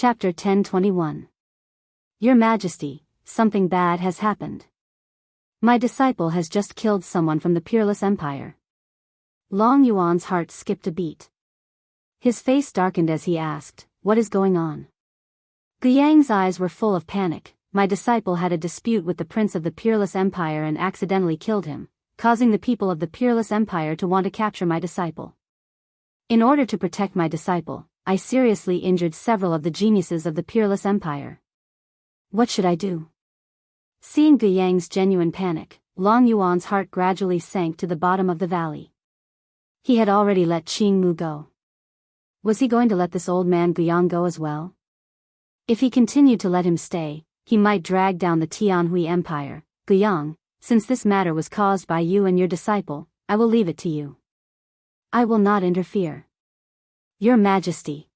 Chapter 1021. Your Majesty, something bad has happened. My disciple has just killed someone from the Peerless Empire. Long Yuan's heart skipped a beat. His face darkened as he asked, "What is going on?" Guiyang's eyes were full of panic. My disciple had a dispute with the prince of the Peerless Empire and accidentally killed him, causing the people of the Peerless Empire to want to capture my disciple. In order to protect my disciple, I seriously injured several of the geniuses of the Peerless Empire. What should I do? Seeing Guiyang's genuine panic, Long Yuan's heart gradually sank to the bottom of the valley. He had already let Qing Mu go. Was he going to let this old man Guiyang go as well? If he continued to let him stay, he might drag down the Tianhui Empire. Guiyang, since this matter was caused by you and your disciple, I will leave it to you. I will not interfere. Your Majesty.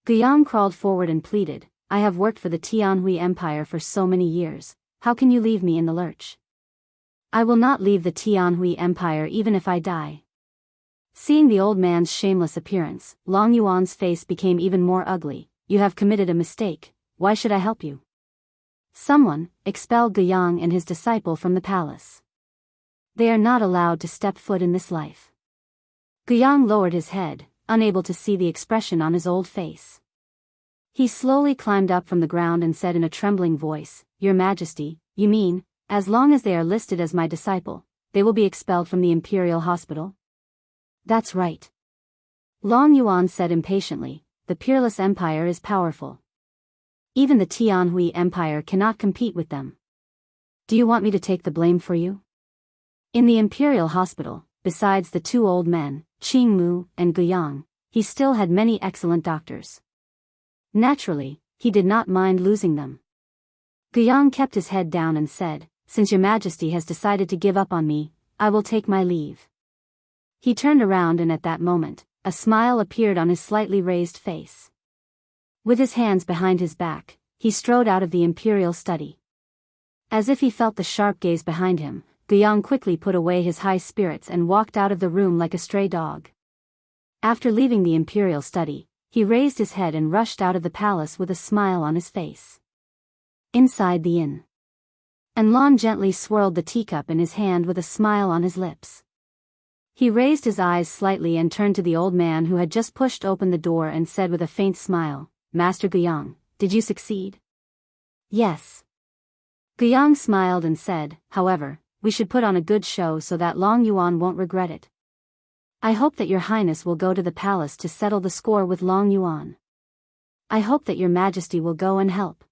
Guiyang crawled forward and pleaded, I have worked for the Tianhui Empire for so many years, how can you leave me in the lurch? I will not leave the Tianhui Empire even if I die. Seeing the old man's shameless appearance, Long Yuan's face became even more ugly. You have committed a mistake, why should I help you? Someone, expel Guiyang and his disciple from the palace. They are not allowed to step foot in this life. Guiyang lowered his head, unable to see the expression on his old face. He slowly climbed up from the ground and said in a trembling voice, Your Majesty, you mean, as long as they are listed as my disciple, they will be expelled from the Imperial Hospital? That's right. Long Yuan said impatiently, the Peerless Empire is powerful. Even the Tianhui Empire cannot compete with them. Do you want me to take the blame for you? In the Imperial Hospital, besides the two old men, Qing Mu and Guiyang, he still had many excellent doctors. Naturally, he did not mind losing them. Guiyang kept his head down and said, Since your Majesty has decided to give up on me, I will take my leave. He turned around and at that moment, a smile appeared on his slightly raised face. With his hands behind his back, he strode out of the imperial study. As if he felt the sharp gaze behind him, Guiyang quickly put away his high spirits and walked out of the room like a stray dog. After leaving the imperial study, he raised his head and rushed out of the palace with a smile on his face. Inside the inn, Anlan gently swirled the teacup in his hand with a smile on his lips. He raised his eyes slightly and turned to the old man who had just pushed open the door and said with a faint smile, Master Guiyang, did you succeed? Yes. Guiyang smiled and said, However, we should put on a good show so that Long Yuan won't regret it. I hope that your highness will go to the palace to settle the score with Long Yuan. I hope that your Majesty will go and help.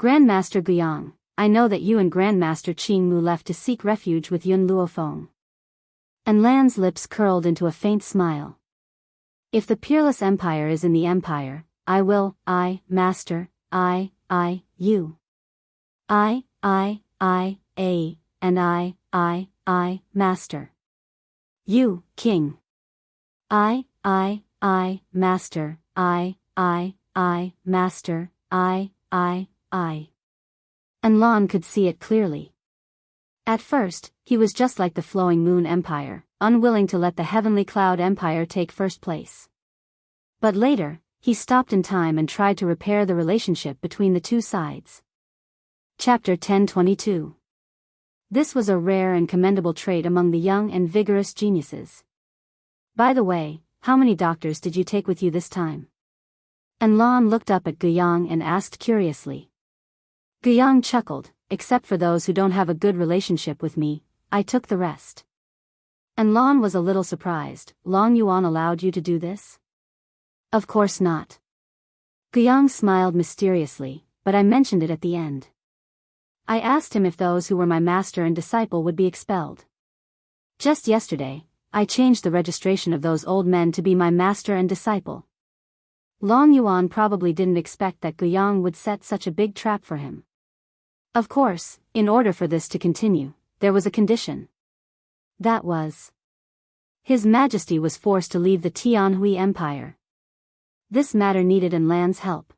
Grandmaster Guiyang, I know that you and Grandmaster Qing Mu left to seek refuge with Yun Luofeng. And Lan's lips curled into a faint smile. If the Peerless Empire is in the Empire, I will, Master, you. A, and I, Master. You, King. I, Master, Master, I. And Lan could see it clearly. At first, he was just like the Flowing Moon Empire, unwilling to let the Heavenly Cloud Empire take first place. But later, he stopped in time and tried to repair the relationship between the two sides. Chapter 1022. This was a rare and commendable trait among the young and vigorous geniuses. By the way, how many doctors did you take with you this time? Anlan looked up at Guiyang and asked curiously. Guiyang chuckled, except for those who don't have a good relationship with me, I took the rest. Anlan was a little surprised. Long Yuan allowed you to do this? Of course not. Guiyang smiled mysteriously, but I mentioned it at the end. I asked him if those who were my master and disciple would be expelled. Just yesterday, I changed the registration of those old men to be my master and disciple. Long Yuan probably didn't expect that Guiyang would set such a big trap for him. Of course, in order for this to continue, there was a condition. That was, His Majesty was forced to leave the Tianhui Empire. This matter needed Anlan's help.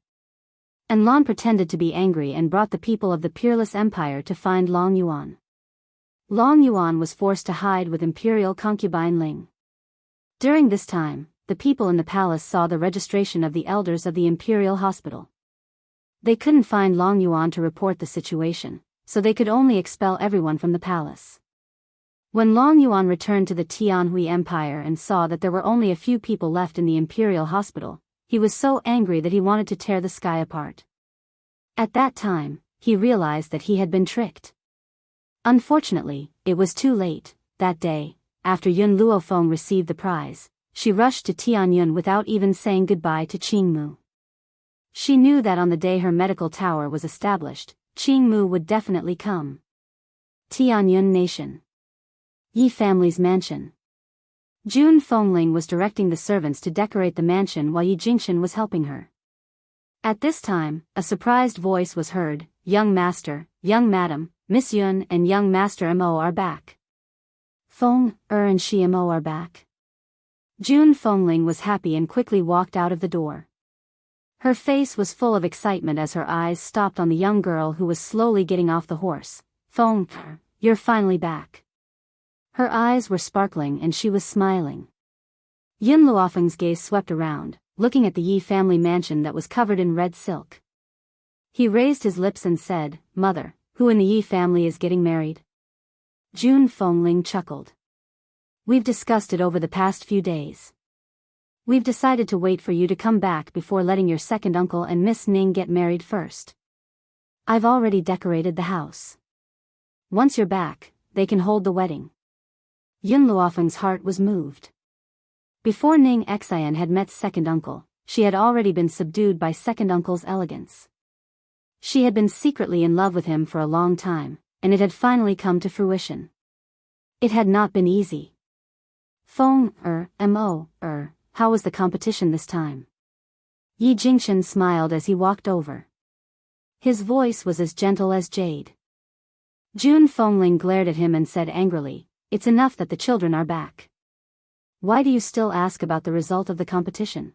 Anlan pretended to be angry and brought the people of the Peerless Empire to find Long Yuan. Long Yuan was forced to hide with imperial concubine Ling. During this time, the people in the palace saw the registration of the elders of the imperial hospital. They couldn't find Long Yuan to report the situation, so they could only expel everyone from the palace. When Long Yuan returned to the Tianhui Empire and saw that there were only a few people left in the imperial hospital, he was so angry that he wanted to tear the sky apart. At that time, he realized that he had been tricked. Unfortunately, it was too late. That day, after Yun Luofeng received the prize, she rushed to Tianyun without even saying goodbye to Qingmu. She knew that on the day her medical tower was established, Qingmu would definitely come. Tianyun Nation. Yi family's mansion. Jun Fengling was directing the servants to decorate the mansion while Yi Jingchen was helping her. At this time, a surprised voice was heard, "Young master, young madam, Miss Yun and young master Mo are back." Feng, and she Mo are back. Jun Fengling was happy and quickly walked out of the door. Her face was full of excitement as her eyes stopped on the young girl who was slowly getting off the horse. "Feng, you're finally back." Her eyes were sparkling and she was smiling. Yun Luofeng's gaze swept around, looking at the Yi family mansion that was covered in red silk. He raised his lips and said, "Mother, who in the Yi family is getting married?" Jun Fengling chuckled. "We've discussed it over the past few days. We've decided to wait for you to come back before letting your second uncle and Miss Ning get married first. I've already decorated the house. Once you're back, they can hold the wedding." Yun Luofeng's heart was moved. Before Ning Xian had met second uncle, she had already been subdued by second uncle's elegance. She had been secretly in love with him for a long time, and it had finally come to fruition. It had not been easy. "Feng, Mo, how was the competition this time?" Yi Jingchen smiled as he walked over. His voice was as gentle as jade. Jun Fengling glared at him and said angrily, "It's enough that the children are back. Why do you still ask about the result of the competition?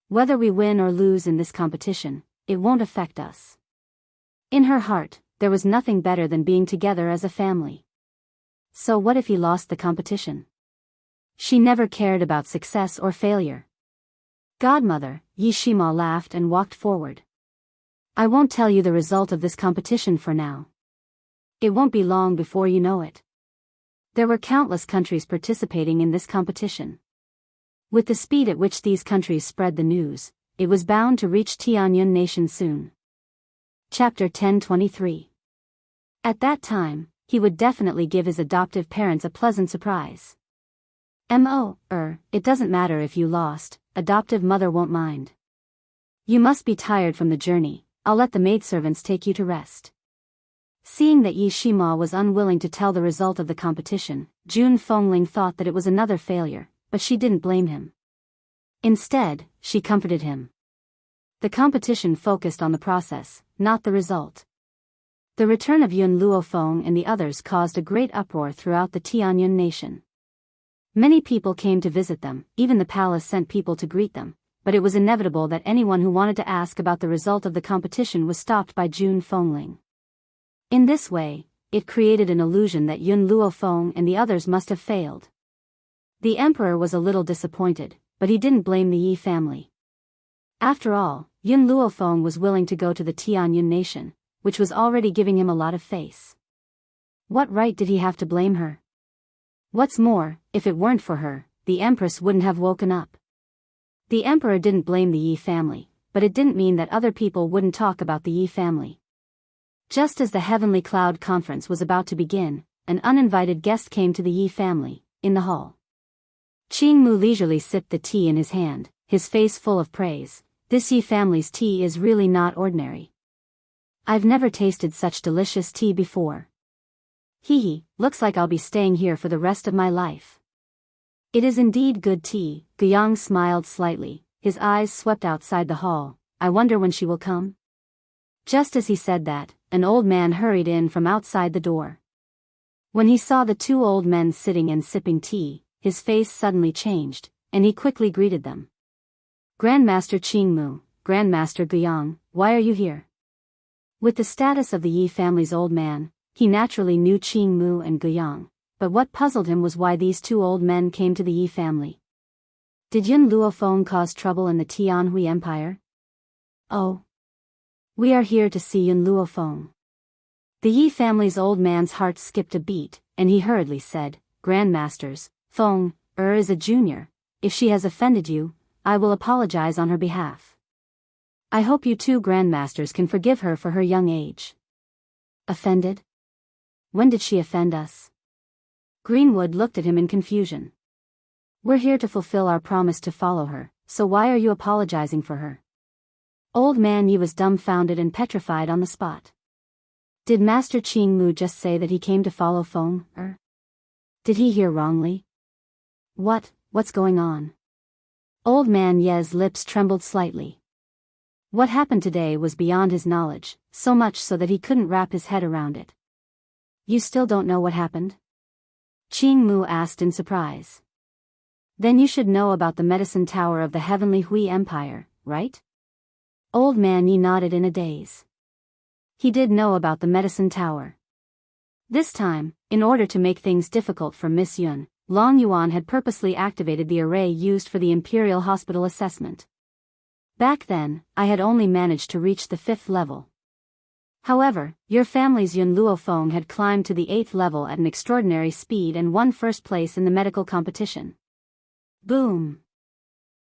Whether we win or lose in this competition, it won't affect us." In her heart, there was nothing better than being together as a family. So what if he lost the competition? She never cared about success or failure. Godmother, Yi Shima laughed and walked forward. "I won't tell you the result of this competition for now. It won't be long before you know it." There were countless countries participating in this competition. With the speed at which these countries spread the news, it was bound to reach Tianyun Nation soon. Chapter 1023. At that time, he would definitely give his adoptive parents a pleasant surprise. "Mo, it doesn't matter if you lost, adoptive mother won't mind. You must be tired from the journey, I'll let the maidservants take you to rest." Seeing that Yi Shima was unwilling to tell the result of the competition, Jun Fengling thought that it was another failure, but she didn't blame him. Instead, she comforted him. The competition focused on the process, not the result. The return of Yun Luofeng and the others caused a great uproar throughout the Tianyun Nation. Many people came to visit them, even the palace sent people to greet them, but it was inevitable that anyone who wanted to ask about the result of the competition was stopped by Jun Fengling. In this way, it created an illusion that Yun Luofeng and the others must have failed. The emperor was a little disappointed, but he didn't blame the Yi family. After all, Yun Luofeng was willing to go to the Tianyun Nation, which was already giving him a lot of face. What right did he have to blame her? What's more, if it weren't for her, the empress wouldn't have woken up. The emperor didn't blame the Yi family, but it didn't mean that other people wouldn't talk about the Yi family. Just as the Heavenly Cloud Conference was about to begin, an uninvited guest came to the Yi family, in the hall. Qingmu leisurely sipped the tea in his hand, his face full of praise. "This Yi family's tea is really not ordinary. I've never tasted such delicious tea before. Hee, looks like I'll be staying here for the rest of my life." "It is indeed good tea," Guiyang smiled slightly, his eyes swept outside the hall. "I wonder when she will come?" Just as he said that, an old man hurried in from outside the door. When he saw the two old men sitting and sipping tea, his face suddenly changed, and he quickly greeted them. "Grandmaster Qingmu, Grandmaster Guiyang, why are you here?" With the status of the Yi family's old man, he naturally knew Qingmu and Guiyang, but what puzzled him was why these two old men came to the Yi family. Did Yun Luofeng cause trouble in the Tianhui Empire? Oh. We are here to see Yun Luofeng. The Yi family's old man's heart skipped a beat, and he hurriedly said, Grandmasters, Feng is a junior. If she has offended you, I will apologize on her behalf. I hope you two grandmasters can forgive her for her young age. Offended? When did she offend us? Greenwood looked at him in confusion. We're here to fulfill our promise to follow her, so why are you apologizing for her? Old man Yi was dumbfounded and petrified on the spot. Did Master Qing Mu just say that he came to follow Feng? Did he hear wrongly? What's going on? Old man Ye's lips trembled slightly. What happened today was beyond his knowledge, so much so that he couldn't wrap his head around it. You still don't know what happened? Qing Mu asked in surprise. Then you should know about the medicine tower of the heavenly Hui Empire, right? Old man Yi nodded in a daze. He did know about the medicine tower. This time, in order to make things difficult for Miss Yun, Long Yuan had purposely activated the array used for the Imperial Hospital assessment. Back then, I had only managed to reach the 5th level. However, your family's Yun Luofeng had climbed to the 8th level at an extraordinary speed and won first place in the medical competition. Boom!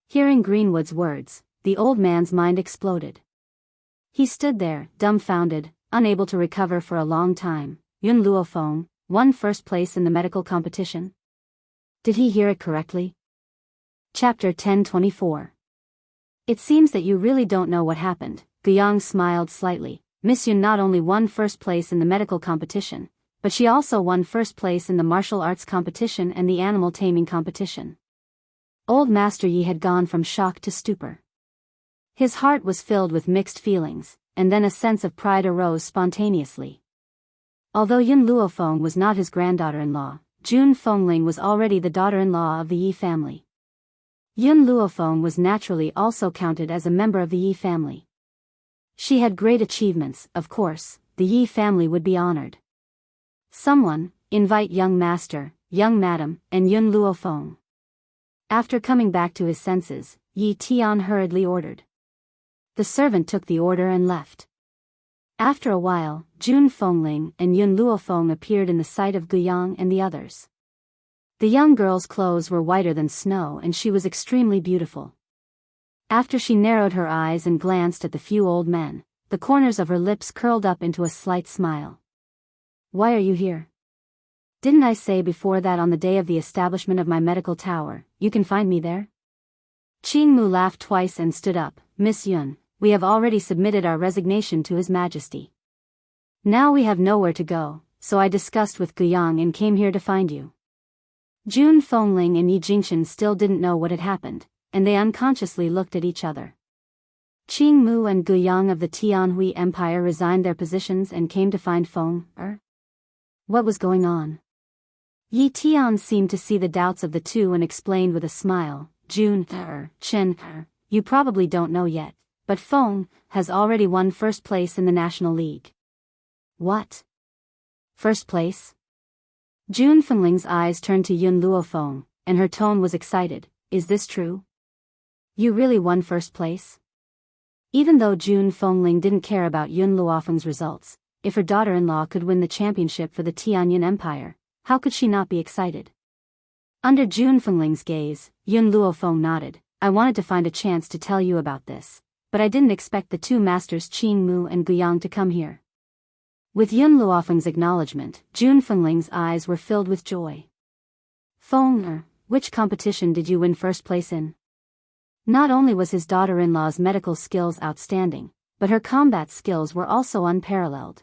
Hearing Greenwood's words, the old man's mind exploded. He stood there, dumbfounded, unable to recover for a long time. Yun Luofeng won first place in the medical competition. Did he hear it correctly? Chapter 1024. It seems that you really don't know what happened. Guiyang smiled slightly. Miss Yun not only won first place in the medical competition, but she also won first place in the martial arts competition and the animal taming competition. Old Master Yi had gone from shock to stupor. His heart was filled with mixed feelings, and then a sense of pride arose spontaneously. Although Yun Luofeng was not his granddaughter-in-law, Jun Fengling was already the daughter-in-law of the Yi family. Yun Luofeng was naturally also counted as a member of the Yi family. She had great achievements, of course, the Yi family would be honored. Someone, invite young master, young madam, and Yun Luofeng. After coming back to his senses, Yi Tian hurriedly ordered. The servant took the order and left. After a while, Jun Fengling and Yun Luofeng appeared in the sight of Guiyang and the others. The young girl's clothes were whiter than snow and she was extremely beautiful. After she narrowed her eyes and glanced at the few old men, the corners of her lips curled up into a slight smile. Why are you here? Didn't I say before that on the day of the establishment of my medical tower, you can find me there? Qing Mu laughed twice and stood up. Miss Yun, we have already submitted our resignation to His Majesty. Now we have nowhere to go, so I discussed with Guiyang and came here to find you. Jun Fengling and Yi Jingshan still didn't know what had happened, and they unconsciously looked at each other. Qing Mu and Guiyang of the Tianhui Empire resigned their positions and came to find Feng. What was going on? Yi Tian seemed to see the doubts of the two and explained with a smile, Jun, Chen, you probably don't know yet, but Feng has already won first place in the National League. What? First place? Jun Fengling's eyes turned to Yun Luofeng, and her tone was excited. Is this true? You really won first place? Even though Jun Fengling didn't care about Yun Luofeng's results, if her daughter-in-law could win the championship for the Tianyin Empire, how could she not be excited? Under Jun Fengling's gaze, Yun Luofeng nodded. I wanted to find a chance to tell you about this, but I didn't expect the two masters Qing Mu and Guiyang to come here. With Yun Luofeng's acknowledgement, Jun Fengling's eyes were filled with joy. Feng, which competition did you win first place in? Not only was his daughter-in-law's medical skills outstanding, but her combat skills were also unparalleled.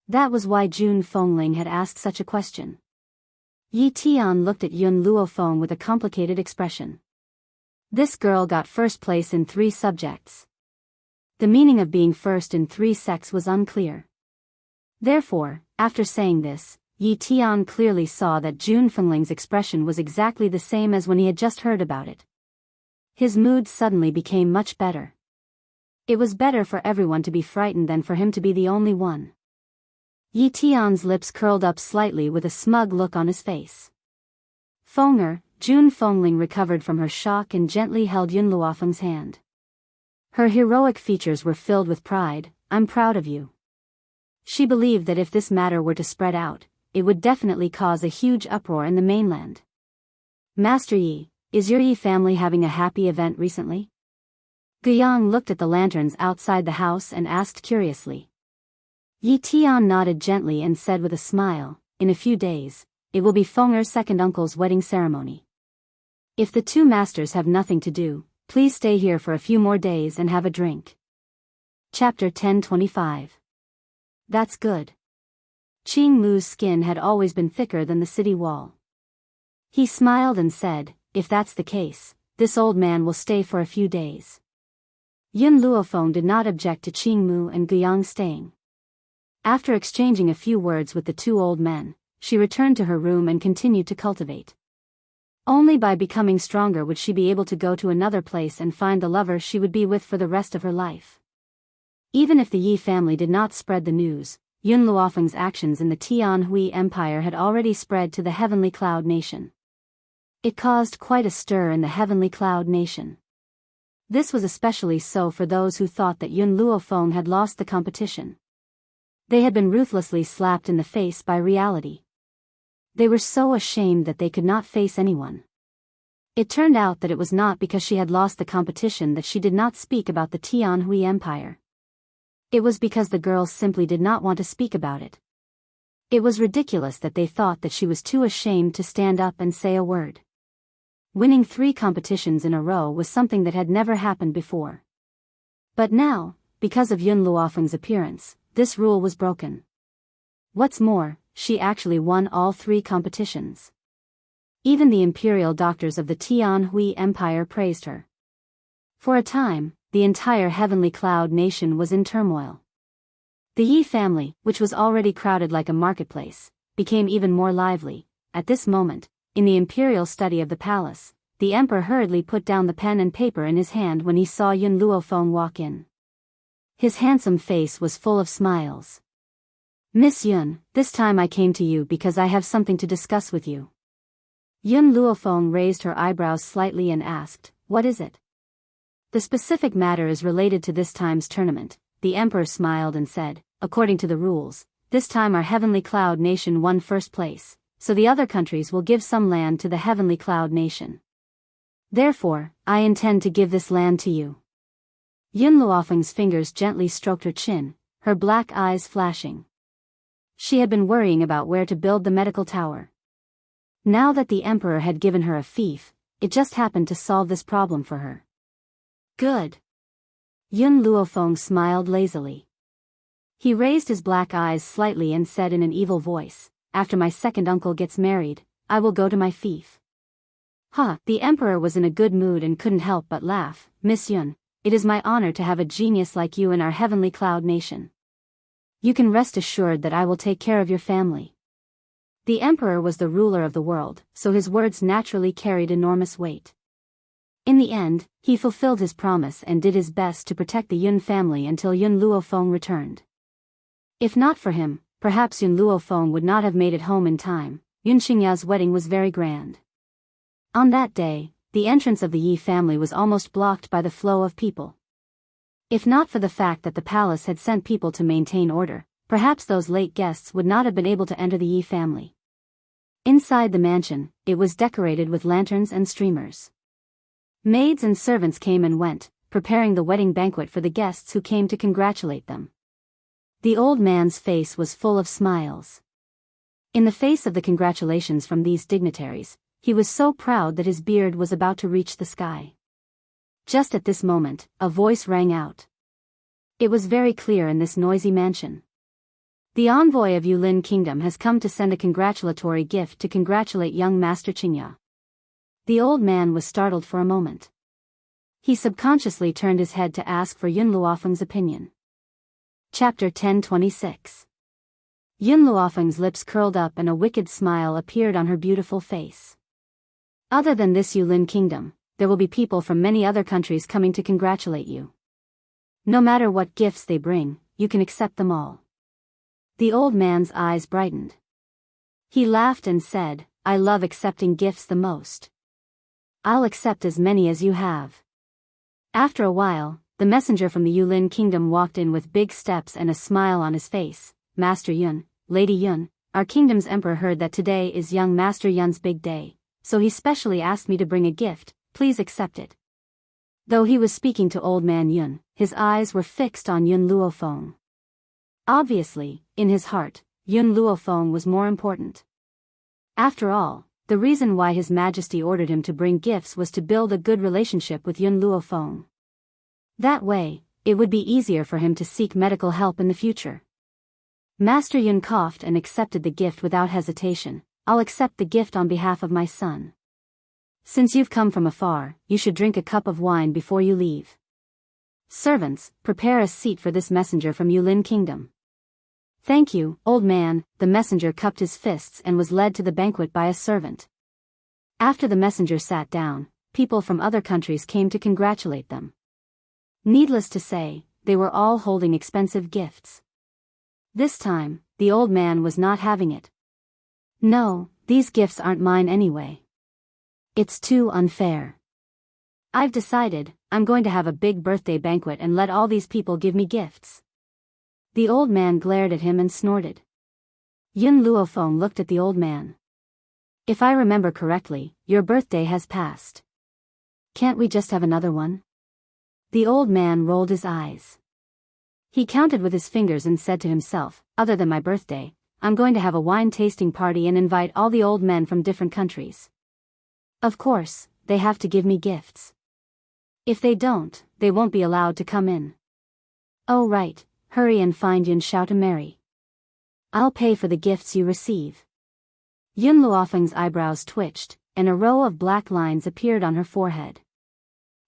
That was why Jun Fengling had asked such a question. Yi Tian looked at Yun Luofeng with a complicated expression. This girl got first place in 3 subjects. The meaning of being first in 3 sects was unclear. Therefore, after saying this, Yi Tian clearly saw that Jun Fengling's expression was exactly the same as when he had just heard about it. His mood suddenly became much better. It was better for everyone to be frightened than for him to be the only one. Yi Tian's lips curled up slightly with a smug look on his face. Feng'er, Jun Fengling recovered from her shock and gently held Yun Luofeng's hand. Her heroic features were filled with pride. "I'm proud of you." She believed that if this matter were to spread out, it would definitely cause a huge uproar in the mainland. "Master Yi, is your Yi family having a happy event recently?" Guiyang looked at the lanterns outside the house and asked curiously. Yi Tian nodded gently and said with a smile, "In a few days, it will be Fenger's second uncle's wedding ceremony. If the two masters have nothing to do, please stay here for a few more days and have a drink." Chapter 1025. That's good. Qing Mu's skin had always been thicker than the city wall. He smiled and said, "If that's the case, this old man will stay for a few days." Yun Luofeng did not object to Qing Mu and Guiyang staying. After exchanging a few words with the two old men, she returned to her room and continued to cultivate. Only by becoming stronger would she be able to go to another place and find the lover she would be with for the rest of her life. Even if the Yi family did not spread the news, Yun Luofeng's actions in the Tianhui Empire had already spread to the Heavenly Cloud Nation. It caused quite a stir in the Heavenly Cloud Nation. This was especially so for those who thought that Yun Luofeng had lost the competition. They had been ruthlessly slapped in the face by reality. They were so ashamed that they could not face anyone. It turned out that it was not because she had lost the competition that she did not speak about the Tianhui Empire. It was because the girls simply did not want to speak about it. It was ridiculous that they thought that she was too ashamed to stand up and say a word. Winning 3 competitions in a row was something that had never happened before. But now, because of Yun Luofeng's appearance, this rule was broken. What's more, she actually won all 3 competitions. Even the imperial doctors of the Tianhui Empire praised her. For a time, the entire Heavenly Cloud Nation was in turmoil. The Yi family, which was already crowded like a marketplace, became even more lively. At this moment, in the imperial study of the palace, the emperor hurriedly put down the pen and paper in his hand when he saw Yun Luofeng walk in. His handsome face was full of smiles. "Miss Yun, this time I came to you because I have something to discuss with you." Yun Luofeng raised her eyebrows slightly and asked, "What is it?" "The specific matter is related to this time's tournament," the emperor smiled and said. "According to the rules, this time our Heavenly Cloud Nation won first place, so the other countries will give some land to the Heavenly Cloud Nation. Therefore, I intend to give this land to you." Yun Luofeng's fingers gently stroked her chin, her black eyes flashing. She had been worrying about where to build the medical tower. Now that the emperor had given her a fief, it just happened to solve this problem for her. "Good." Yun Luofeng smiled lazily. He raised his black eyes slightly and said in an evil voice, "After my second uncle gets married, I will go to my fief." The emperor was in a good mood and couldn't help but laugh. "Miss Yun, it is my honor to have a genius like you in our Heavenly Cloud Nation. You can rest assured that I will take care of your family." The emperor was the ruler of the world, so his words naturally carried enormous weight. In the end, he fulfilled his promise and did his best to protect the Yun family until Yun Luofeng returned. If not for him, perhaps Yun Luofeng would not have made it home in time. Yun Xingya's wedding was very grand. On that day, the entrance of the Yi family was almost blocked by the flow of people. If not for the fact that the palace had sent people to maintain order, perhaps those late guests would not have been able to enter the Yi family. Inside the mansion, it was decorated with lanterns and streamers. Maids and servants came and went, preparing the wedding banquet for the guests who came to congratulate them. The old man's face was full of smiles. In the face of the congratulations from these dignitaries, he was so proud that his beard was about to reach the sky. Just at this moment, a voice rang out. It was very clear in this noisy mansion. "The envoy of Yulin Kingdom has come to send a congratulatory gift to congratulate young Master Qingya." The old man was startled for a moment. He subconsciously turned his head to ask for Yun Luofeng's opinion. Chapter 1026. Yun Luofeng's lips curled up and a wicked smile appeared on her beautiful face. "Other than this Yulin Kingdom, there will be people from many other countries coming to congratulate you. No matter what gifts they bring, you can accept them all." The old man's eyes brightened. He laughed and said, "I love accepting gifts the most." I'll accept as many as you have. After a while, the messenger from the Yulin kingdom walked in with big steps and a smile on his face. Master Yun, Lady Yun, our kingdom's emperor heard that today is young Master Yun's big day, so he specially asked me to bring a gift, please accept it. Though he was speaking to old man Yun, his eyes were fixed on Yun Luofeng. Obviously, in his heart, Yun Luofeng was more important. After all, the reason why His Majesty ordered him to bring gifts was to build a good relationship with Yun Luofeng. That way, it would be easier for him to seek medical help in the future. Master Yun coughed and accepted the gift without hesitation. I'll accept the gift on behalf of my son. Since you've come from afar, you should drink a cup of wine before you leave. Servants, prepare a seat for this messenger from Yulin Kingdom. Thank you, old man. The messenger cupped his fists and was led to the banquet by a servant. After the messenger sat down, people from other countries came to congratulate them. Needless to say, they were all holding expensive gifts. This time, the old man was not having it. No, these gifts aren't mine anyway. It's too unfair. I've decided, I'm going to have a big birthday banquet and let all these people give me gifts. The old man glared at him and snorted. Yun Luofeng looked at the old man. If I remember correctly, your birthday has passed. Can't we just have another one? The old man rolled his eyes. He counted with his fingers and said to himself, other than my birthday, I'm going to have a wine tasting party and invite all the old men from different countries. Of course, they have to give me gifts. If they don't, they won't be allowed to come in. Oh right, hurry and find Yun Xiao to marry. I'll pay for the gifts you receive. Yun Luofeng's eyebrows twitched, and a row of black lines appeared on her forehead.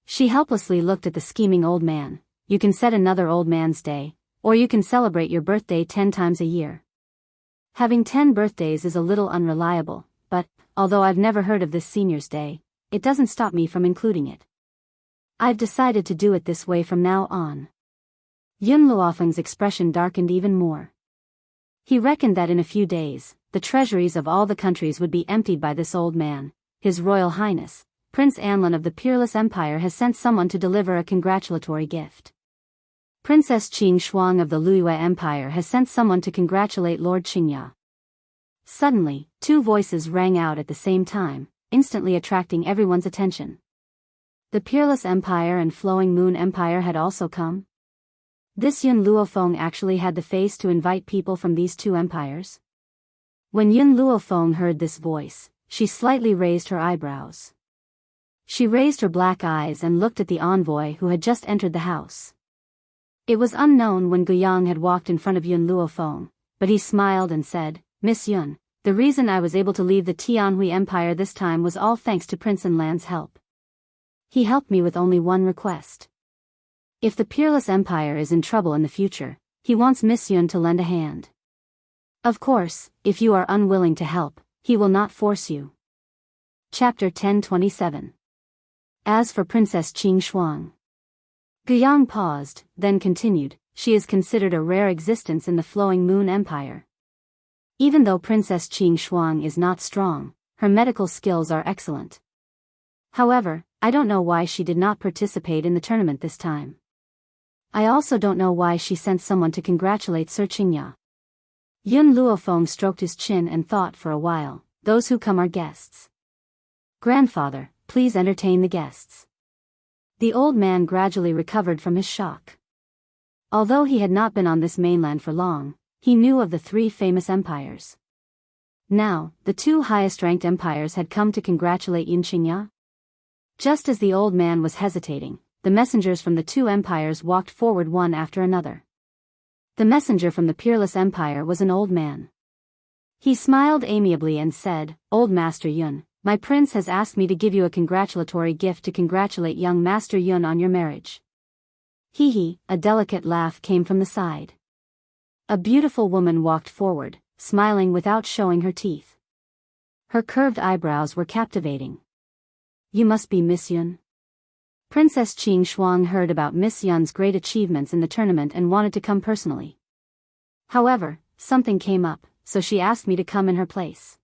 She helplessly looked at the scheming old man. You can set another old man's day, or you can celebrate your birthday 10 times a year. Having 10 birthdays is a little unreliable, but, although I've never heard of this senior's day, it doesn't stop me from including it. I've decided to do it this way from now on. Yun Luofeng's expression darkened even more. He reckoned that in a few days, the treasuries of all the countries would be emptied by this old man. His Royal Highness, Prince Anlin of the Peerless Empire has sent someone to deliver a congratulatory gift. Princess Qing Shuang of the Liyue Empire has sent someone to congratulate Lord Qingya. Suddenly, two voices rang out at the same time, instantly attracting everyone's attention. The Peerless Empire and Flowing Moon Empire had also come. This Yun Luofeng actually had the face to invite people from these two empires. When Yun Luofeng heard this voice, she slightly raised her eyebrows. She raised her black eyes and looked at the envoy who had just entered the house. It was unknown when Guiyang had walked in front of Yun Luofeng, but he smiled and said, Miss Yun, the reason I was able to leave the Tianhui Empire this time was all thanks to Prince Anlan's help. He helped me with only one request. If the Peerless Empire is in trouble in the future, he wants Miss Yun to lend a hand. Of course, if you are unwilling to help, he will not force you. Chapter 1027. As for Princess Qing Shuang. Guiyang paused, then continued, she is considered a rare existence in the Flowing Moon Empire. Even though Princess Qing Shuang is not strong, her medical skills are excellent. However, I don't know why she did not participate in the tournament this time. I also don't know why she sent someone to congratulate Sir Qingya. Yun Luofeng stroked his chin and thought for a while, those who come are guests. Grandfather, please entertain the guests. The old man gradually recovered from his shock. Although he had not been on this mainland for long, he knew of the 3 famous empires. Now, the 2 highest-ranked empires had come to congratulate Yun Qingya. Just as the old man was hesitating, the messengers from the 2 empires walked forward one after another. The messenger from the Peerless Empire was an old man. He smiled amiably and said, Old Master Yun, my prince has asked me to give you a congratulatory gift to congratulate young Master Yun on your marriage. Hee hee, a delicate laugh came from the side. A beautiful woman walked forward, smiling without showing her teeth. Her curved eyebrows were captivating. You must be Miss Yun. Princess Qing Shuang heard about Miss Yun's great achievements in the tournament and wanted to come personally. However, something came up, so she asked me to come in her place.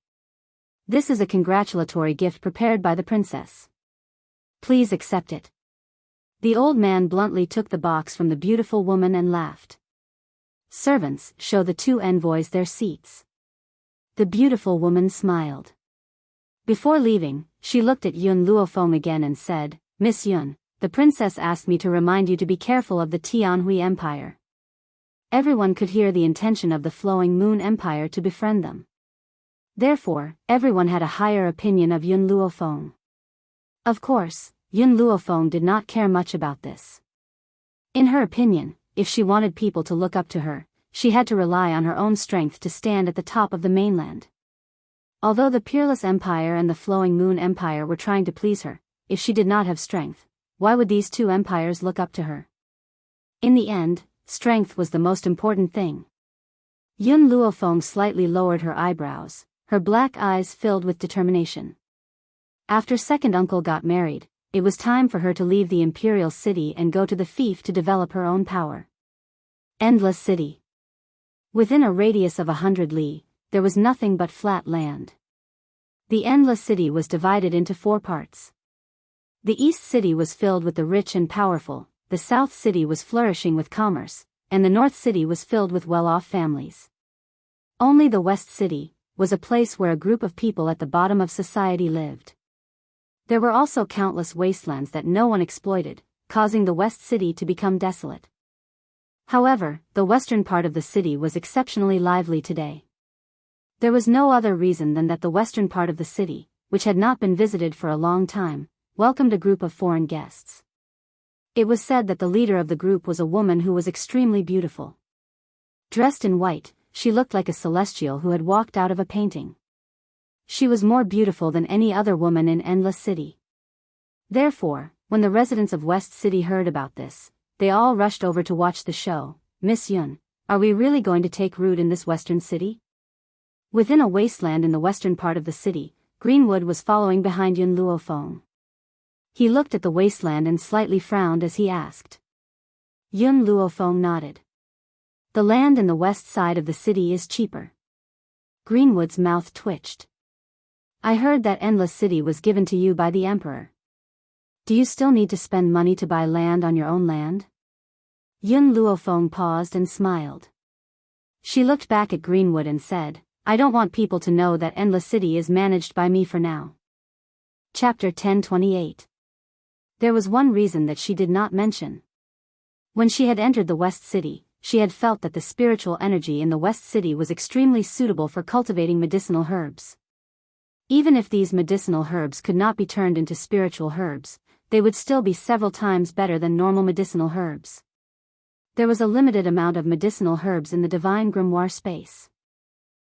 This is a congratulatory gift prepared by the princess. Please accept it." The old man bluntly took the box from the beautiful woman and laughed. "Servants, show the two envoys their seats." The beautiful woman smiled. Before leaving, she looked at Yun Luofeng again and said, "Miss Yun, the princess asked me to remind you to be careful of the Tianhui Empire." Everyone could hear the intention of the Flowing Moon Empire to befriend them. Therefore, everyone had a higher opinion of Yun Luofeng. Of course, Yun Luofeng did not care much about this. In her opinion, if she wanted people to look up to her, she had to rely on her own strength to stand at the top of the mainland. Although the Peerless Empire and the Flowing Moon Empire were trying to please her, if she did not have strength, why would these two empires look up to her? In the end, strength was the most important thing. Yun Luofeng slightly lowered her eyebrows, her black eyes filled with determination. After second uncle got married, it was time for her to leave the imperial city and go to the fief to develop her own power. Endless City. Within a radius of 100 li, there was nothing but flat land. The Endless City was divided into 4 parts. The East City was filled with the rich and powerful, the South City was flourishing with commerce, and the North City was filled with well-off families. Only the West City was a place where a group of people at the bottom of society lived. There were also countless wastelands that no one exploited, causing the West City to become desolate. However, the western part of the city was exceptionally lively today. There was no other reason than that the western part of the city, which had not been visited for a long time, welcomed a group of foreign guests. It was said that the leader of the group was a woman who was extremely beautiful. Dressed in white, she looked like a celestial who had walked out of a painting. She was more beautiful than any other woman in Endless City. Therefore, when the residents of West City heard about this, they all rushed over to watch the show. "Miss Yun, are we really going to take root in this western city?" Within a wasteland in the western part of the city, Greenwood was following behind Yun Luofeng. He looked at the wasteland and slightly frowned as he asked. Yun Luofeng nodded. "The land in the west side of the city is cheaper." Greenwood's mouth twitched. "I heard that Endless City was given to you by the Emperor. Do you still need to spend money to buy land on your own land?" Yun Luofeng paused and smiled. She looked back at Greenwood and said, "I don't want people to know that Endless City is managed by me for now." Chapter 1028. There was one reason that she did not mention. When she had entered the West City, she had felt that the spiritual energy in the West City was extremely suitable for cultivating medicinal herbs. Even if these medicinal herbs could not be turned into spiritual herbs, they would still be several times better than normal medicinal herbs. There was a limited amount of medicinal herbs in the divine grimoire space.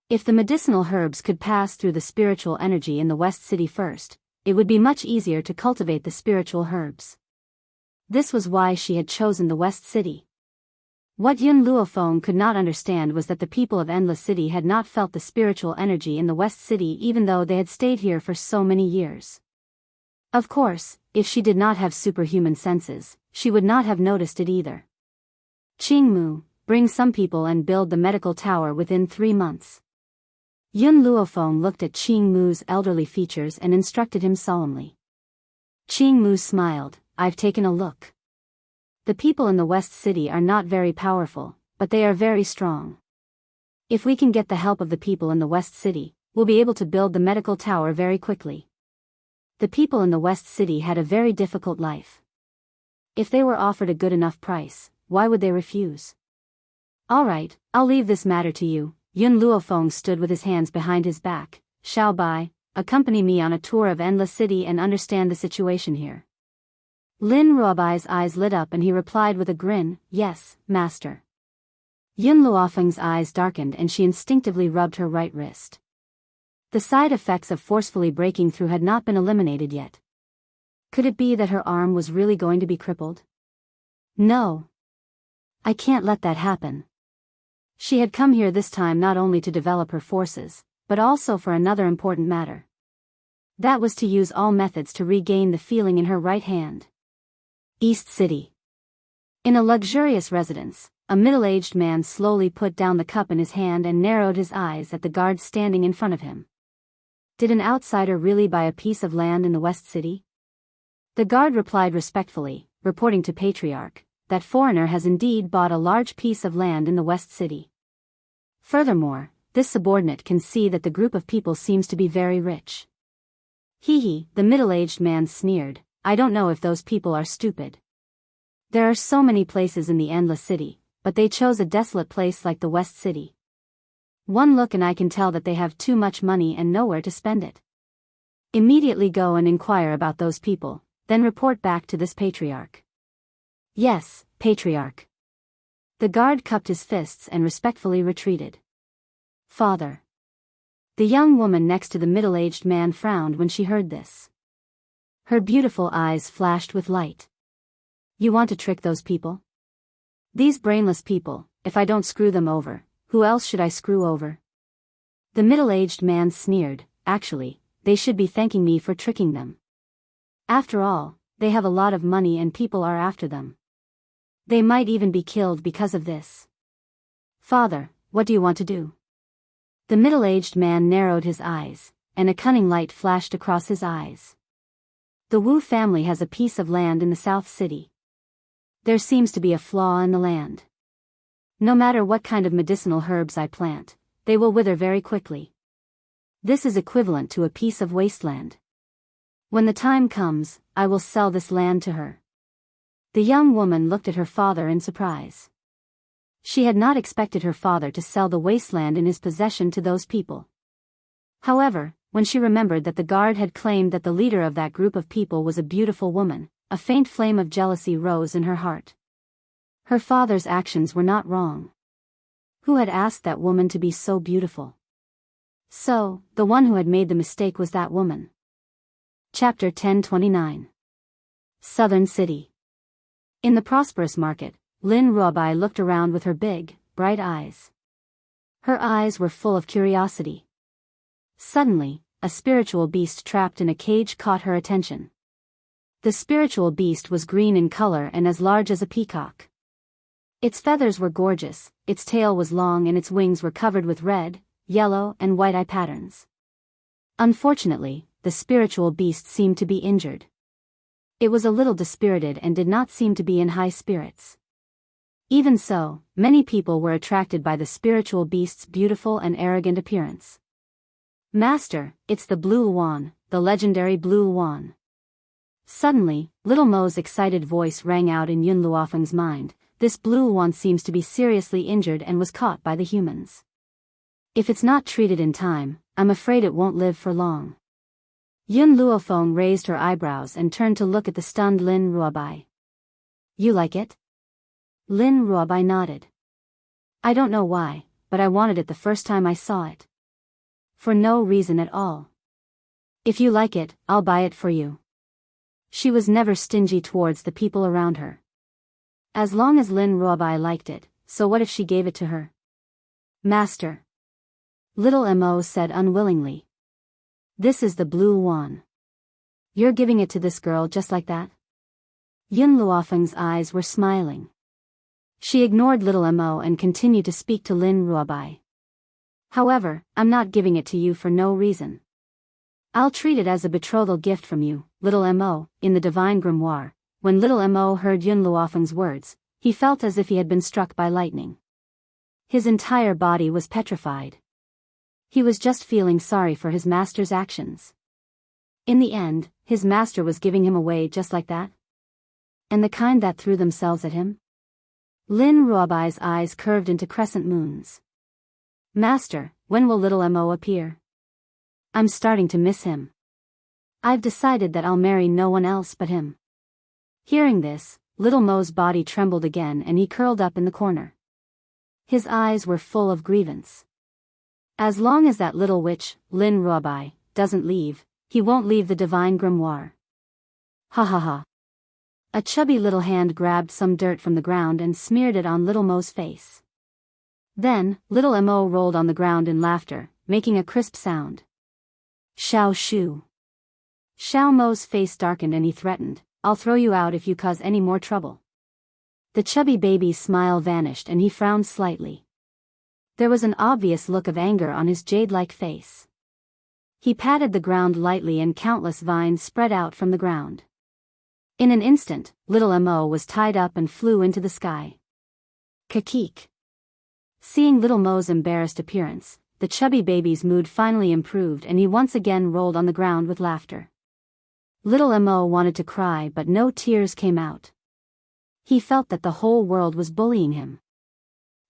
If the medicinal herbs could pass through the spiritual energy in the West City first, it would be much easier to cultivate the spiritual herbs. This was why she had chosen the West City. What Yun Luofeng could not understand was that the people of Endless City had not felt the spiritual energy in the West City even though they had stayed here for so many years. Of course, if she did not have superhuman senses, she would not have noticed it either. Qingmu, bring some people and build the medical tower within 3 months. Yun Luofeng looked at Qingmu's elderly features and instructed him solemnly. Qingmu smiled, "I've taken a look. The people in the West City are not very powerful, but they are very strong. If we can get the help of the people in the West City, we'll be able to build the medical tower very quickly." The people in the West City had a very difficult life. If they were offered a good enough price, why would they refuse? "All right, I'll leave this matter to you." Yun Luofeng stood with his hands behind his back. "Shall Bai, accompany me on a tour of Endless City and understand the situation here." Lin Ruobai's eyes lit up and he replied with a grin, "Yes, master." Yun Luofeng's eyes darkened and she instinctively rubbed her right wrist. The side effects of forcefully breaking through had not been eliminated yet. Could it be that her arm was really going to be crippled? No. I can't let that happen. She had come here this time not only to develop her forces, but also for another important matter. That was to use all methods to regain the feeling in her right hand. East City. In a luxurious residence, a middle-aged man slowly put down the cup in his hand and narrowed his eyes at the guard standing in front of him. Did an outsider really buy a piece of land in the West City? The guard replied respectfully, reporting to Patriarch, that foreigner has indeed bought a large piece of land in the West City. Furthermore, this subordinate can see that the group of people seems to be very rich. Hee, the middle-aged man sneered, I don't know if those people are stupid. There are so many places in the endless city, but they chose a desolate place like the West City. One look and I can tell that they have too much money and nowhere to spend it. Immediately go and inquire about those people, then report back to this Patriarch. Yes, Patriarch. The guard cupped his fists and respectfully retreated. Father. The young woman next to the middle-aged man frowned when she heard this. Her beautiful eyes flashed with light. You want to trick those people? These brainless people, if I don't screw them over, who else should I screw over? The middle-aged man sneered, actually, they should be thanking me for tricking them. After all, they have a lot of money and people are after them. They might even be killed because of this. Father, what do you want to do? The middle-aged man narrowed his eyes, and a cunning light flashed across his eyes. The Wu family has a piece of land in the South City. There seems to be a flaw in the land. No matter what kind of medicinal herbs I plant, they will wither very quickly. This is equivalent to a piece of wasteland. When the time comes, I will sell this land to her. The young woman looked at her father in surprise. She had not expected her father to sell the wasteland in his possession to those people. However, when she remembered that the guard had claimed that the leader of that group of people was a beautiful woman, a faint flame of jealousy rose in her heart. Her father's actions were not wrong. Who had asked that woman to be so beautiful? So, the one who had made the mistake was that woman. Chapter 1029. Southern City. In the prosperous market, Lin Ruobai looked around with her big, bright eyes. Her eyes were full of curiosity. Suddenly, a spiritual beast trapped in a cage caught her attention. The spiritual beast was green in color and as large as a peacock. Its feathers were gorgeous, its tail was long and its wings were covered with red, yellow and white eye patterns. Unfortunately, the spiritual beast seemed to be injured. It was a little dispirited and did not seem to be in high spirits. Even so, many people were attracted by the spiritual beast's beautiful and arrogant appearance. Master, it's the Blue Wan, the legendary Blue Wan. Suddenly, Little Mo's excited voice rang out in Yun Luofeng's mind. This Blue Wan seems to be seriously injured and was caught by the humans. If it's not treated in time, I'm afraid it won't live for long. Yun Luofeng raised her eyebrows and turned to look at the stunned Lin Ruobai. You like it? Lin Ruobai nodded. I don't know why, but I wanted it the first time I saw it. For no reason at all. If you like it, I'll buy it for you. She was never stingy towards the people around her. As long as Lin Ruobai liked it, so what if she gave it to her? Master. Little Mo said unwillingly. This is the Blue Wan. You're giving it to this girl just like that? Yun Luofeng's eyes were smiling. She ignored Little Mo and continued to speak to Lin Ruobai. However, I'm not giving it to you for no reason. I'll treat it as a betrothal gift from you, Little Mo. In the Divine Grimoire, when Little Mo heard Yun Luofeng's words, he felt as if he had been struck by lightning. His entire body was petrified. He was just feeling sorry for his master's actions. In the end, his master was giving him away just like that? And the kind that threw themselves at him? Lin Ruobai's eyes curved into crescent moons. Master, when will Little Mo appear? I'm starting to miss him. I've decided that I'll marry no one else but him. Hearing this, Little Mo's body trembled again and he curled up in the corner. His eyes were full of grievance. As long as that little witch, Lin Ruobai, doesn't leave, he won't leave the Divine Grimoire. Ha ha ha. A chubby little hand grabbed some dirt from the ground and smeared it on Little Mo's face. Then, Little Mo rolled on the ground in laughter, making a crisp sound. Xiao Shu. Xiao Mo's face darkened and he threatened, I'll throw you out if you cause any more trouble. The chubby baby's smile vanished and he frowned slightly. There was an obvious look of anger on his jade-like face. He patted the ground lightly and countless vines spread out from the ground. In an instant, little Mo was tied up and flew into the sky. Kakik. Seeing little Mo's embarrassed appearance, the chubby baby's mood finally improved and he once again rolled on the ground with laughter. Little Mo wanted to cry but no tears came out. He felt that the whole world was bullying him.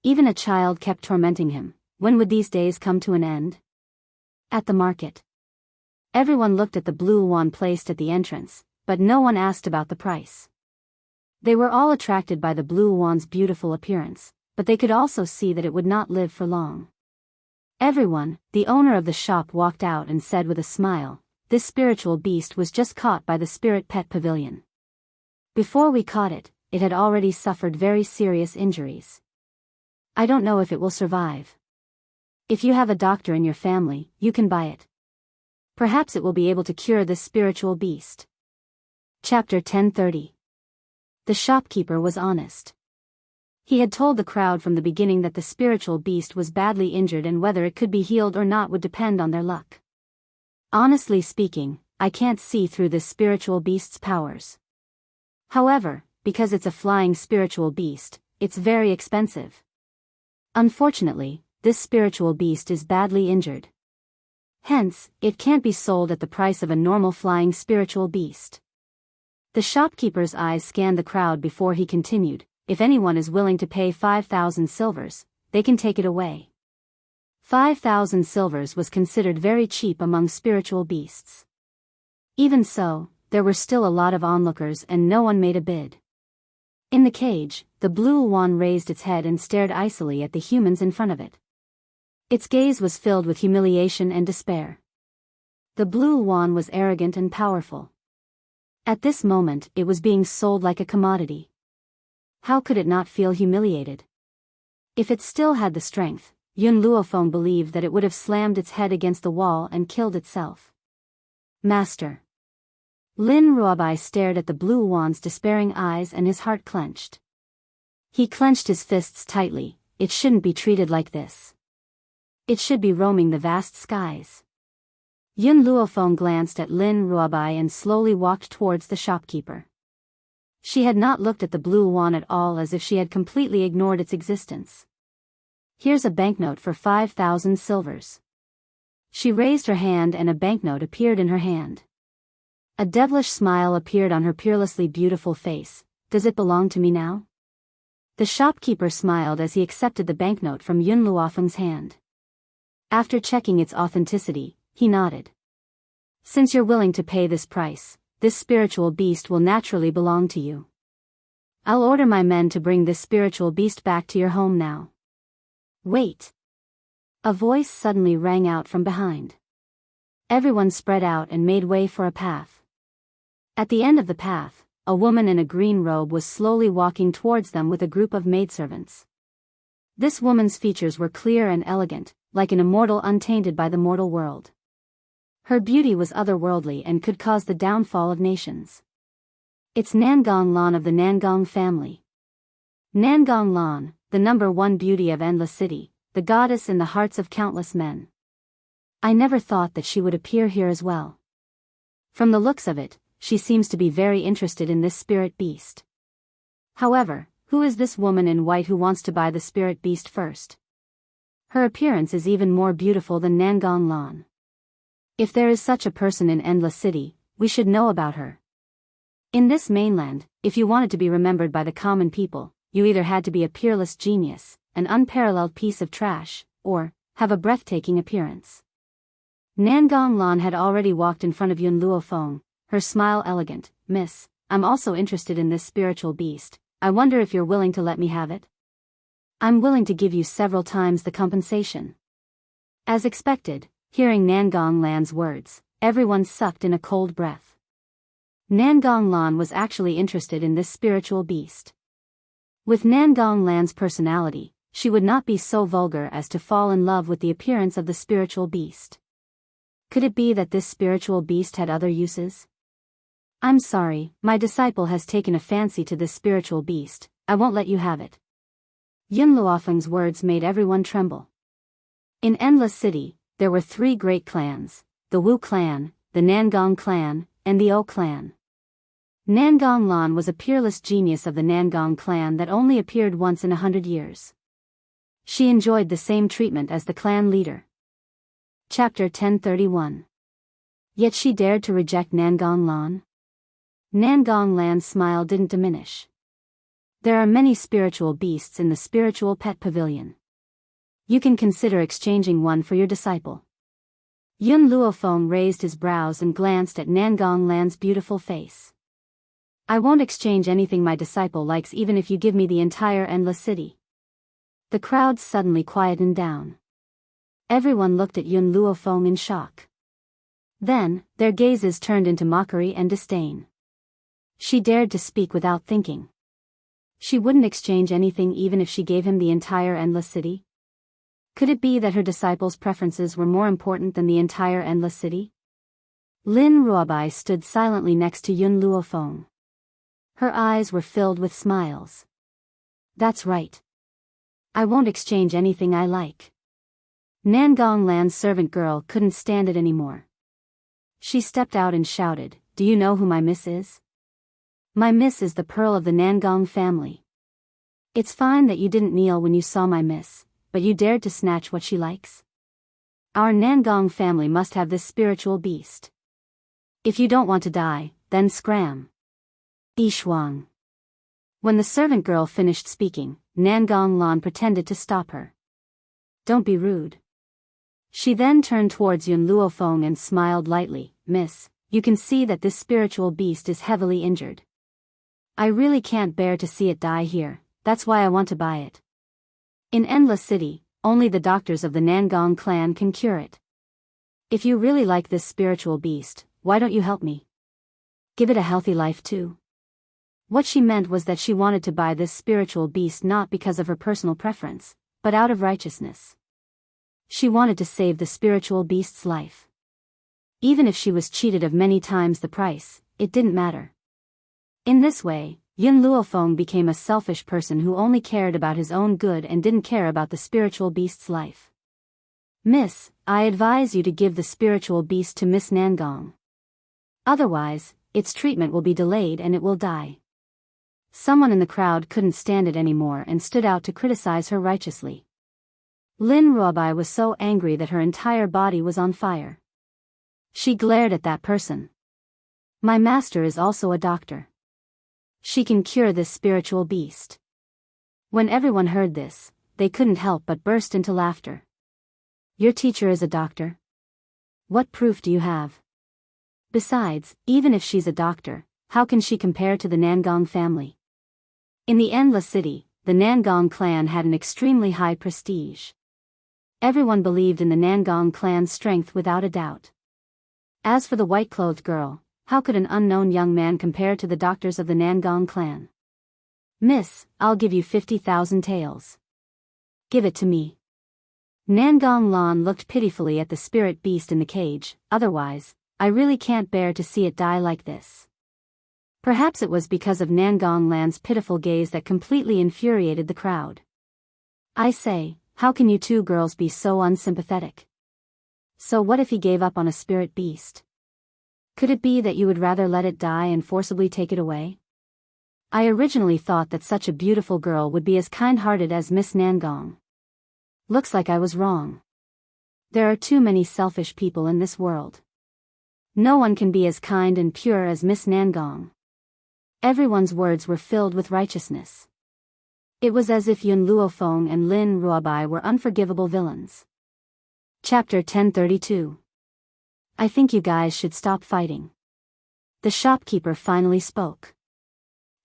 Even a child kept tormenting him. When would these days come to an end? At the market. Everyone looked at the blue wand placed at the entrance, but no one asked about the price. They were all attracted by the blue wand's beautiful appearance, but they could also see that it would not live for long. Everyone, the owner of the shop walked out and said with a smile, "This spiritual beast was just caught by the spirit pet pavilion. Before we caught it, it had already suffered very serious injuries. I don't know if it will survive. If you have a doctor in your family, you can buy it. Perhaps it will be able to cure this spiritual beast." Chapter 1030. The shopkeeper was honest. He had told the crowd from the beginning that the spiritual beast was badly injured and whether it could be healed or not would depend on their luck. Honestly speaking, I can't see through this spiritual beast's powers. However, because it's a flying spiritual beast, it's very expensive. Unfortunately, this spiritual beast is badly injured. Hence, it can't be sold at the price of a normal flying spiritual beast. The shopkeeper's eyes scanned the crowd before he continued, "If anyone is willing to pay 5,000 silvers, they can take it away." 5,000 silvers was considered very cheap among spiritual beasts. Even so, there were still a lot of onlookers and no one made a bid. In the cage, the blue wand raised its head and stared icily at the humans in front of it. Its gaze was filled with humiliation and despair. The blue wand was arrogant and powerful. At this moment, it was being sold like a commodity. How could it not feel humiliated? If it still had the strength, Yun Luofeng believed that it would have slammed its head against the wall and killed itself. "Master." Lin Ruobai stared at the blue wand's despairing eyes and his heart clenched. He clenched his fists tightly. It shouldn't be treated like this. It should be roaming the vast skies. Yun Luofeng glanced at Lin Ruobai and slowly walked towards the shopkeeper. She had not looked at the blue wand at all, as if she had completely ignored its existence. "Here's a banknote for 5,000 silvers." She raised her hand and a banknote appeared in her hand. A devilish smile appeared on her peerlessly beautiful face. "Does it belong to me now?" The shopkeeper smiled as he accepted the banknote from Yun Luofeng's hand. After checking its authenticity, he nodded. "Since you're willing to pay this price, this spiritual beast will naturally belong to you. I'll order my men to bring this spiritual beast back to your home now." "Wait." A voice suddenly rang out from behind. Everyone spread out and made way for a path. At the end of the path, a woman in a green robe was slowly walking towards them with a group of maidservants. This woman's features were clear and elegant, like an immortal untainted by the mortal world. Her beauty was otherworldly and could cause the downfall of nations. It's Nangong Lan of the Nangong family. Nangong Lan, the #1 beauty of Endless City, the goddess in the hearts of countless men. I never thought that she would appear here as well. From the looks of it, she seems to be very interested in this spirit beast. However, who is this woman in white who wants to buy the spirit beast first? Her appearance is even more beautiful than Nangong Lan. If there is such a person in Endless City, we should know about her. In this mainland, if you wanted to be remembered by the common people, you either had to be a peerless genius, an unparalleled piece of trash, or have a breathtaking appearance. Nangong Lan had already walked in front of Yun Luofeng, her smile elegant. "Miss, I'm also interested in this spiritual beast. I wonder if you're willing to let me have it? I'm willing to give you several times the compensation." As expected, hearing Nangong Lan's words, everyone sucked in a cold breath. Nangong Lan was actually interested in this spiritual beast. With Nangong Lan's personality, she would not be so vulgar as to fall in love with the appearance of the spiritual beast. Could it be that this spiritual beast had other uses? "I'm sorry, my disciple has taken a fancy to this spiritual beast. I won't let you have it." Yun Luofeng's words made everyone tremble. In Endless City, there were 3 great clans: the Wu clan, the Nangong clan, and the O clan. Nangong Lan was a peerless genius of the Nangong clan that only appeared once in 100 years. She enjoyed the same treatment as the clan leader. Chapter 1031. Yet she dared to reject Nangong Lan? Nangong Lan's smile didn't diminish. There are many spiritual beasts in the spiritual pet pavilion. You can consider exchanging one for your disciple. Yun Luofeng raised his brows and glanced at Nangong Lan's beautiful face. I won't exchange anything my disciple likes, even if you give me the entire Endless City. The crowd suddenly quietened down. Everyone looked at Yun Luofeng in shock. Then, their gazes turned into mockery and disdain. She dared to speak without thinking. She wouldn't exchange anything even if she gave him the entire Endless City? Could it be that her disciple's preferences were more important than the entire Endless City? Lin Ruobai stood silently next to Yun Luofeng. Her eyes were filled with smiles. That's right. I won't exchange anything I like. Nangong Lan's servant girl couldn't stand it anymore. She stepped out and shouted, "Do you know who my miss is? My miss is the pearl of the Nangong family. It's fine that you didn't kneel when you saw my miss, but you dared to snatch what she likes. Our Nangong family must have this spiritual beast. If you don't want to die, then scram." Ishuang. When the servant girl finished speaking, Nangong Lan pretended to stop her. "Don't be rude." She then turned towards Yun Luofeng and smiled lightly. "Miss, you can see that this spiritual beast is heavily injured. I really can't bear to see it die here, that's why I want to buy it. In Endless City, only the doctors of the Nangong clan can cure it. If you really like this spiritual beast, why don't you help me? Give it a healthy life too." What she meant was that she wanted to buy this spiritual beast not because of her personal preference, but out of righteousness. She wanted to save the spiritual beast's life. Even if she was cheated of many times the price, it didn't matter. In this way, Yun Luofeng became a selfish person who only cared about his own good and didn't care about the spiritual beast's life. "Miss, I advise you to give the spiritual beast to Miss Nangong. Otherwise, its treatment will be delayed and it will die." Someone in the crowd couldn't stand it anymore and stood out to criticize her righteously. Lin Ruobai was so angry that her entire body was on fire. She glared at that person. "My master is also a doctor. She can cure this spiritual beast." When everyone heard this, they couldn't help but burst into laughter. "Your teacher is a doctor? What proof do you have? Besides, even if she's a doctor, how can she compare to the Nangong family?" In the Endless City, the Nangong clan had an extremely high prestige. Everyone believed in the Nangong clan's strength without a doubt. As for the white-clothed girl, how could an unknown young man compare to the doctors of the Nangong clan? "Miss, I'll give you 50,000 taels. Give it to me." Nangong Lan looked pitifully at the spirit beast in the cage. "Otherwise, I really can't bear to see it die like this." Perhaps it was because of Nangong Lan's pitiful gaze that completely infuriated the crowd. "I say, how can you two girls be so unsympathetic? So what if he gave up on a spirit beast? Could it be that you would rather let it die and forcibly take it away? I originally thought that such a beautiful girl would be as kind-hearted as Miss Nangong. Looks like I was wrong. There are too many selfish people in this world. No one can be as kind and pure as Miss Nangong." Everyone's words were filled with righteousness. It was as if Yun Luofeng and Lin Ruobai were unforgivable villains. Chapter 1032. I think you guys should stop fighting. The shopkeeper finally spoke.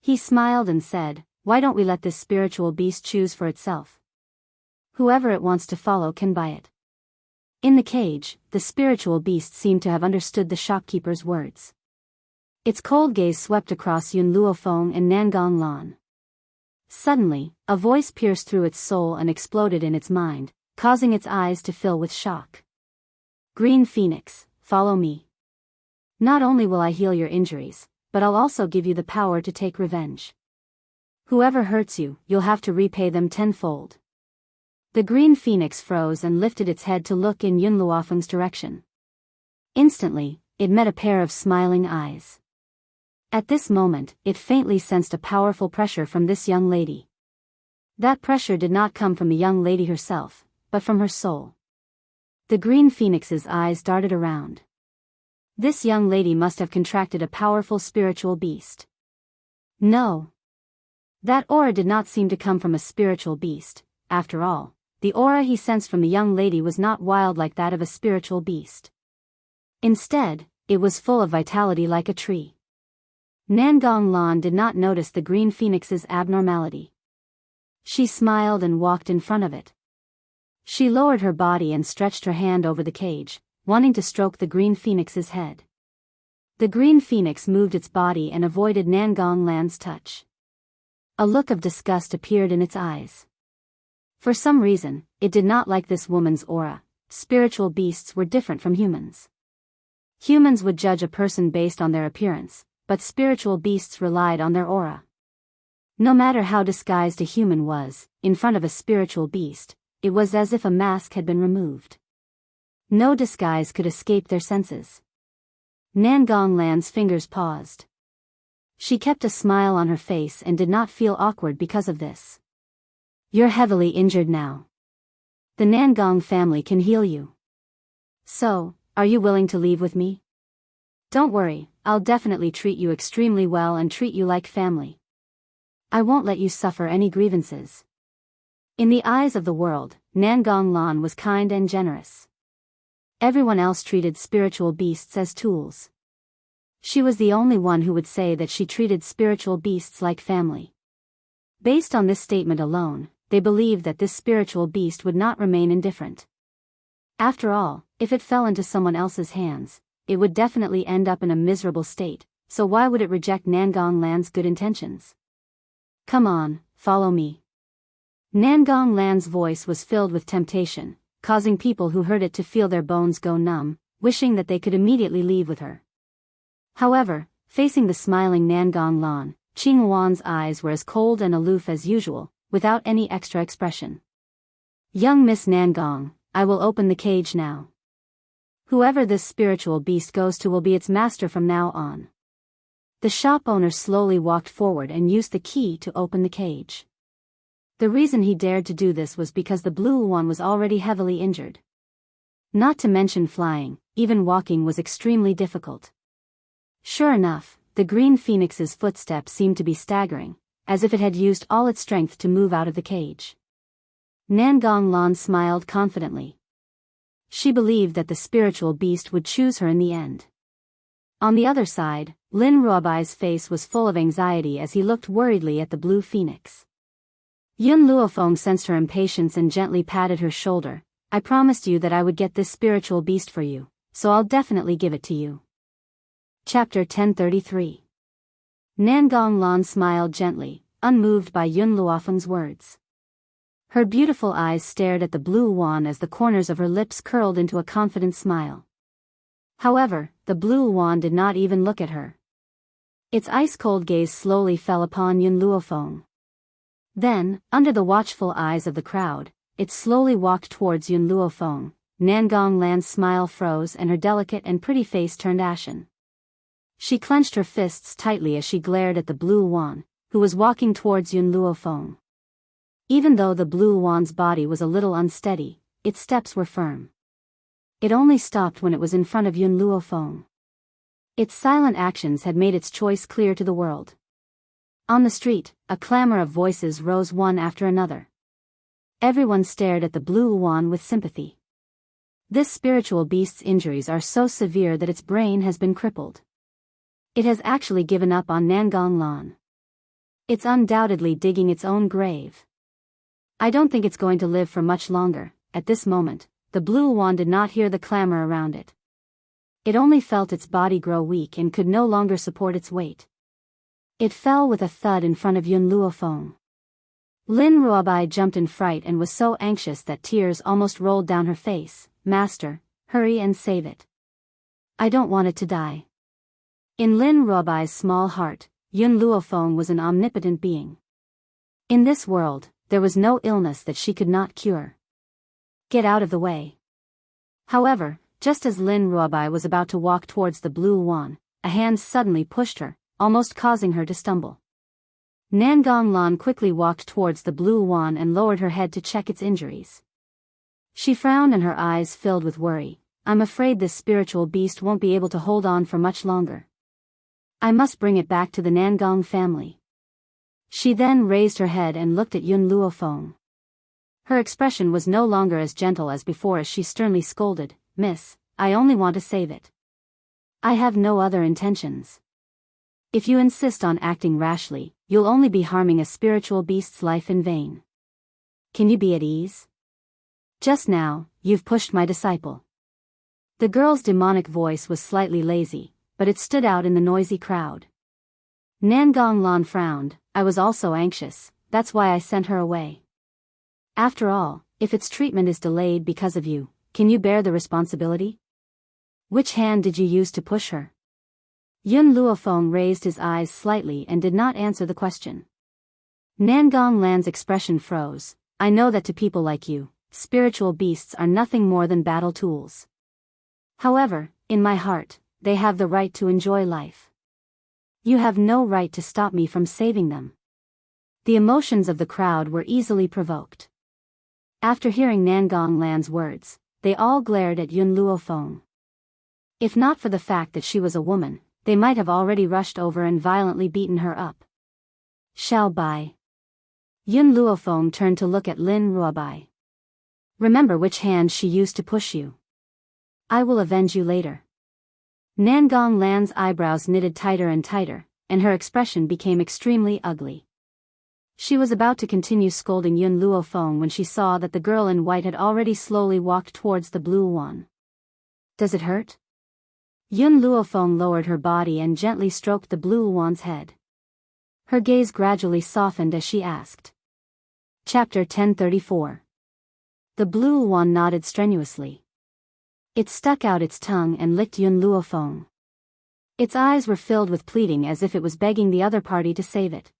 He smiled and said, "Why don't we let this spiritual beast choose for itself? Whoever it wants to follow can buy it." In the cage, the spiritual beast seemed to have understood the shopkeeper's words. Its cold gaze swept across Yun Luofeng and Nangong Lan. Suddenly, a voice pierced through its soul and exploded in its mind, causing its eyes to fill with shock. "Green Phoenix, follow me. Not only will I heal your injuries, but I'll also give you the power to take revenge. Whoever hurts you, you'll have to repay them tenfold." The Green Phoenix froze and lifted its head to look in Yun Luofeng's direction. Instantly, it met a pair of smiling eyes. At this moment, it faintly sensed a powerful pressure from this young lady. That pressure did not come from the young lady herself, but from her soul. The green phoenix's eyes darted around. This young lady must have contracted a powerful spiritual beast. No. That aura did not seem to come from a spiritual beast. After all, the aura he sensed from the young lady was not wild like that of a spiritual beast. Instead, it was full of vitality like a tree. Nangong Lan did not notice the green phoenix's abnormality. She smiled and walked in front of it. She lowered her body and stretched her hand over the cage, wanting to stroke the green phoenix's head. The green phoenix moved its body and avoided Nangong Lan's touch. A look of disgust appeared in its eyes. For some reason, it did not like this woman's aura. Spiritual beasts were different from humans. Humans would judge a person based on their appearance, but spiritual beasts relied on their aura. No matter how disguised a human was, in front of a spiritual beast, it was as if a mask had been removed. No disguise could escape their senses. Nangong Lan's fingers paused. She kept a smile on her face and did not feel awkward because of this. You're heavily injured now. The Nangong family can heal you. So, are you willing to leave with me? Don't worry, I'll definitely treat you extremely well and treat you like family. I won't let you suffer any grievances. In the eyes of the world, Nangong Lan was kind and generous. Everyone else treated spiritual beasts as tools. She was the only one who would say that she treated spiritual beasts like family. Based on this statement alone, they believed that this spiritual beast would not remain indifferent. After all, if it fell into someone else's hands, it would definitely end up in a miserable state, so why would it reject Nangong Lan's good intentions? Come on, follow me. Nangong Lan's voice was filled with temptation, causing people who heard it to feel their bones go numb, wishing that they could immediately leave with her. However, facing the smiling Nangong Lan, Qing Wan's eyes were as cold and aloof as usual, without any extra expression. Young Miss Nangong, I will open the cage now. Whoever this spiritual beast goes to will be its master from now on. The shop owner slowly walked forward and used the key to open the cage. The reason he dared to do this was because the blue one was already heavily injured. Not to mention flying, even walking was extremely difficult. Sure enough, the green phoenix's footsteps seemed to be staggering, as if it had used all its strength to move out of the cage. Nangong Lan smiled confidently. She believed that the spiritual beast would choose her in the end. On the other side, Lin Ruobai's face was full of anxiety as he looked worriedly at the blue phoenix. Yun Luofeng sensed her impatience and gently patted her shoulder. I promised you that I would get this spiritual beast for you, so I'll definitely give it to you. Chapter 1033. Nangong Lan smiled gently, unmoved by Yun Luofeng's words. Her beautiful eyes stared at the blue wand as the corners of her lips curled into a confident smile. However, the blue wand did not even look at her. Its ice-cold gaze slowly fell upon Yun Luofeng. Then, under the watchful eyes of the crowd, it slowly walked towards Yun Luofeng. Nangong Lan's smile froze and her delicate and pretty face turned ashen. She clenched her fists tightly as she glared at the blue wand, who was walking towards Yun Luofeng. Even though the blue wand's body was a little unsteady, its steps were firm. It only stopped when it was in front of Yun Luofeng. Its silent actions had made its choice clear to the world. On the street, a clamor of voices rose one after another. Everyone stared at the blue wand with sympathy. This spiritual beast's injuries are so severe that its brain has been crippled. It has actually given up on Nangong Lan. It's undoubtedly digging its own grave. I don't think it's going to live for much longer. At this moment, the blue wand did not hear the clamor around it. It only felt its body grow weak and could no longer support its weight. It fell with a thud in front of Yun Luofeng. Lin Ruobai jumped in fright and was so anxious that tears almost rolled down her face. Master, hurry and save it. I don't want it to die. In Lin Ruobai's small heart, Yun Luofeng was an omnipotent being. In this world, there was no illness that she could not cure. Get out of the way. However, just as Lin Ruobai was about to walk towards the blue wand, a hand suddenly pushed her, almost causing her to stumble. Nangong Lan quickly walked towards the blue wand and lowered her head to check its injuries. She frowned and her eyes filled with worry. I'm afraid this spiritual beast won't be able to hold on for much longer. I must bring it back to the Nangong family. She then raised her head and looked at Yun Luofeng. Her expression was no longer as gentle as before as she sternly scolded, "Miss, I only want to save it. I have no other intentions. If you insist on acting rashly, you'll only be harming a spiritual beast's life in vain. Can you be at ease? Just now, you've pushed my disciple." The girl's demonic voice was slightly lazy, but it stood out in the noisy crowd. Nangong Lan frowned. "I was also anxious, that's why I sent her away. After all, if its treatment is delayed because of you, can you bear the responsibility? Which hand did you use to push her?" Yun Luofeng raised his eyes slightly and did not answer the question. Nangong Lan's expression froze. "I know that to people like you, spiritual beasts are nothing more than battle tools. However, in my heart, they have the right to enjoy life. You have no right to stop me from saving them." The emotions of the crowd were easily provoked. After hearing Nangong Lan's words, they all glared at Yun Luofeng. If not for the fact that she was a woman, they might have already rushed over and violently beaten her up. "Shall Bai." Yun Luofeng turned to look at Lin Ruobai. "Remember which hand she used to push you. I will avenge you later." Nangong Lan's eyebrows knitted tighter and tighter, and her expression became extremely ugly. She was about to continue scolding Yun Luofeng when she saw that the girl in white had already slowly walked towards the blue one. "Does it hurt?" Yun Luofeng lowered her body and gently stroked the blue wand's head. Her gaze gradually softened as she asked. Chapter 1034. The blue wand nodded strenuously. It stuck out its tongue and licked Yun Luofeng. Its eyes were filled with pleading as if it was begging the other party to save it.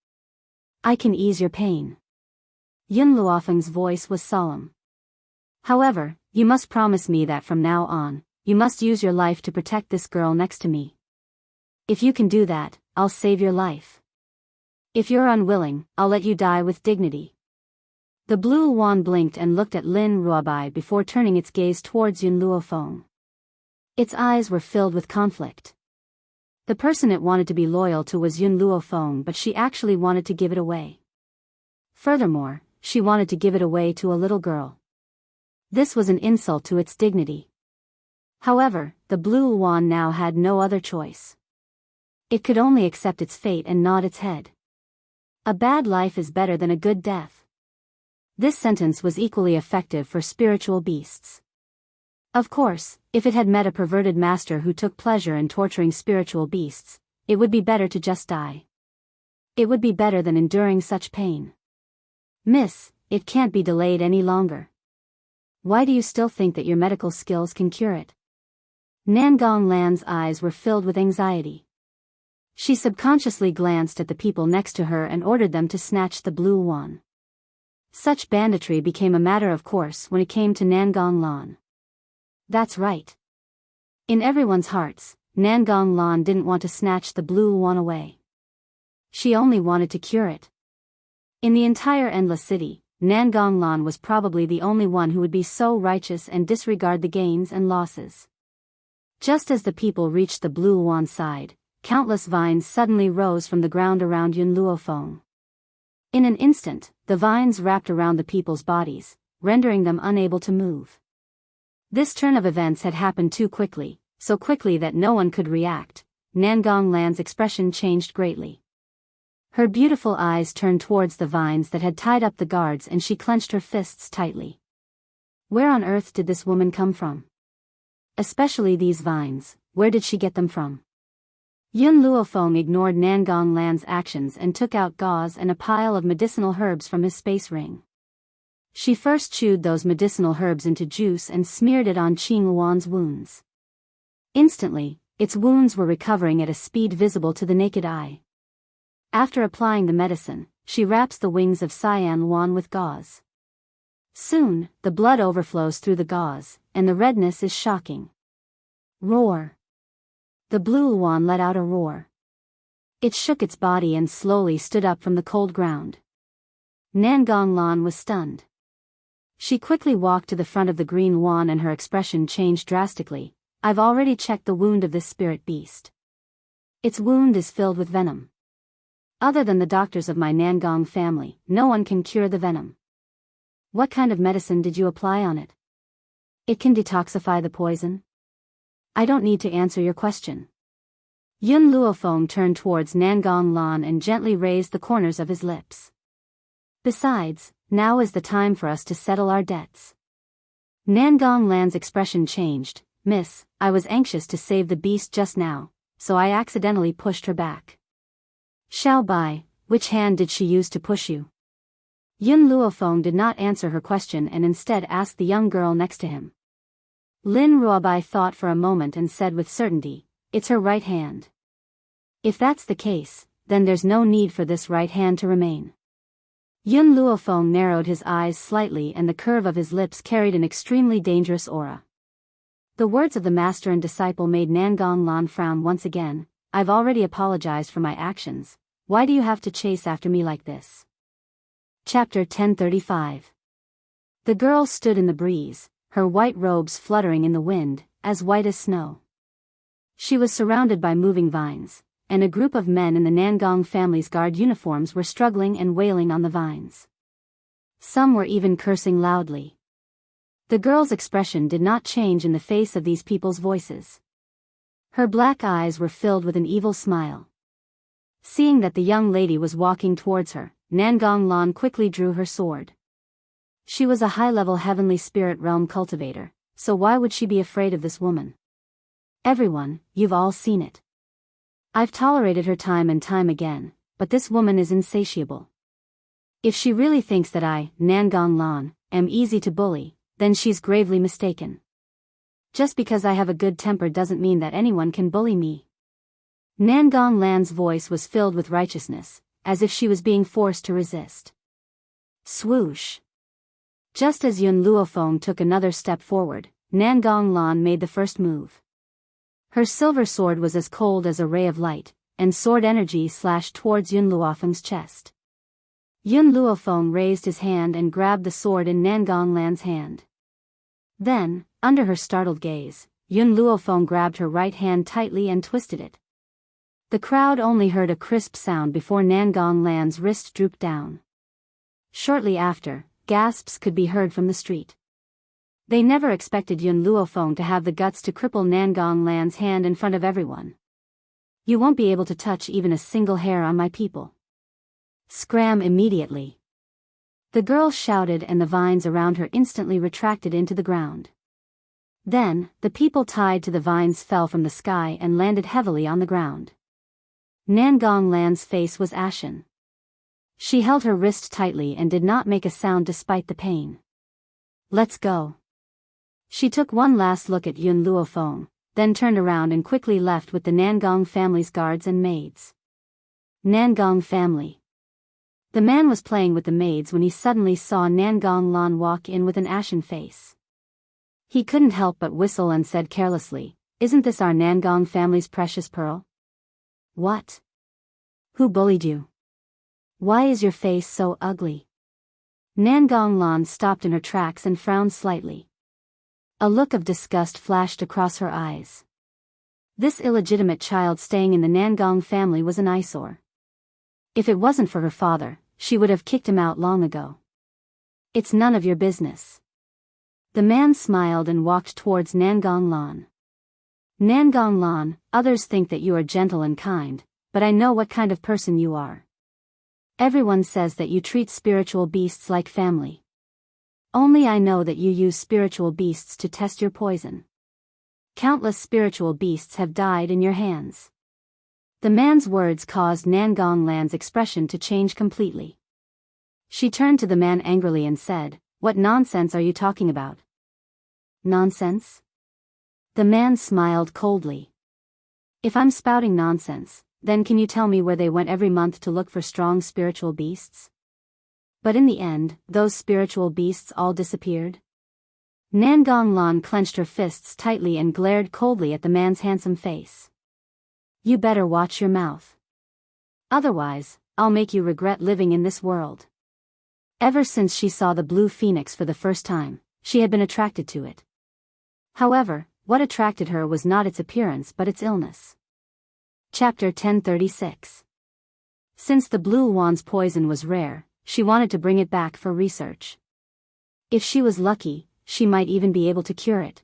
"I can ease your pain." Yun Luofeng's voice was solemn. "However, you must promise me that from now on, you must use your life to protect this girl next to me. If you can do that, I'll save your life. If you're unwilling, I'll let you die with dignity." The blue wand blinked and looked at Lin Ruobai before turning its gaze towards Yun Luofeng. Its eyes were filled with conflict. The person it wanted to be loyal to was Yun Luofeng, but she actually wanted to give it away. Furthermore, she wanted to give it away to a little girl. This was an insult to its dignity. However, the blue wand now had no other choice. It could only accept its fate and nod its head. A bad life is better than a good death. This sentence was equally effective for spiritual beasts. Of course, if it had met a perverted master who took pleasure in torturing spiritual beasts, it would be better to just die. It would be better than enduring such pain. "Miss, it can't be delayed any longer. Why do you still think that your medical skills can cure it?" Nangong Lan's eyes were filled with anxiety. She subconsciously glanced at the people next to her and ordered them to snatch the blue wand. Such banditry became a matter of course when it came to Nangong Lan. That's right. In everyone's hearts, Nangong Lan didn't want to snatch the blue wand away. She only wanted to cure it. In the entire Endless City, Nangong Lan was probably the only one who would be so righteous and disregard the gains and losses. Just as the people reached the blue wand side, countless vines suddenly rose from the ground around Yun Luofeng. In an instant, the vines wrapped around the people's bodies, rendering them unable to move. This turn of events had happened too quickly, so quickly that no one could react. Nangong Lan's expression changed greatly. Her beautiful eyes turned towards the vines that had tied up the guards and she clenched her fists tightly. Where on earth did this woman come from? Especially these vines, where did she get them from? Yun Luofeng ignored Nangong Lan's actions and took out gauze and a pile of medicinal herbs from his space ring. She first chewed those medicinal herbs into juice and smeared it on Qing Wan's wounds. Instantly, its wounds were recovering at a speed visible to the naked eye. After applying the medicine, she wraps the wings of Cyan Wan with gauze. Soon, the blood overflows through the gauze, and the redness is shocking. Roar. The blue Wan let out a roar. It shook its body and slowly stood up from the cold ground. Nangong Lan was stunned. She quickly walked to the front of the green wand and her expression changed drastically. I've already checked the wound of this spirit beast. Its wound is filled with venom. Other than the doctors of my Nangong family, no one can cure the venom. What kind of medicine did you apply on it? It can detoxify the poison. I don't need to answer your question. Yun Luofeng turned towards Nangong Lan and gently raised the corners of his lips. Besides, now is the time for us to settle our debts. Nangong Lan's expression changed. Miss, I was anxious to save the beast just now, so I accidentally pushed her back. Xiao Bai, which hand did she use to push you? Yun Luofeng did not answer her question and instead asked the young girl next to him. Lin Ruobai thought for a moment and said with certainty, it's her right hand. If that's the case, then there's no need for this right hand to remain. Yun Luofeng narrowed his eyes slightly and the curve of his lips carried an extremely dangerous aura. The words of the master and disciple made Nangong Lan frown once again. I've already apologized for my actions. Why do you have to chase after me like this? Chapter 1035. The girl stood in the breeze, her white robes fluttering in the wind, as white as snow. She was surrounded by moving vines, and a group of men in the Nangong family's guard uniforms were struggling and wailing on the vines. Some were even cursing loudly. The girl's expression did not change in the face of these people's voices. Her black eyes were filled with an evil smile. Seeing that the young lady was walking towards her, Nangong Lan quickly drew her sword. She was a high-level heavenly spirit realm cultivator, so why would she be afraid of this woman? Everyone, you've all seen it. I've tolerated her time and time again, but this woman is insatiable. If she really thinks that I, Nangong Lan, am easy to bully, then she's gravely mistaken. Just because I have a good temper doesn't mean that anyone can bully me. Nangong Lan's voice was filled with righteousness, as if she was being forced to resist. Swoosh. Just as Yun Luofeng took another step forward, Nangong Lan made the first move. Her silver sword was as cold as a ray of light, and sword energy slashed towards Yun Luofeng's chest. Yun Luofeng raised his hand and grabbed the sword in Nangong Lan's hand. Then, under her startled gaze, Yun Luofeng grabbed her right hand tightly and twisted it. The crowd only heard a crisp sound before Nangong Lan's wrist drooped down. Shortly after, gasps could be heard from the street. They never expected Yun Luofeng to have the guts to cripple Nangong Lan's hand in front of everyone. You won't be able to touch even a single hair on my people. Scram immediately. The girl shouted and the vines around her instantly retracted into the ground. Then, the people tied to the vines fell from the sky and landed heavily on the ground. Nangong Lan's face was ashen. She held her wrist tightly and did not make a sound despite the pain. Let's go. She took one last look at Yun Luofeng, then turned around and quickly left with the Nangong family's guards and maids. Nangong family. The man was playing with the maids when he suddenly saw Nangong Lan walk in with an ashen face. He couldn't help but whistle and said carelessly, "Isn't this our Nangong family's precious pearl?" "What? Who bullied you? Why is your face so ugly?" Nangong Lan stopped in her tracks and frowned slightly. A look of disgust flashed across her eyes. This illegitimate child staying in the Nangong family was an eyesore. If it wasn't for her father, she would have kicked him out long ago. "It's none of your business." The man smiled and walked towards Nangong Lan. "Nangong Lan, others think that you are gentle and kind, but I know what kind of person you are. Everyone says that you treat spiritual beasts like family. Only I know that you use spiritual beasts to test your poison. Countless spiritual beasts have died in your hands." The man's words caused Nangong Lan's expression to change completely. She turned to the man angrily and said, "What nonsense are you talking about?" "Nonsense?" The man smiled coldly. "If I'm spouting nonsense, then can you tell me where they went every month to look for strong spiritual beasts? But in the end, those spiritual beasts all disappeared?" Nangong Lan clenched her fists tightly and glared coldly at the man's handsome face. "You better watch your mouth. Otherwise, I'll make you regret living in this world. Ever since she saw the blue phoenix for the first time, she had been attracted to it. However, what attracted her was not its appearance but its illness. Chapter 1036. Since the blue wand's poison was rare, she wanted to bring it back for research. If she was lucky, she might even be able to cure it.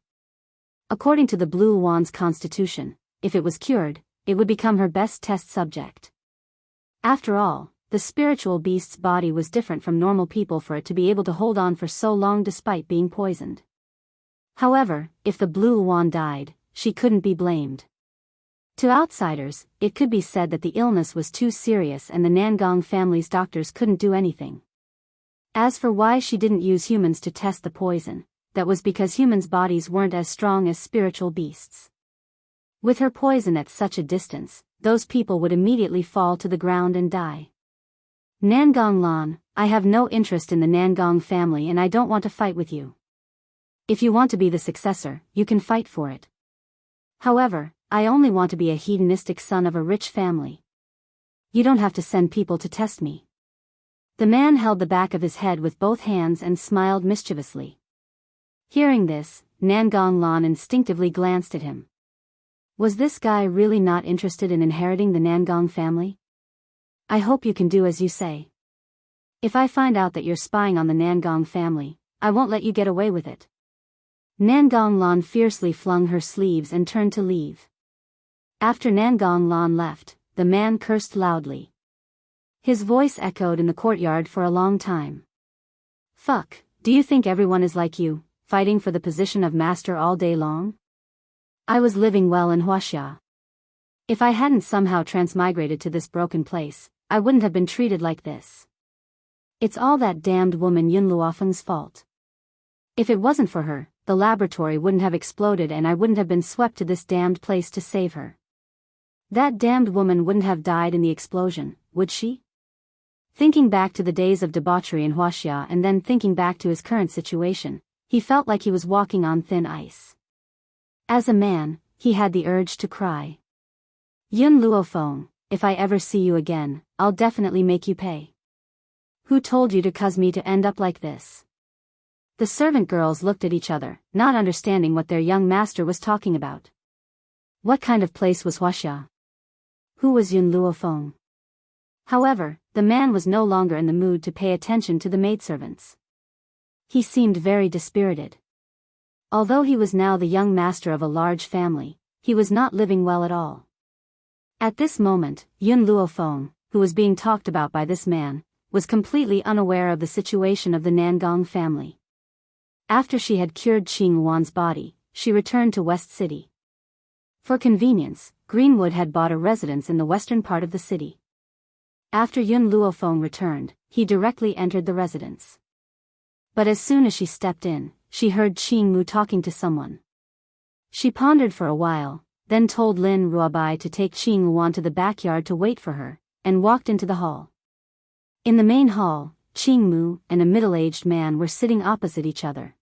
According to the blue wand's constitution, if it was cured, it would become her best test subject. After all, the spiritual beast's body was different from normal people for it to be able to hold on for so long despite being poisoned. However, if the blue wand died, she couldn't be blamed. To outsiders, it could be said that the illness was too serious and the Nangong family's doctors couldn't do anything. As for why she didn't use humans to test the poison, that was because humans' bodies weren't as strong as spiritual beasts. With her poison at such a distance, those people would immediately fall to the ground and die. Nangong Lan, I have no interest in the Nangong family and I don't want to fight with you. If you want to be the successor, you can fight for it. However, I only want to be a hedonistic son of a rich family. You don't have to send people to test me. The man held the back of his head with both hands and smiled mischievously. Hearing this, Nangong Lan instinctively glanced at him. Was this guy really not interested in inheriting the Nangong family? I hope you can do as you say. If I find out that you're spying on the Nangong family, I won't let you get away with it. Nangong Lan fiercely flung her sleeves and turned to leave. After Nangong Lan left, the man cursed loudly. His voice echoed in the courtyard for a long time. Fuck, do you think everyone is like you, fighting for the position of master all day long? I was living well in Wuxia. If I hadn't somehow transmigrated to this broken place, I wouldn't have been treated like this. It's all that damned woman Yun Luofeng's fault. If it wasn't for her, the laboratory wouldn't have exploded and I wouldn't have been swept to this damned place to save her. That damned woman wouldn't have died in the explosion, would she? Thinking back to the days of debauchery in Wuxia and then thinking back to his current situation, he felt like he was walking on thin ice. As a man, he had the urge to cry. Yun Luofeng, if I ever see you again, I'll definitely make you pay. Who told you to cause me to end up like this? The servant girls looked at each other, not understanding what their young master was talking about. What kind of place was Wuxia? Who was Yun Luofeng? However, the man was no longer in the mood to pay attention to the maidservants. He seemed very dispirited. Although he was now the young master of a large family, he was not living well at all. At this moment, Yun Luofeng, who was being talked about by this man, was completely unaware of the situation of the Nangong family. After she had cured Qing Wan's body, she returned to West City. For convenience, Greenwood had bought a residence in the western part of the city. After Yun Luofeng returned, he directly entered the residence. But as soon as she stepped in, she heard Qing Mu talking to someone. She pondered for a while, then told Lin Ruobai to take Qing Wan to the backyard to wait for her, and walked into the hall. In the main hall, Qing Mu and a middle-aged man were sitting opposite each other.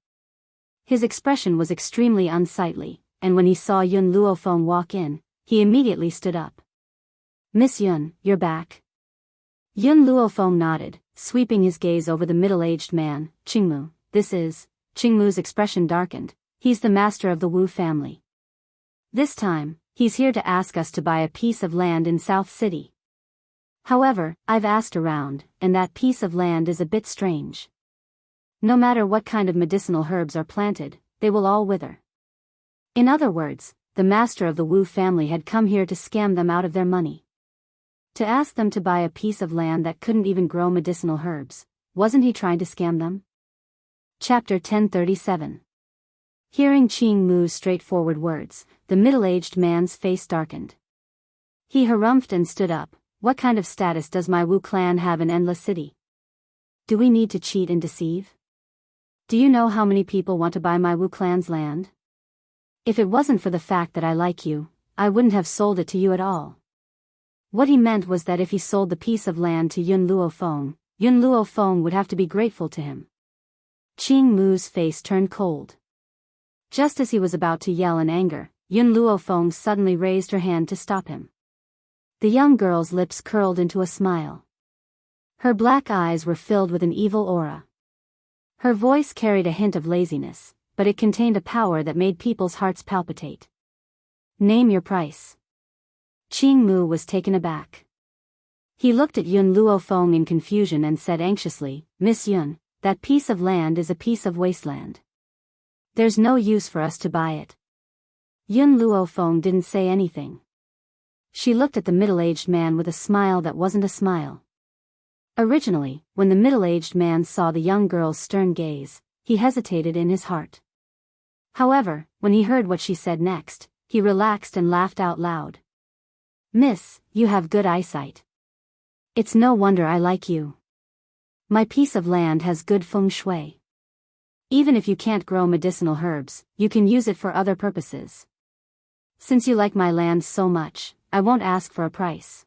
His expression was extremely unsightly, and when he saw Yun Luofeng walk in, he immediately stood up. Miss Yun, you're back. Yun Luofeng nodded, sweeping his gaze over the middle-aged man. Qingmu, this is... Qingmu's expression darkened. He's the master of the Wu family. This time, he's here to ask us to buy a piece of land in South City. However, I've asked around, and that piece of land is a bit strange. No matter what kind of medicinal herbs are planted, they will all wither. In other words, the master of the Wu family had come here to scam them out of their money. To ask them to buy a piece of land that couldn't even grow medicinal herbs, wasn't he trying to scam them? Chapter 1037. Hearing Qing Mu's straightforward words, the middle-aged man's face darkened. He harumphed and stood up. What kind of status does my Wu clan have in Endless City? Do we need to cheat and deceive? Do you know how many people want to buy my Wu clan's land? If it wasn't for the fact that I like you, I wouldn't have sold it to you at all. What he meant was that if he sold the piece of land to Yun Luofeng would have to be grateful to him. Qing Mu's face turned cold. Just as he was about to yell in anger, Yun Luofeng suddenly raised her hand to stop him. The young girl's lips curled into a smile. Her black eyes were filled with an evil aura. Her voice carried a hint of laziness, but it contained a power that made people's hearts palpitate. Name your price. Qing Mu was taken aback. He looked at Yun Luofeng in confusion and said anxiously, Miss Yun, that piece of land is a piece of wasteland. There's no use for us to buy it. Yun Luofeng didn't say anything. She looked at the middle-aged man with a smile that wasn't a smile. Originally, when the middle-aged man saw the young girl's stern gaze, he hesitated in his heart. However, when he heard what she said next, he relaxed and laughed out loud. Miss, you have good eyesight. It's no wonder I like you. My piece of land has good feng shui. Even if you can't grow medicinal herbs, you can use it for other purposes. Since you like my land so much, I won't ask for a price.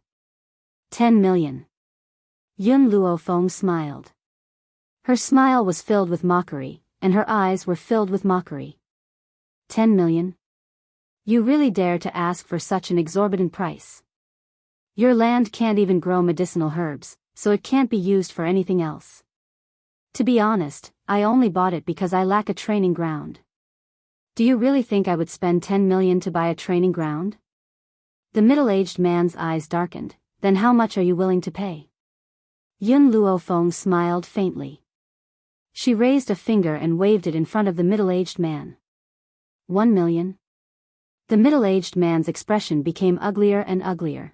10 million. Yun Luofeng smiled. Her smile was filled with mockery, and her eyes were filled with mockery. 10 million? You really dare to ask for such an exorbitant price? Your land can't even grow medicinal herbs, so it can't be used for anything else. To be honest, I only bought it because I lack a training ground. Do you really think I would spend 10 million to buy a training ground? The middle-aged man's eyes darkened. Then how much are you willing to pay? Yun Luofeng smiled faintly. She raised a finger and waved it in front of the middle-aged man. 1 million? The middle-aged man's expression became uglier and uglier.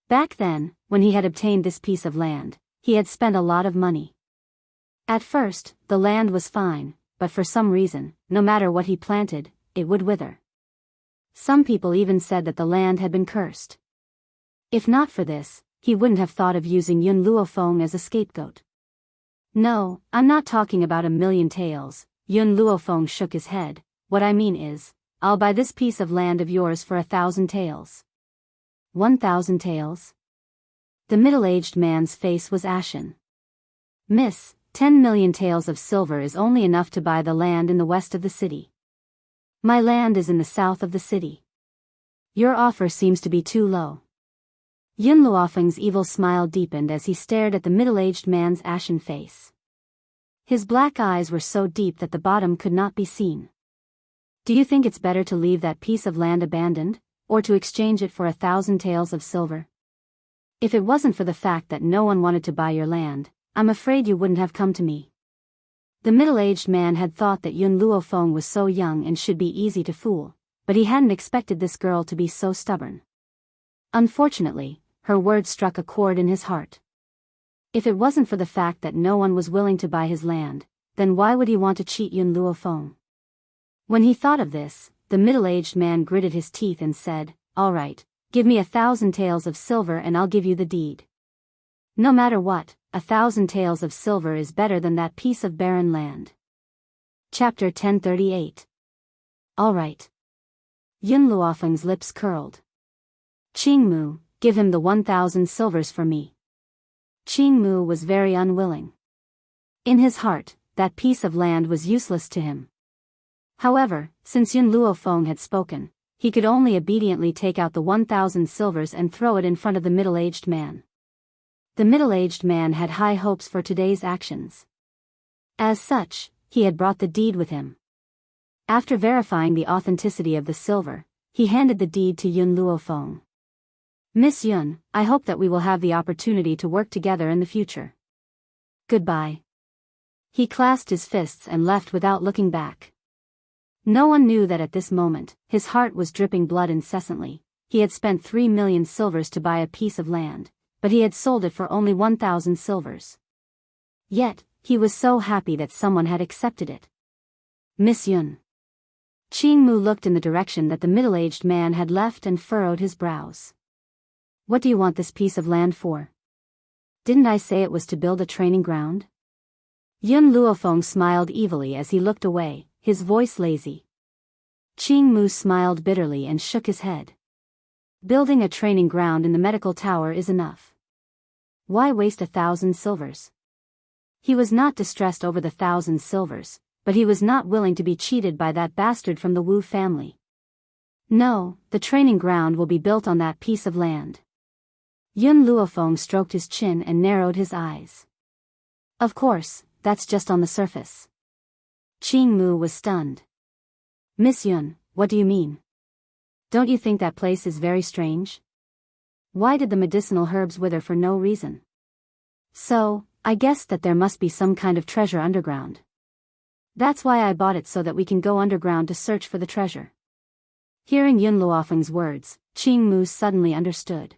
Back then, when he had obtained this piece of land, he had spent a lot of money. At first, the land was fine, but for some reason, no matter what he planted, it would wither. Some people even said that the land had been cursed. If not for this, he wouldn't have thought of using Yun Luofeng as a scapegoat. No, I'm not talking about 1,000,000 taels, Yun Luofeng shook his head. What I mean is, I'll buy this piece of land of yours for 1,000 taels. 1,000 taels? The middle-aged man's face was ashen. Miss, 10 million taels of silver is only enough to buy the land in the west of the city. My land is in the south of the city. Your offer seems to be too low. Yun Luofeng's evil smile deepened as he stared at the middle-aged man's ashen face. His black eyes were so deep that the bottom could not be seen. Do you think it's better to leave that piece of land abandoned, or to exchange it for 1,000 taels of silver? If it wasn't for the fact that no one wanted to buy your land, I'm afraid you wouldn't have come to me. The middle-aged man had thought that Yun Luofeng was so young and should be easy to fool, but he hadn't expected this girl to be so stubborn. Unfortunately, her words struck a chord in his heart. If it wasn't for the fact that no one was willing to buy his land, then why would he want to cheat Yun Luofeng? When he thought of this, the middle-aged man gritted his teeth and said, All right, give me 1,000 taels of silver and I'll give you the deed. No matter what, 1,000 taels of silver is better than that piece of barren land. Chapter 1038. All right. Yun Luofeng's lips curled. Qing Mu, give him the 1,000 silvers for me. Qing Mu was very unwilling. In his heart, that piece of land was useless to him. However, since Yun Luofeng had spoken, he could only obediently take out the 1,000 silvers and throw it in front of the middle-aged man. The middle-aged man had high hopes for today's actions. As such, he had brought the deed with him. After verifying the authenticity of the silver, he handed the deed to Yun Luofeng. Miss Yun, I hope that we will have the opportunity to work together in the future. Goodbye. He clasped his fists and left without looking back. No one knew that at this moment, his heart was dripping blood incessantly. He had spent 3 million silvers to buy a piece of land, but he had sold it for only 1,000 silvers. Yet, he was so happy that someone had accepted it. Miss Yun. Qing Mu looked in the direction that the middle-aged man had left and furrowed his brows. What do you want this piece of land for? Didn't I say it was to build a training ground? Yun Luofeng smiled evilly as he looked away, his voice lazy. Qing Mu smiled bitterly and shook his head. Building a training ground in the medical tower is enough. Why waste 1,000 silvers? He was not distressed over the 1,000 silvers, but he was not willing to be cheated by that bastard from the Wu family. No, the training ground will be built on that piece of land. Yun Luofeng stroked his chin and narrowed his eyes. Of course, that's just on the surface. Qing Mu was stunned. Miss Yun, what do you mean? Don't you think that place is very strange? Why did the medicinal herbs wither for no reason? So, I guessed that there must be some kind of treasure underground. That's why I bought it, so that we can go underground to search for the treasure. Hearing Yun Luofeng's words, Qing Mu suddenly understood.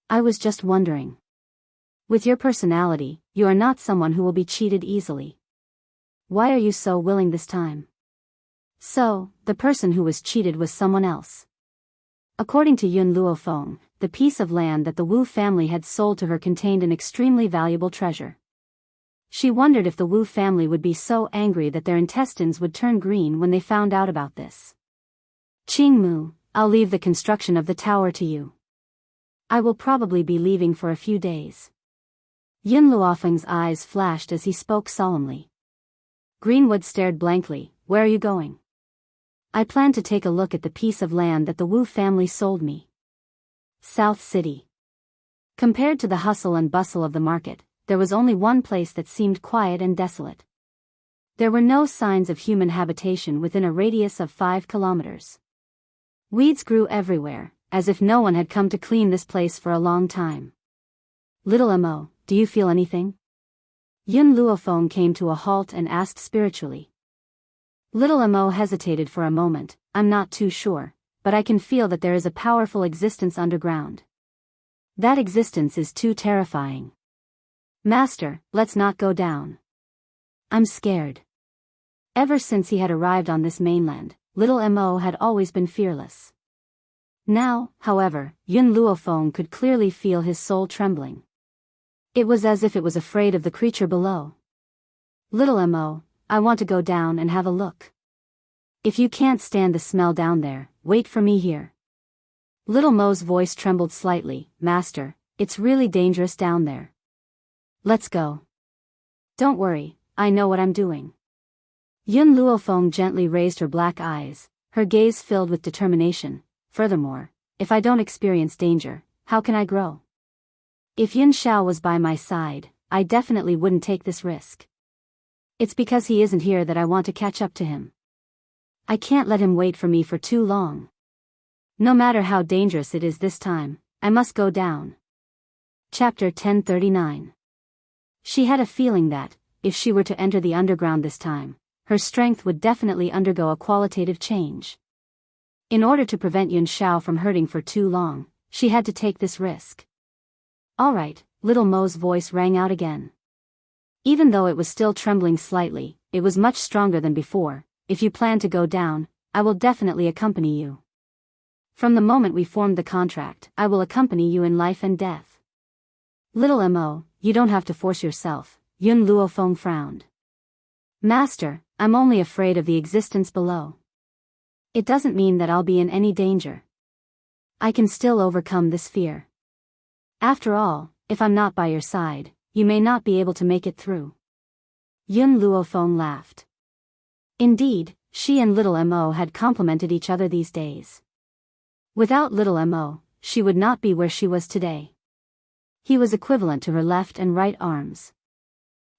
I was just wondering. With your personality, you are not someone who will be cheated easily. Why are you so willing this time? So, the person who was cheated was someone else. According to Yun Luofeng, the piece of land that the Wu family had sold to her contained an extremely valuable treasure. She wondered if the Wu family would be so angry that their intestines would turn green when they found out about this. Qing Mu, I'll leave the construction of the tower to you. I will probably be leaving for a few days. Yun Luofeng's eyes flashed as he spoke solemnly. Greenwood stared blankly. Where are you going? I plan to take a look at the piece of land that the Wu family sold me. South City. Compared to the hustle and bustle of the market, there was only one place that seemed quiet and desolate. There were no signs of human habitation within a radius of 5 kilometers. Weeds grew everywhere, as if no one had come to clean this place for a long time. Little Mo, do you feel anything? Yun Luofeng came to a halt and asked spiritually. Little Mo hesitated for a moment. I'm not too sure, but I can feel that there is a powerful existence underground. That existence is too terrifying. Master, let's not go down. I'm scared. Ever since he had arrived on this mainland, Little Mo had always been fearless. Now, however, Yun Luofeng could clearly feel his soul trembling. It was as if it was afraid of the creature below. Little Mo, I want to go down and have a look. If you can't stand the smell down there, wait for me here. Little Mo's voice trembled slightly. Master, it's really dangerous down there. Let's go. Don't worry, I know what I'm doing. Yun Luofeng gently raised her black eyes, her gaze filled with determination. Furthermore, if I don't experience danger, how can I grow? If Yun Xiao was by my side, I definitely wouldn't take this risk. It's because he isn't here that I want to catch up to him. I can't let him wait for me for too long. No matter how dangerous it is this time, I must go down. Chapter 1039. She had a feeling that, if she were to enter the underground this time, her strength would definitely undergo a qualitative change. In order to prevent Yun Xiao from hurting for too long, she had to take this risk. All right, Little Mo's voice rang out again. Even though it was still trembling slightly, it was much stronger than before. If you plan to go down, I will definitely accompany you. From the moment we formed the contract, I will accompany you in life and death. Little Mo, you don't have to force yourself, Yun Luofeng frowned. Master, I'm only afraid of the existence below. It doesn't mean that I'll be in any danger. I can still overcome this fear. After all, if I'm not by your side, you may not be able to make it through. Yun Luofeng laughed. Indeed, she and Little Mo had complimented each other these days. Without Little Mo, she would not be where she was today. He was equivalent to her left and right arms.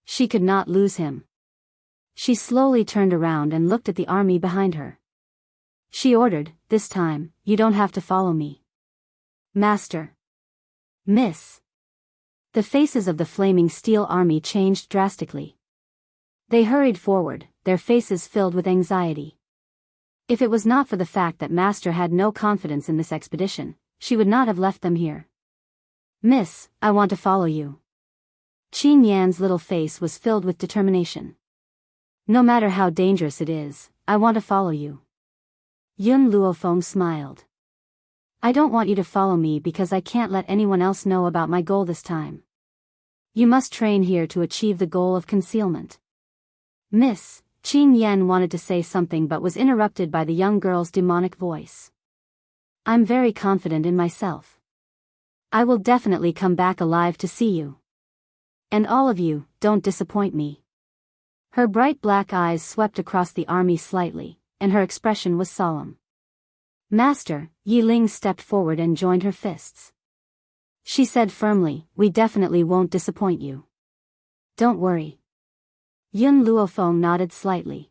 She could not lose him. She slowly turned around and looked at the army behind her. She ordered, this time, you don't have to follow me. Master. Miss. The faces of the flaming steel army changed drastically. They hurried forward, their faces filled with anxiety. If it was not for the fact that Master had no confidence in this expedition, she would not have left them here. Miss, I want to follow you. Qing Yan's little face was filled with determination. No matter how dangerous it is, I want to follow you. Yun Luofeng smiled. I don't want you to follow me because I can't let anyone else know about my goal this time. You must train here to achieve the goal of concealment. Miss, Qing Yan wanted to say something but was interrupted by the young girl's demonic voice. I'm very confident in myself. I will definitely come back alive to see you. And all of you, don't disappoint me. Her bright black eyes swept across the army slightly, and her expression was solemn. Master, Yi Ling stepped forward and joined her fists. She said firmly, we definitely won't disappoint you. Don't worry. Yun Luofeng nodded slightly.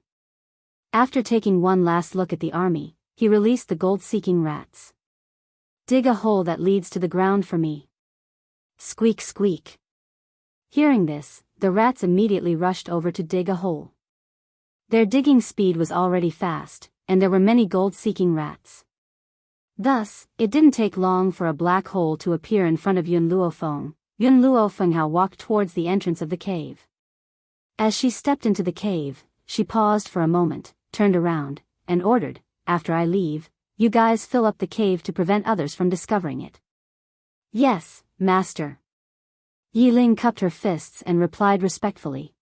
After taking one last look at the army, he released the gold-seeking rats. Dig a hole that leads to the ground for me. Squeak squeak. Hearing this, the rats immediately rushed over to dig a hole. Their digging speed was already fast, and there were many gold-seeking rats. Thus, it didn't take long for a black hole to appear in front of Yun Luofeng. Yun Luofeng walked towards the entrance of the cave. As she stepped into the cave, she paused for a moment, turned around, and ordered, after I leave, you guys fill up the cave to prevent others from discovering it. Yes, master. Yi Ling cupped her fists and replied respectfully.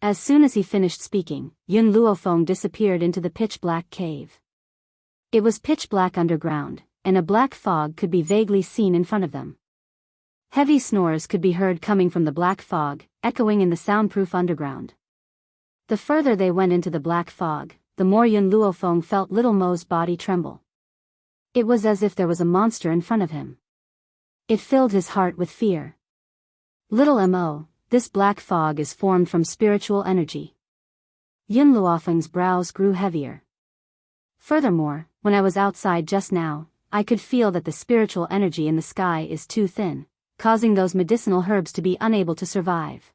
As soon as he finished speaking, Yun Luofeng disappeared into the pitch-black cave. It was pitch-black underground, and a black fog could be vaguely seen in front of them. Heavy snores could be heard coming from the black fog, echoing in the soundproof underground. The further they went into the black fog, the more Yun Luofeng felt Little Mo's body tremble. It was as if there was a monster in front of him. It filled his heart with fear. Little Mo, this black fog is formed from spiritual energy. Yun Luofeng's brows grew heavier. Furthermore, when I was outside just now, I could feel that the spiritual energy in the sky is too thin, causing those medicinal herbs to be unable to survive.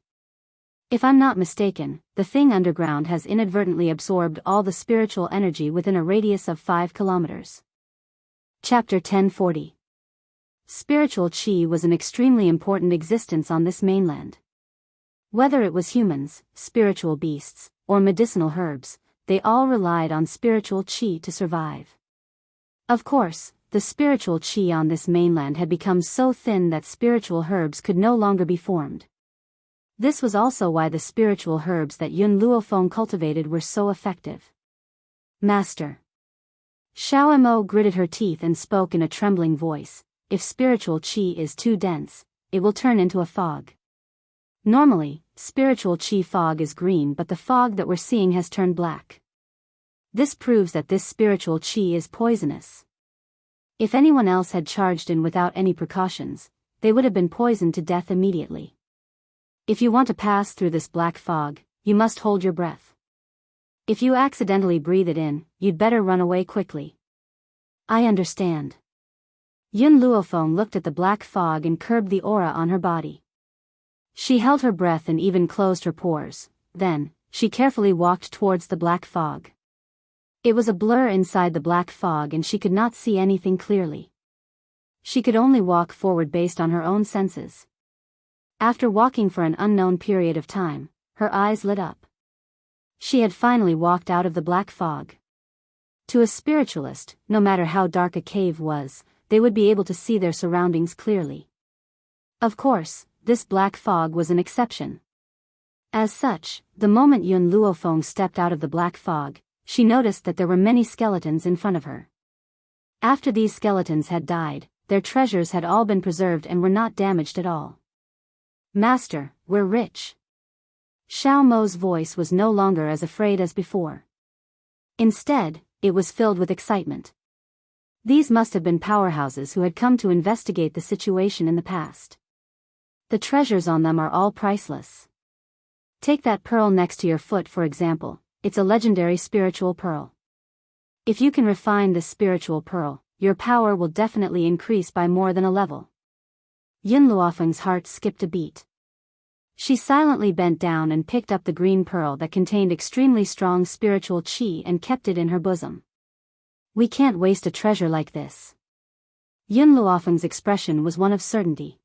If I'm not mistaken, the thing underground has inadvertently absorbed all the spiritual energy within a radius of 5 kilometers. Chapter 1040. Spiritual qi was an extremely important existence on this mainland. Whether it was humans, spiritual beasts, or medicinal herbs, they all relied on spiritual qi to survive. Of course, the spiritual qi on this mainland had become so thin that spiritual herbs could no longer be formed. This was also why the spiritual herbs that Yun Luofeng cultivated were so effective. Master. Xiao Mo gritted her teeth and spoke in a trembling voice, if spiritual qi is too dense, it will turn into a fog. Normally, spiritual qi fog is green, but the fog that we're seeing has turned black. This proves that this spiritual qi is poisonous. If anyone else had charged in without any precautions, they would have been poisoned to death immediately. If you want to pass through this black fog, you must hold your breath. If you accidentally breathe it in, you'd better run away quickly. I understand. Yun Luofeng looked at the black fog and curbed the aura on her body. She held her breath and even closed her pores, then, she carefully walked towards the black fog. It was a blur inside the black fog and she could not see anything clearly. She could only walk forward based on her own senses. After walking for an unknown period of time, her eyes lit up. She had finally walked out of the black fog. To a spiritualist, no matter how dark a cave was, they would be able to see their surroundings clearly. Of course, this black fog was an exception. As such, the moment Yun Luofeng stepped out of the black fog, she noticed that there were many skeletons in front of her. After these skeletons had died, their treasures had all been preserved and were not damaged at all. Master, we're rich. Xiao Mo's voice was no longer as afraid as before. Instead, it was filled with excitement. These must have been powerhouses who had come to investigate the situation in the past. The treasures on them are all priceless. Take that pearl next to your foot for example, it's a legendary spiritual pearl. If you can refine this spiritual pearl, your power will definitely increase by more than a level. Yun Luofeng's heart skipped a beat. She silently bent down and picked up the green pearl that contained extremely strong spiritual qi and kept it in her bosom. We can't waste a treasure like this. Yun Luofeng's expression was one of certainty.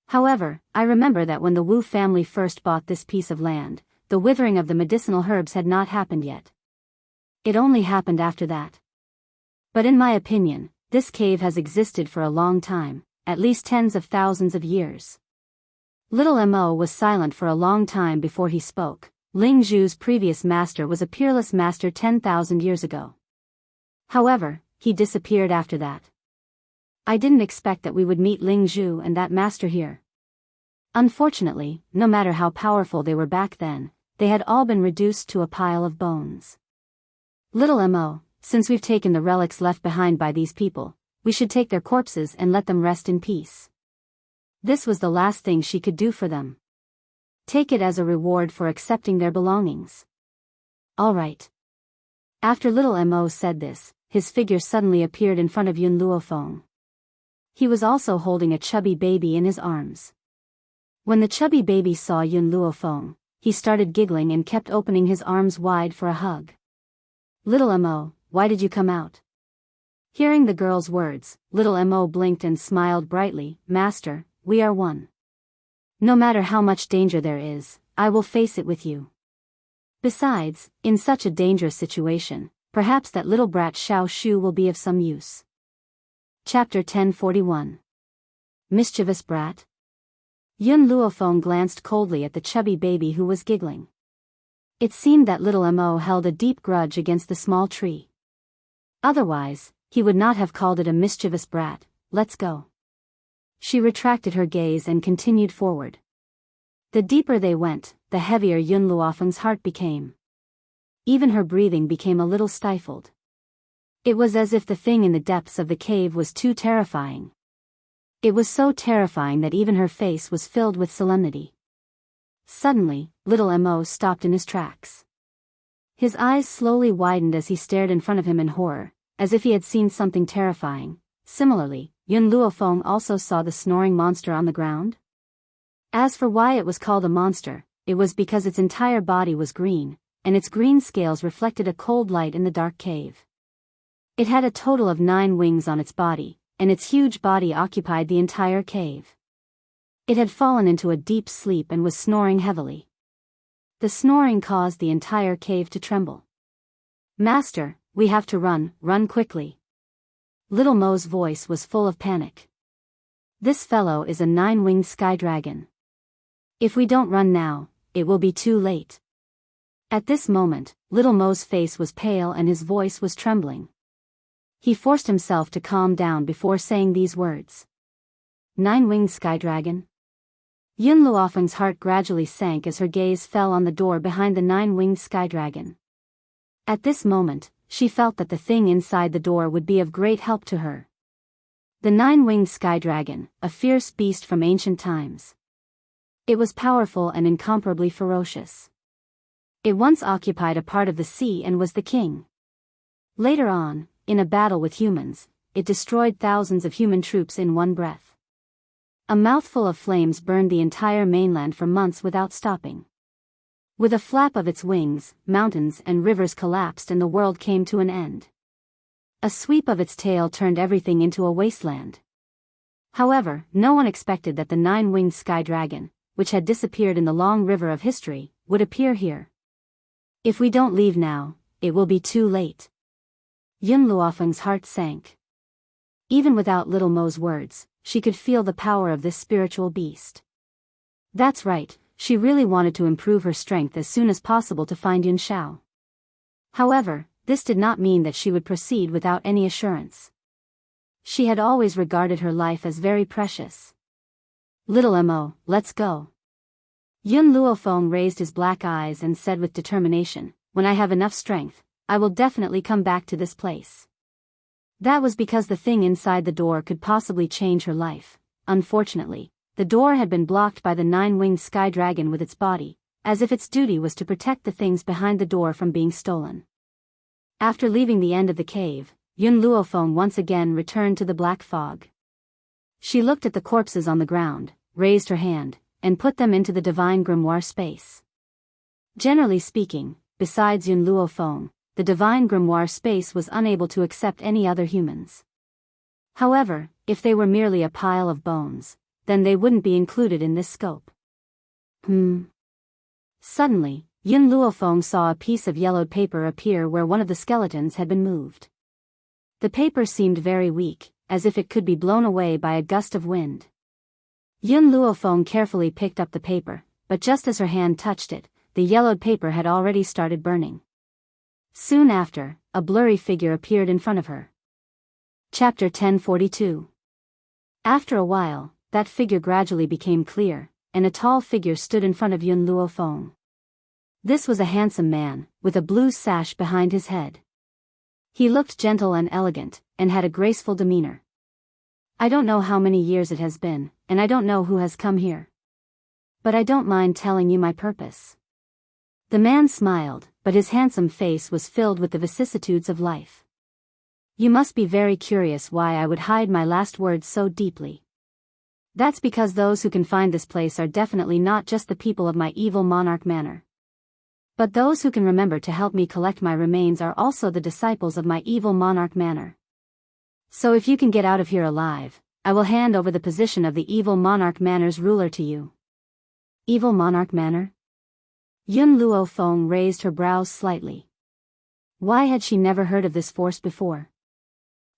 However, I remember that when the Wu family first bought this piece of land, the withering of the medicinal herbs had not happened yet. It only happened after that. But in my opinion, this cave has existed for a long time, at least tens of thousands of years. Little Mo was silent for a long time before he spoke. Ling Zhu's previous master was a peerless master 10,000 years ago. However, he disappeared after that. I didn't expect that we would meet Ling Zhu and that master here. Unfortunately, no matter how powerful they were back then, they had all been reduced to a pile of bones. Little Mo, since we've taken the relics left behind by these people, we should take their corpses and let them rest in peace. This was the last thing she could do for them. Take it as a reward for accepting their belongings. All right. After little Mo said this, his figure suddenly appeared in front of Yun Luofeng. He was also holding a chubby baby in his arms. When the chubby baby saw Yun Luofeng, he started giggling and kept opening his arms wide for a hug. Little Mo, why did you come out? Hearing the girl's words, little Mo blinked and smiled brightly. Master, we are one. No matter how much danger there is, I will face it with you. Besides, in such a dangerous situation, perhaps that little brat Xiao Shu will be of some use. Chapter 1041. Mischievous Brat. Yun Luofeng glanced coldly at the chubby baby who was giggling. It seemed that little Mo held a deep grudge against the small tree. Otherwise, he would not have called it a mischievous brat. Let's go. She retracted her gaze and continued forward. The deeper they went, the heavier Yun Luofeng's heart became. Even her breathing became a little stifled. It was as if the thing in the depths of the cave was too terrifying. It was so terrifying that even her face was filled with solemnity. Suddenly, little Mo stopped in his tracks. His eyes slowly widened as he stared in front of him in horror, as if he had seen something terrifying. Similarly, Yun Luofeng also saw the snoring monster on the ground. As for why it was called a monster, it was because its entire body was green, and its green scales reflected a cold light in the dark cave. It had a total of 9 wings on its body, and its huge body occupied the entire cave. It had fallen into a deep sleep and was snoring heavily. The snoring caused the entire cave to tremble. Master, we have to run quickly. Little Mo's voice was full of panic. This fellow is a 9-winged sky dragon. If we don't run now, it will be too late. At this moment, little Mo's face was pale and his voice was trembling. He forced himself to calm down before saying these words. 9-winged sky dragon? Yun Luofeng's heart gradually sank as her gaze fell on the door behind the 9-winged sky dragon. At this moment, she felt that the thing inside the door would be of great help to her. The 9-winged sky dragon, a fierce beast from ancient times. It was powerful and incomparably ferocious. It once occupied a part of the sea and was the king. Later on, in a battle with humans, it destroyed thousands of human troops in one breath. A mouthful of flames burned the entire mainland for months without stopping. With a flap of its wings, mountains and rivers collapsed and the world came to an end. A sweep of its tail turned everything into a wasteland. However, no one expected that the 9-winged sky dragon, which had disappeared in the long river of history, would appear here. If we don't leave now, it will be too late. Yun Luofeng's heart sank. Even without little Mo's words, she could feel the power of this spiritual beast. That's right. She really wanted to improve her strength as soon as possible to find Yun Xiao. However, this did not mean that she would proceed without any assurance. She had always regarded her life as very precious. Little Mo, let's go. Yun Luofeng raised his black eyes and said with determination, when I have enough strength, I will definitely come back to this place. That was because the thing inside the door could possibly change her life. Unfortunately, the door had been blocked by the 9-winged sky dragon with its body, as if its duty was to protect the things behind the door from being stolen. After leaving the end of the cave, Yun Luofeng once again returned to the black fog. She looked at the corpses on the ground, raised her hand, and put them into the divine grimoire space. Generally speaking, besides Yun Luofeng, the divine grimoire space was unable to accept any other humans. However, if they were merely a pile of bones, then they wouldn't be included in this scope. Suddenly, Yun Luofeng saw a piece of yellowed paper appear where one of the skeletons had been moved. The paper seemed very weak, as if it could be blown away by a gust of wind. Yun Luofeng carefully picked up the paper, but just as her hand touched it, the yellowed paper had already started burning. Soon after, a blurry figure appeared in front of her. Chapter 1042. After a while, that figure gradually became clear, and a tall figure stood in front of Yun Luofeng. This was a handsome man, with a blue sash behind his head. He looked gentle and elegant, and had a graceful demeanor. I don't know how many years it has been, and I don't know who has come here. But I don't mind telling you my purpose." The man smiled, but his handsome face was filled with the vicissitudes of life. "You must be very curious why I would hide my last words so deeply. That's because those who can find this place are definitely not just the people of my evil monarch manor. But those who can remember to help me collect my remains are also the disciples of my evil monarch manor. So if you can get out of here alive, I will hand over the position of the evil monarch manor's ruler to you." Evil monarch manor? Yun Luo Feng raised her brows slightly. Why had she never heard of this force before?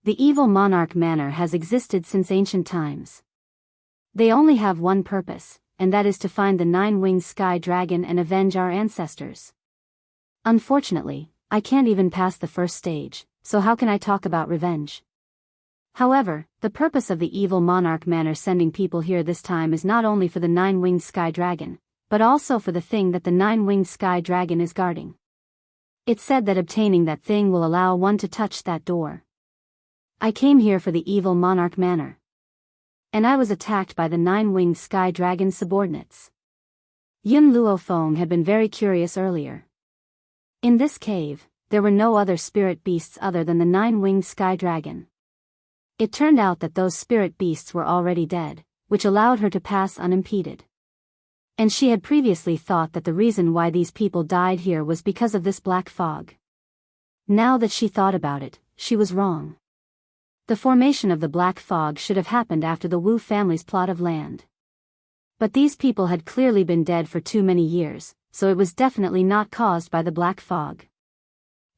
The evil monarch manor has existed since ancient times. They only have one purpose, and that is to find the nine-winged sky dragon and avenge our ancestors. Unfortunately, I can't even pass the first stage, so how can I talk about revenge? However, the purpose of the evil monarch manor sending people here this time is not only for the nine-winged sky dragon, but also for the thing that the nine-winged sky dragon is guarding. It's said that obtaining that thing will allow one to touch that door. I came here for the evil monarch manor. And I was attacked by the nine-winged sky dragon's subordinates. Yun Luo Feng had been very curious earlier. In this cave, there were no other spirit beasts other than the nine-winged sky dragon. It turned out that those spirit beasts were already dead, which allowed her to pass unimpeded. And she had previously thought that the reason why these people died here was because of this black fog. Now that she thought about it, she was wrong. The formation of the black fog should have happened after the Wu family's plot of land. But these people had clearly been dead for too many years, so it was definitely not caused by the black fog.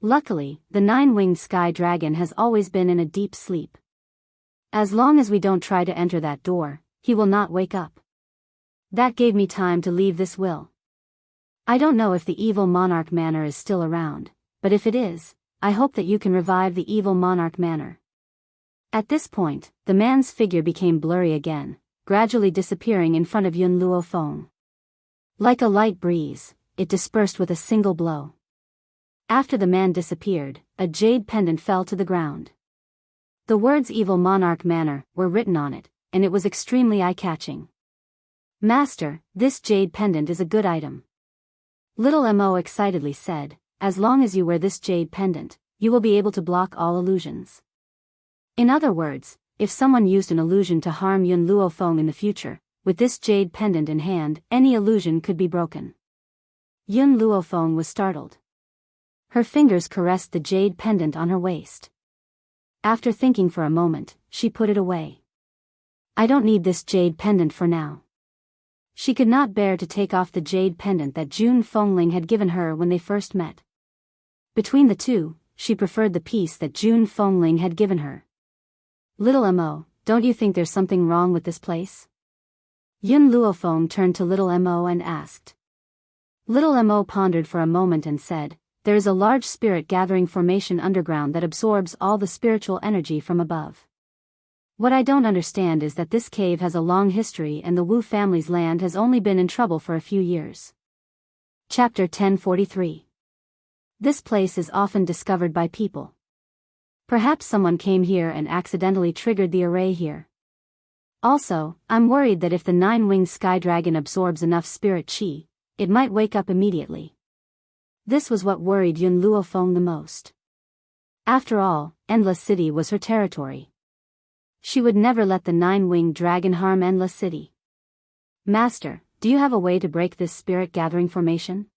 Luckily, the nine-winged sky dragon has always been in a deep sleep. As long as we don't try to enter that door, he will not wake up. That gave me time to leave this will. I don't know if the evil monarch manor is still around, but if it is, I hope that you can revive the evil monarch manor. At this point, the man's figure became blurry again, gradually disappearing in front of Yun Luo Feng. Like a light breeze, it dispersed with a single blow. After the man disappeared, a jade pendant fell to the ground. The words Evil Monarch Manor were written on it, and it was extremely eye-catching. "Master, this jade pendant is a good item." Little Mo excitedly said, "As long as you wear this jade pendant, you will be able to block all illusions." In other words, if someone used an illusion to harm Yun Luo Feng in the future, with this jade pendant in hand, any illusion could be broken. Yun Luo Feng was startled. Her fingers caressed the jade pendant on her waist. After thinking for a moment, she put it away. "I don't need this jade pendant for now." She could not bear to take off the jade pendant that Jun Fengling had given her when they first met. Between the two, she preferred the piece that Jun Fengling had given her. "Little Mo, don't you think there's something wrong with this place?" Yun Luo Feng turned to Little Mo and asked. Little Mo pondered for a moment and said, "There is a large spirit gathering formation underground that absorbs all the spiritual energy from above. What I don't understand is that this cave has a long history and the Wu family's land has only been in trouble for a few years." Chapter 1043. This place is often discovered by people. Perhaps someone came here and accidentally triggered the array here. Also, I'm worried that if the nine-winged sky dragon absorbs enough spirit chi, it might wake up immediately. This was what worried Yun Luo Feng the most. After all, Endless City was her territory. She would never let the nine-winged dragon harm Endless City. "Master, do you have a way to break this spirit gathering formation?"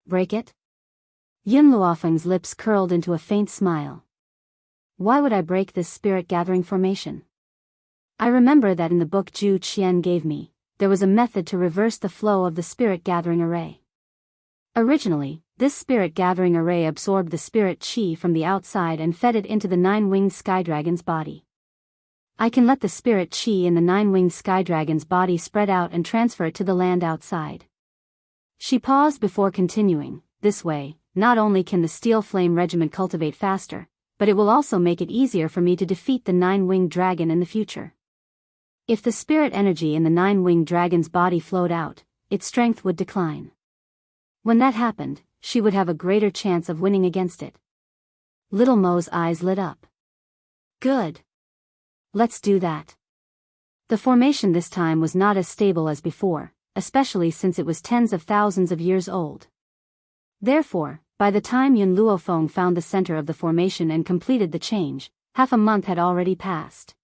"Break it?" Yun Luo Feng's lips curled into a faint smile. "Why would I break this spirit gathering formation? I remember that in the book Zhu Qian gave me, there was a method to reverse the flow of the spirit gathering array. Originally, this spirit gathering array absorbed the spirit chi from the outside and fed it into the nine-winged sky dragon's body. I can let the spirit chi in the nine-winged sky dragon's body spread out and transfer it to the land outside." She paused before continuing, "This way, not only can the Steel Flame Regiment cultivate faster, but it will also make it easier for me to defeat the nine-winged dragon in the future. If the spirit energy in the nine-winged dragon's body flowed out, its strength would decline. When that happened, she would have a greater chance of winning against it." Little Mo's eyes lit up. "Good. Let's do that." The formation this time was not as stable as before, especially since it was tens of thousands of years old. Therefore, by the time Yun Luofeng found the center of the formation and completed the change, half a month had already passed.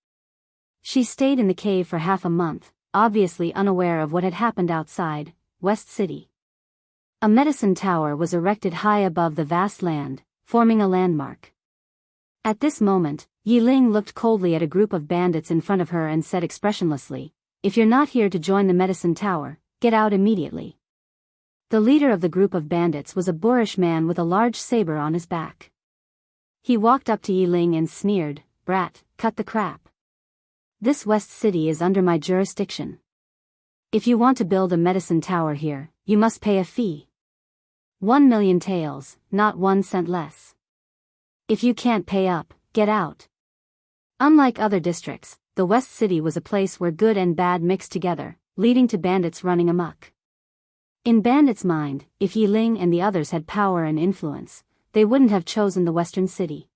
She stayed in the cave for half a month, obviously unaware of what had happened outside West City. A medicine tower was erected high above the vast land, forming a landmark. At this moment, Yi Ling looked coldly at a group of bandits in front of her and said expressionlessly, "If you're not here to join the medicine tower, get out immediately." The leader of the group of bandits was a boorish man with a large saber on his back. He walked up to Yi Ling and sneered, "Brat, cut the crap. This West City is under my jurisdiction. If you want to build a medicine tower here, you must pay a fee. 1,000,000 taels, not 1 cent less. If you can't pay up, get out." Unlike other districts, the West City was a place where good and bad mixed together, leading to bandits running amok. In bandits' mind, if Yi Ling and the others had power and influence, they wouldn't have chosen the Western City.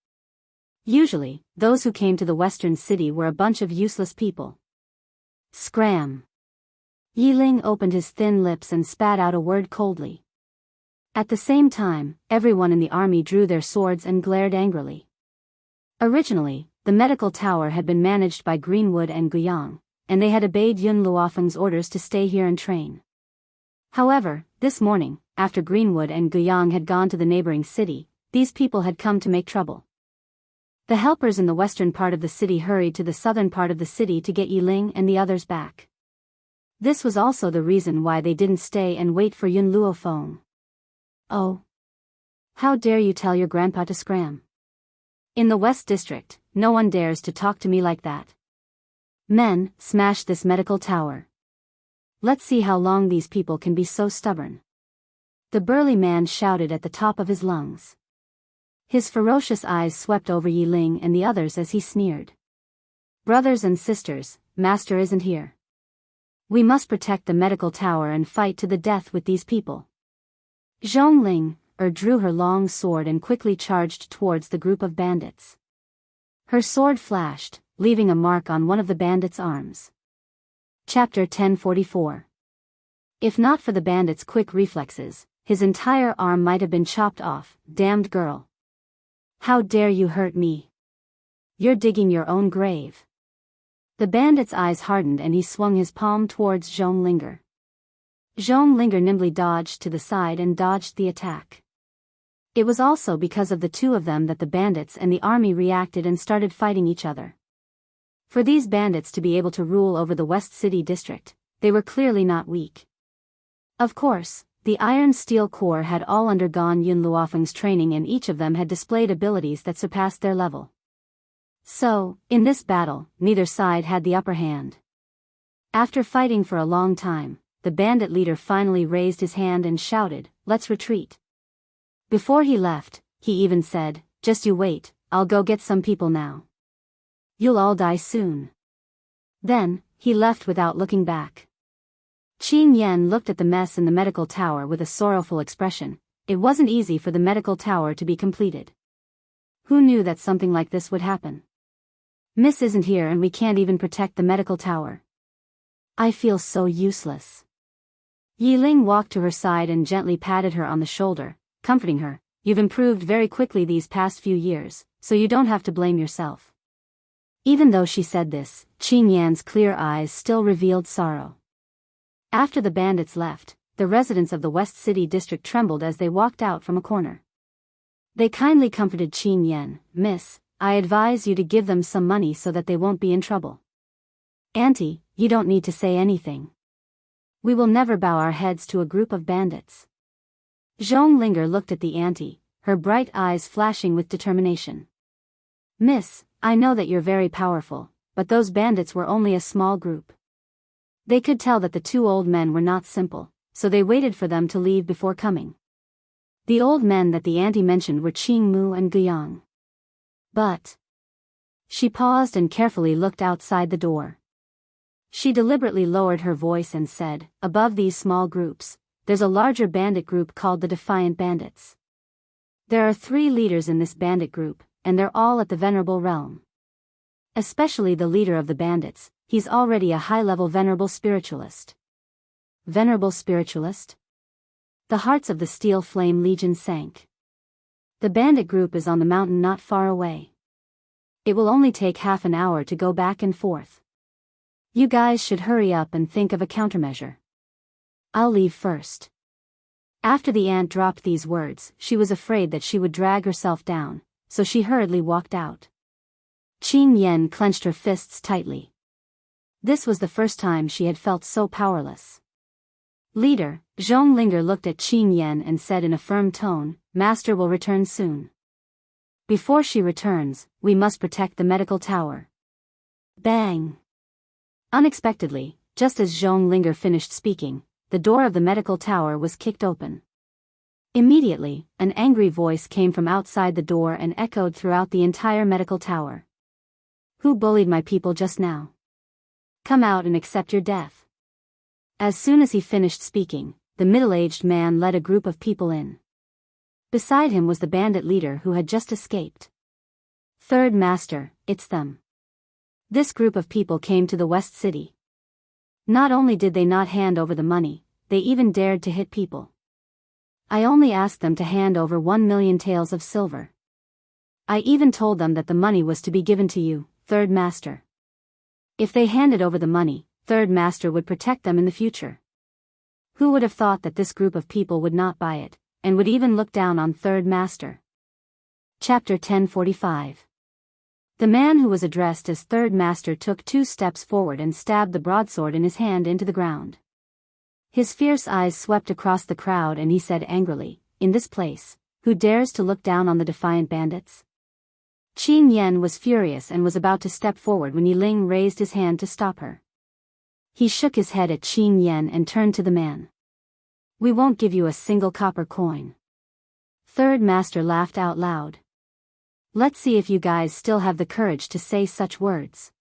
Usually, those who came to the Western City were a bunch of useless people. Scram. Yi Ling opened his thin lips and spat out a word coldly. At the same time, everyone in the army drew their swords and glared angrily. Originally, the medical tower had been managed by Greenwood and Guiyang, and they had obeyed Yun Luofeng's orders to stay here and train. However, this morning, after Greenwood and Guiyang had gone to the neighboring city, these people had come to make trouble. The helpers in the western part of the city hurried to the southern part of the city to get Yi Ling and the others back. This was also the reason why they didn't stay and wait for Yun Luofeng. "Oh. How dare you tell your grandpa to scram? In the West District, no one dares to talk to me like that. Men, smash this medical tower. Let's see how long these people can be so stubborn." The burly man shouted at the top of his lungs. His ferocious eyes swept over Yi Ling and the others as he sneered. "Brothers and sisters, master isn't here. We must protect the medical tower and fight to the death with these people." Zhongling drew her long sword and quickly charged towards the group of bandits. Her sword flashed, leaving a mark on one of the bandits' arms. Chapter 1044. If not for the bandit's quick reflexes, his entire arm might have been chopped off. "Damned girl. How dare you hurt me? You're digging your own grave." The bandit's eyes hardened and he swung his palm towards Zhonglinger. Zhonglinger nimbly dodged to the side and dodged the attack. It was also because of the two of them that the bandits and the army reacted and started fighting each other. For these bandits to be able to rule over the West City district, they were clearly not weak. Of course, the Iron Steel Corps had all undergone Yun Luofeng's training and each of them had displayed abilities that surpassed their level. So, in this battle, neither side had the upper hand. After fighting for a long time, the bandit leader finally raised his hand and shouted, "Let's retreat." Before he left, he even said, "Just you wait, I'll go get some people now. You'll all die soon." Then, he left without looking back. Qing Yan looked at the mess in the medical tower with a sorrowful expression. It wasn't easy for the medical tower to be completed. Who knew that something like this would happen? Miss isn't here and we can't even protect the medical tower. I feel so useless. Yi Ling walked to her side and gently patted her on the shoulder, comforting her. "You've improved very quickly these past few years, so you don't have to blame yourself." Even though she said this, Qing Yan's clear eyes still revealed sorrow. After the bandits left, the residents of the West City district trembled as they walked out from a corner. They kindly comforted Qing Yan. "Miss, I advise you to give them some money so that they won't be in trouble." "Auntie, you don't need to say anything. We will never bow our heads to a group of bandits." Zhonglinger looked at the auntie, her bright eyes flashing with determination. "Miss, I know that you're very powerful, but those bandits were only a small group. They could tell that the two old men were not simple, so they waited for them to leave before coming." The old men that the auntie mentioned were Qing Mu and Guiyang. But... She paused and carefully looked outside the door. She deliberately lowered her voice and said, "Above these small groups, there's a larger bandit group called the Defiant Bandits. There are 3 leaders in this bandit group, and they're all at the Venerable Realm. Especially the leader of the bandits, he's already a high-level venerable spiritualist. Venerable spiritualist? The hearts of the Steel Flame Legion sank. The bandit group is on the mountain not far away. It will only take half an hour to go back and forth. You guys should hurry up and think of a countermeasure. I'll leave first. After the ant dropped these words, she was afraid that she would drag herself down, so she hurriedly walked out. Qin Yen clenched her fists tightly. This was the first time she had felt so powerless. Leader, Zhonglinger looked at Qin Yen and said in a firm tone, Master will return soon. Before she returns, we must protect the medical tower. Bang! Unexpectedly, just as Zhonglinger finished speaking, the door of the medical tower was kicked open. Immediately, an angry voice came from outside the door and echoed throughout the entire medical tower. Who bullied my people just now? Come out and accept your death. As soon as he finished speaking, the middle-aged man led a group of people in. Beside him was the bandit leader who had just escaped. Third Master, it's them. This group of people came to the West City. Not only did they not hand over the money, they even dared to hit people. I only asked them to hand over 1 million taels of silver. I even told them that the money was to be given to you, Third Master. If they handed over the money, Third Master would protect them in the future. Who would have thought that this group of people would not buy it, and would even look down on Third Master? Chapter 1045. The man who was addressed as Third Master took 2 steps forward and stabbed the broadsword in his hand into the ground. His fierce eyes swept across the crowd and he said angrily, In this place, who dares to look down on the defiant bandits? Qin Yen was furious and was about to step forward when Yi Ling raised his hand to stop her. He shook his head at Qin Yen and turned to the man. We won't give you a single copper coin. Third Master laughed out loud. Let's see if you guys still have the courage to say such words.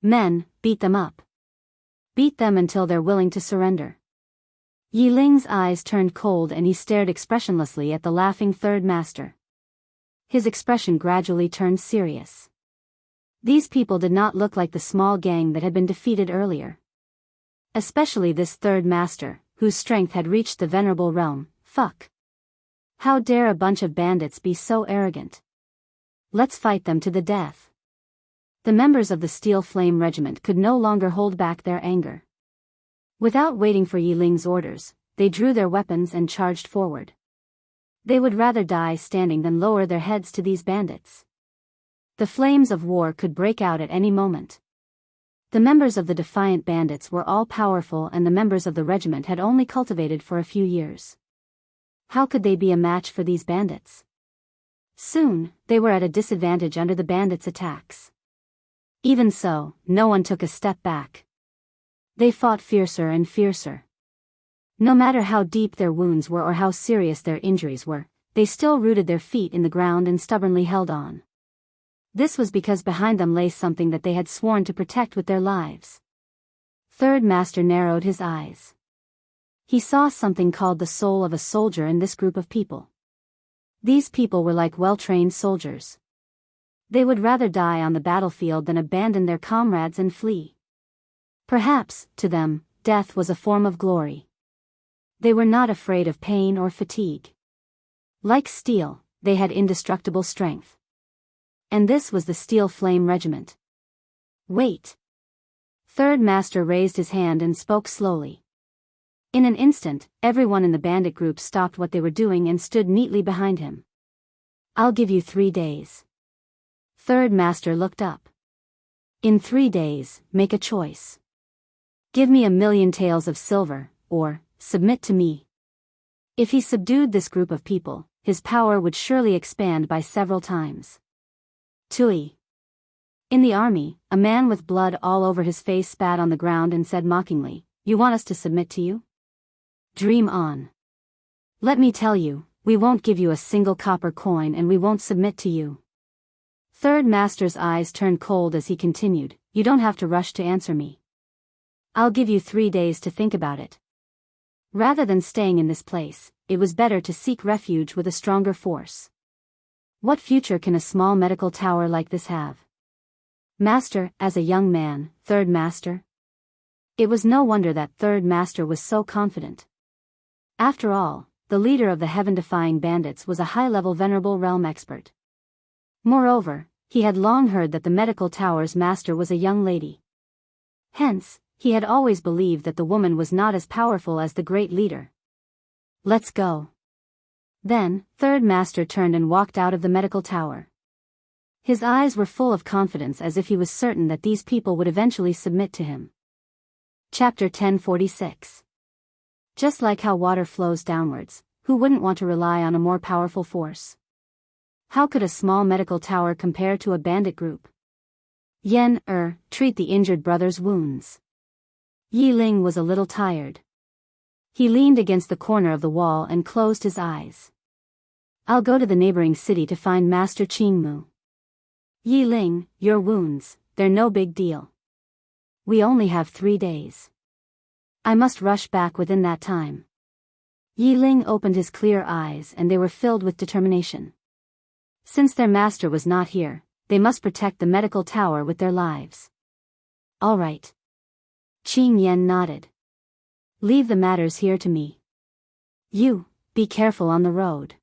Men, beat them up. Beat them until they're willing to surrender. Yi Ling's eyes turned cold and he stared expressionlessly at the laughing Third Master. His expression gradually turned serious. These people did not look like the small gang that had been defeated earlier. Especially this Third Master, whose strength had reached the venerable realm. Fuck. How dare a bunch of bandits be so arrogant? Let's fight them to the death. The members of the Steel Flame Regiment could no longer hold back their anger. Without waiting for Yi Ling's orders, they drew their weapons and charged forward. They would rather die standing than lower their heads to these bandits. The flames of war could break out at any moment. The members of the defiant bandits were all powerful and the members of the regiment had only cultivated for a few years. How could they be a match for these bandits? Soon, they were at a disadvantage under the bandits' attacks. Even so, no one took a step back. They fought fiercer and fiercer. No matter how deep their wounds were or how serious their injuries were, they still rooted their feet in the ground and stubbornly held on. This was because behind them lay something that they had sworn to protect with their lives. Third Master narrowed his eyes. He saw something called the soul of a soldier in this group of people. These people were like well-trained soldiers. They would rather die on the battlefield than abandon their comrades and flee. Perhaps, to them, death was a form of glory. They were not afraid of pain or fatigue. Like steel, they had indestructible strength. And this was the Steel Flame Regiment. Wait. Third Master raised his hand and spoke slowly. In an instant, everyone in the bandit group stopped what they were doing and stood neatly behind him. I'll give you 3 days. Third Master looked up. In 3 days, make a choice. Give me 1 million taels of silver, or submit to me. If he subdued this group of people, his power would surely expand by several times. Tui. In the army, a man with blood all over his face spat on the ground and said mockingly, You want us to submit to you? Dream on. Let me tell you, we won't give you a single copper coin and we won't submit to you. Third Master's eyes turned cold as he continued, You don't have to rush to answer me. I'll give you 3 days to think about it. Rather than staying in this place, it was better to seek refuge with a stronger force. What future can a small medical tower like this have? Master, as a young man, third master? It was no wonder that third master was so confident. After all, the leader of the heaven-defying bandits was a high-level venerable realm expert. Moreover, he had long heard that the medical tower's master was a young lady. Hence, he had always believed that the woman was not as powerful as the great leader. Let's go. Then, third master turned and walked out of the medical tower. His eyes were full of confidence as if he was certain that these people would eventually submit to him. Chapter 1046. Just like how water flows downwards, who wouldn't want to rely on a more powerful force? How could a small medical tower compare to a bandit group? Treat the injured brother's wounds. Yi Ling was a little tired. He leaned against the corner of the wall and closed his eyes. I'll go to the neighboring city to find Master Qingmu. Yi Ling, your wounds, they're no big deal. We only have 3 days. I must rush back within that time. Yi Ling opened his clear eyes and they were filled with determination. Since their master was not here, they must protect the medical tower with their lives. All right. Qing Yan nodded. Leave the matters here to me. You, be careful on the road.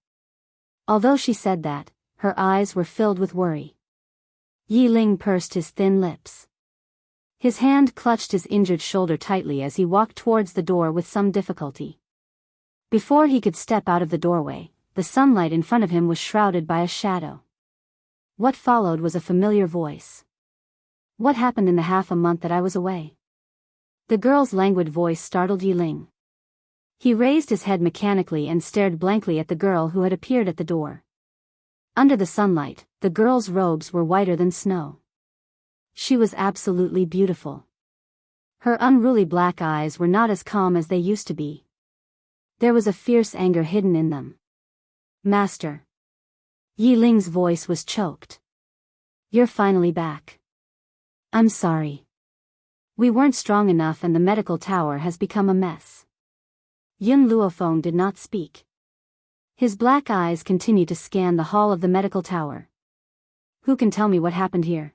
Although she said that, her eyes were filled with worry. Yi Ling pursed his thin lips. His hand clutched his injured shoulder tightly as he walked towards the door with some difficulty. Before he could step out of the doorway, the sunlight in front of him was shrouded by a shadow. What followed was a familiar voice. What happened in the half a month that I was away? The girl's languid voice startled Yi Ling. He raised his head mechanically and stared blankly at the girl who had appeared at the door. Under the sunlight, the girl's robes were whiter than snow. She was absolutely beautiful. Her unruly black eyes were not as calm as they used to be. There was a fierce anger hidden in them. Master. Yi Ling's voice was choked. You're finally back. I'm sorry. We weren't strong enough and the medical tower has become a mess. Yun Luofeng did not speak. His black eyes continued to scan the hall of the medical tower. Who can tell me what happened here?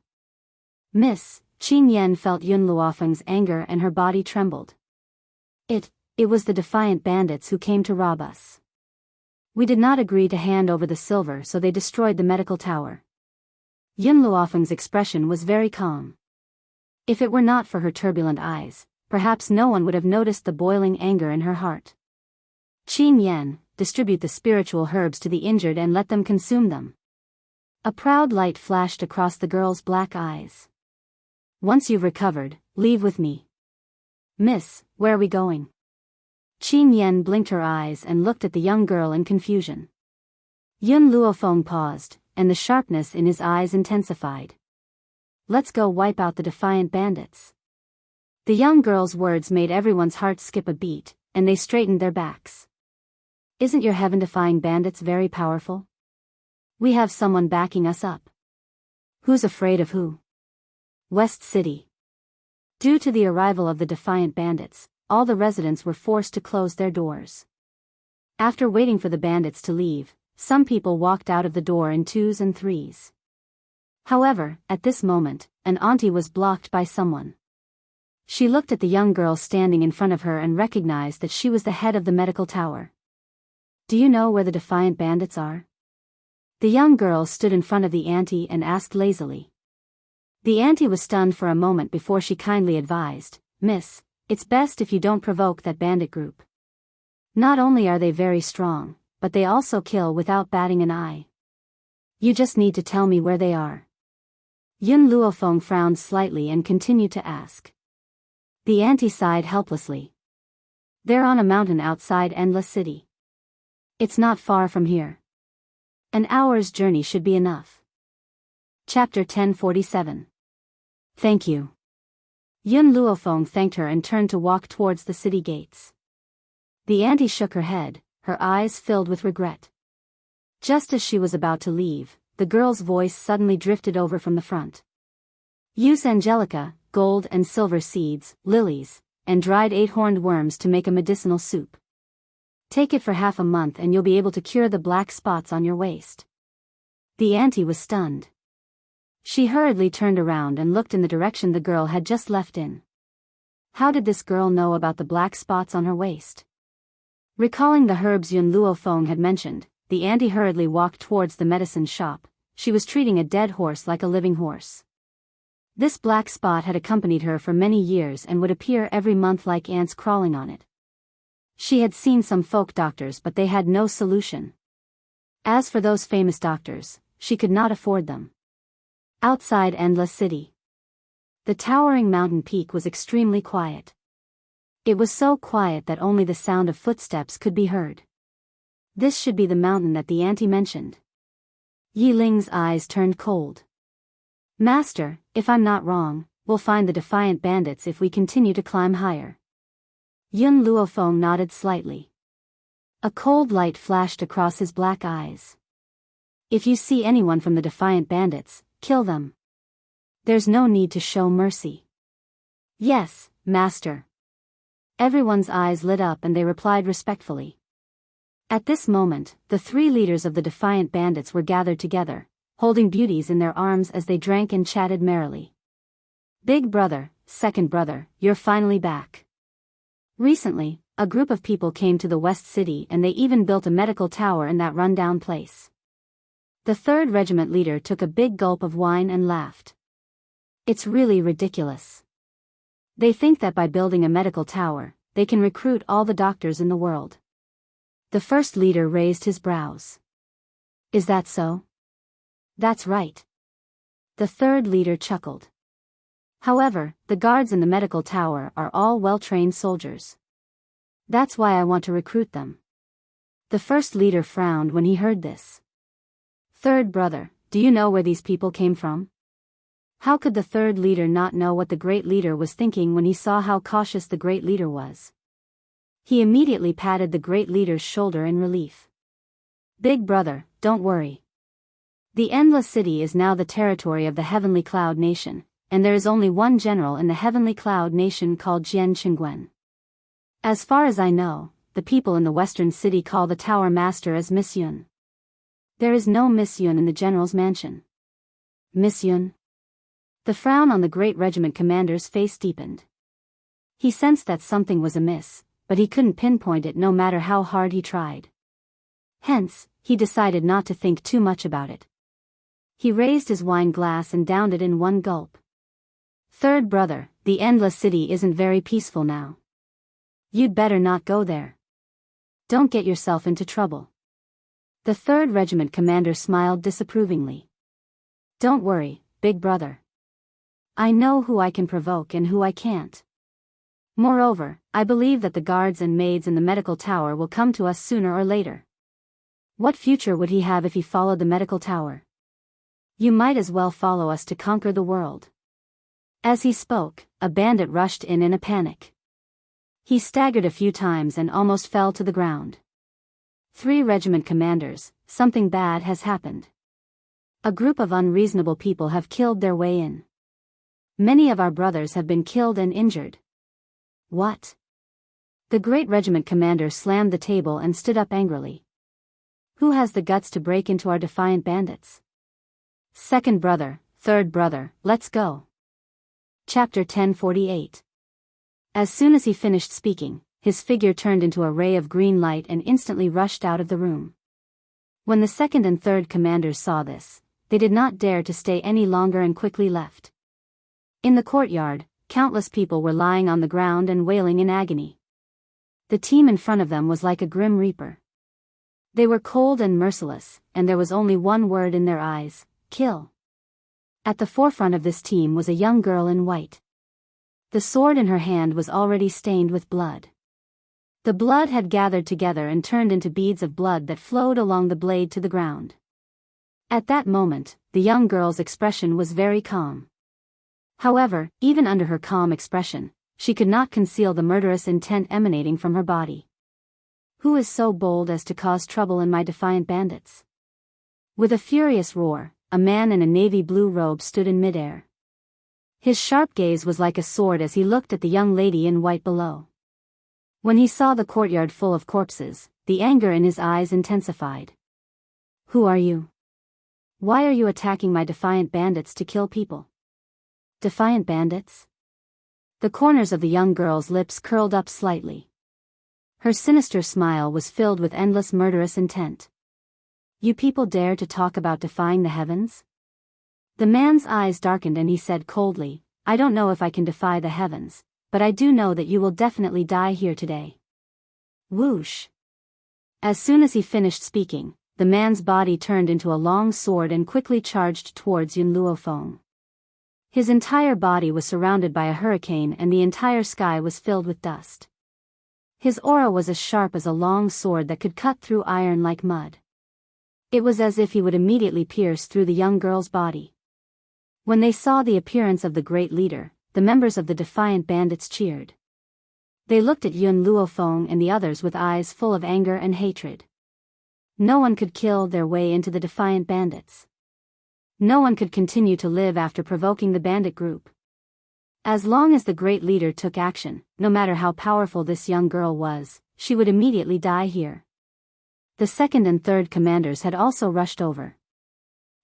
Miss, Qing Yan felt Yun Luofeng's anger and her body trembled. It was the defiant bandits who came to rob us. We did not agree to hand over the silver, so they destroyed the medical tower. Yun Luofeng's expression was very calm. If it were not for her turbulent eyes, perhaps no one would have noticed the boiling anger in her heart. Qing Yan, distribute the spiritual herbs to the injured and let them consume them. A proud light flashed across the girl's black eyes. Once you've recovered, leave with me. Miss, where are we going? Qing Yan blinked her eyes and looked at the young girl in confusion. Yun Luofeng paused, and the sharpness in his eyes intensified. Let's go wipe out the defiant bandits. The young girl's words made everyone's heart skip a beat, and they straightened their backs. Isn't your heaven-defying bandits very powerful? We have someone backing us up. Who's afraid of who? West City. Due to the arrival of the defiant bandits, all the residents were forced to close their doors. After waiting for the bandits to leave, some people walked out of the door in 2s and 3s. However, at this moment, an auntie was blocked by someone. She looked at the young girl standing in front of her and recognized that she was the head of the medical tower. Do you know where the defiant bandits are? The young girl stood in front of the auntie and asked lazily. The auntie was stunned for a moment before she kindly advised, Miss, it's best if you don't provoke that bandit group. Not only are they very strong, but they also kill without batting an eye. You just need to tell me where they are. Yun Luofeng frowned slightly and continued to ask. The auntie sighed helplessly. They're on a mountain outside Endless City. It's not far from here. An hour's journey should be enough. Chapter 1047. Thank you. Yun Luofeng thanked her and turned to walk towards the city gates. The auntie shook her head, her eyes filled with regret. Just as she was about to leave, the girl's voice suddenly drifted over from the front. Use angelica, gold and silver seeds, lilies, and dried 8-horned worms to make a medicinal soup. Take it for half a month and you'll be able to cure the black spots on your waist. The auntie was stunned. She hurriedly turned around and looked in the direction the girl had just left in. How did this girl know about the black spots on her waist? Recalling the herbs Yun Luofeng had mentioned, the auntie hurriedly walked towards the medicine shop. She was treating a dead horse like a living horse. This black spot had accompanied her for many years and would appear every month like ants crawling on it. She had seen some folk doctors, but they had no solution. As for those famous doctors, she could not afford them. Outside Endless City, the towering mountain peak was extremely quiet. It was so quiet that only the sound of footsteps could be heard. This should be the mountain that the auntie mentioned. Yi Ling's eyes turned cold. Master, if I'm not wrong, we'll find the defiant bandits if we continue to climb higher. Yun Luofeng nodded slightly. A cold light flashed across his black eyes. If you see anyone from the defiant bandits, kill them. There's no need to show mercy. Yes, Master. Everyone's eyes lit up and they replied respectfully. At this moment, the 3 leaders of the defiant bandits were gathered together, holding beauties in their arms as they drank and chatted merrily. Big brother, second brother, you're finally back. Recently, a group of people came to the West City and they even built a medical tower in that rundown place. The 3rd Regiment leader took a big gulp of wine and laughed. It's really ridiculous. They think that by building a medical tower, they can recruit all the doctors in the world. The 1st leader raised his brows. Is that so? That's right. The 3rd leader chuckled. However, the guards in the medical tower are all well-trained soldiers. That's why I want to recruit them. The 1st leader frowned when he heard this. 3rd brother, do you know where these people came from? How could the 3rd leader not know what the great leader was thinking when he saw how cautious the great leader was? He immediately patted the great leader's shoulder in relief. Big brother, don't worry. The Endless City is now the territory of the Heavenly Cloud Nation, and there is only one general in the Heavenly Cloud Nation called Jian Qingguen. As far as I know, the people in the Western City call the Tower Master as Miss Yun. There is no Miss Yun in the General's mansion. Miss Yun? The frown on the great regiment commander's face deepened. He sensed that something was amiss, but he couldn't pinpoint it no matter how hard he tried. Hence, he decided not to think too much about it. He raised his wine glass and downed it in one gulp. 3rd brother, the Endless City isn't very peaceful now. You'd better not go there. Don't get yourself into trouble. The 3rd Regiment commander smiled disapprovingly. Don't worry, big brother. I know who I can provoke and who I can't. Moreover, I believe that the guards and maids in the medical tower will come to us sooner or later. What future would he have if he followed the medical tower? You might as well follow us to conquer the world. As he spoke, a bandit rushed in a panic. He staggered a few times and almost fell to the ground. 3 regiment commanders, something bad has happened. A group of unreasonable people have killed their way in. Many of our brothers have been killed and injured. What? The great regiment commander slammed the table and stood up angrily. Who has the guts to break into our defiant bandits? 2nd brother, 3rd brother, let's go. Chapter 1048. As soon as he finished speaking, his figure turned into a ray of green light and instantly rushed out of the room. When the 2nd and 3rd commanders saw this, they did not dare to stay any longer and quickly left. In the courtyard, countless people were lying on the ground and wailing in agony. The team in front of them was like a grim reaper. They were cold and merciless, and there was only one word in their eyes: kill. At the forefront of this team was a young girl in white. The sword in her hand was already stained with blood. The blood had gathered together and turned into beads of blood that flowed along the blade to the ground. At that moment, the young girl's expression was very calm. However, even under her calm expression, she could not conceal the murderous intent emanating from her body. Who is so bold as to cause trouble in my defiant bandits? With a furious roar, a man in a navy blue robe stood in midair. His sharp gaze was like a sword as he looked at the young lady in white below. When he saw the courtyard full of corpses, the anger in his eyes intensified. Who are you? Why are you attacking my defiant bandits to kill people? Defiant bandits? The corners of the young girl's lips curled up slightly. Her sinister smile was filled with endless murderous intent. You people dare to talk about defying the heavens? The man's eyes darkened and he said coldly, I don't know if I can defy the heavens, but I do know that you will definitely die here today. Whoosh! As soon as he finished speaking, the man's body turned into a long sword and quickly charged towards Yun Luofeng. His entire body was surrounded by a hurricane and the entire sky was filled with dust. His aura was as sharp as a long sword that could cut through iron like mud. It was as if he would immediately pierce through the young girl's body. When they saw the appearance of the great leader, the members of the defiant bandits cheered. They looked at Yun Luofeng and the others with eyes full of anger and hatred. No one could kill their way into the defiant bandits. No one could continue to live after provoking the bandit group. As long as the great leader took action, no matter how powerful this young girl was, she would immediately die here. The second and third commanders had also rushed over.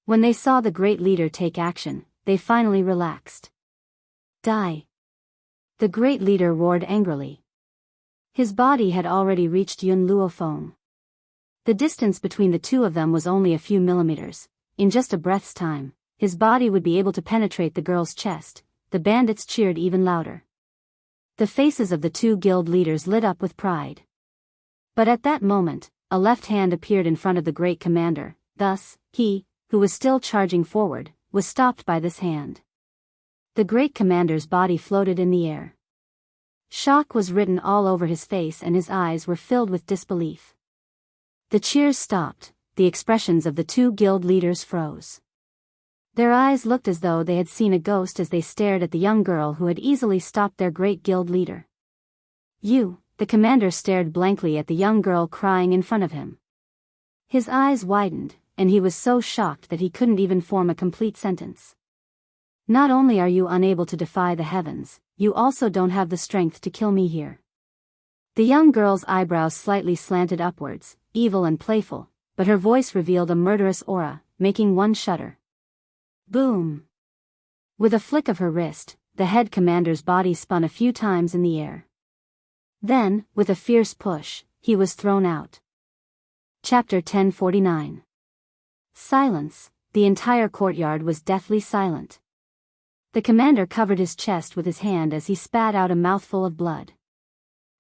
When they saw the great leader take action, they finally relaxed. Die! The great leader roared angrily. His body had already reached Yun Luofeng. The distance between the two of them was only a few millimeters. In just a breath's time, his body would be able to penetrate the girl's chest. The bandits cheered even louder. The faces of the two guild leaders lit up with pride. But at that moment, a left hand appeared in front of the great commander, thus, he, who was still charging forward, was stopped by this hand. The great commander's body floated in the air. Shock was written all over his face and his eyes were filled with disbelief. The cheers stopped, the expressions of the two guild leaders froze. Their eyes looked as though they had seen a ghost as they stared at the young girl who had easily stopped their great guild leader. The commander stared blankly at the young girl crying in front of him. His eyes widened, and he was so shocked that he couldn't even form a complete sentence. Not only are you unable to defy the heavens, you also don't have the strength to kill me here. The young girl's eyebrows slightly slanted upwards, evil and playful, but her voice revealed a murderous aura, making one shudder. Boom! With a flick of her wrist, the head commander's body spun a few times in the air. Then, with a fierce push, he was thrown out. Chapter 1049. Silence. The entire courtyard was deathly silent. The commander covered his chest with his hand as he spat out a mouthful of blood.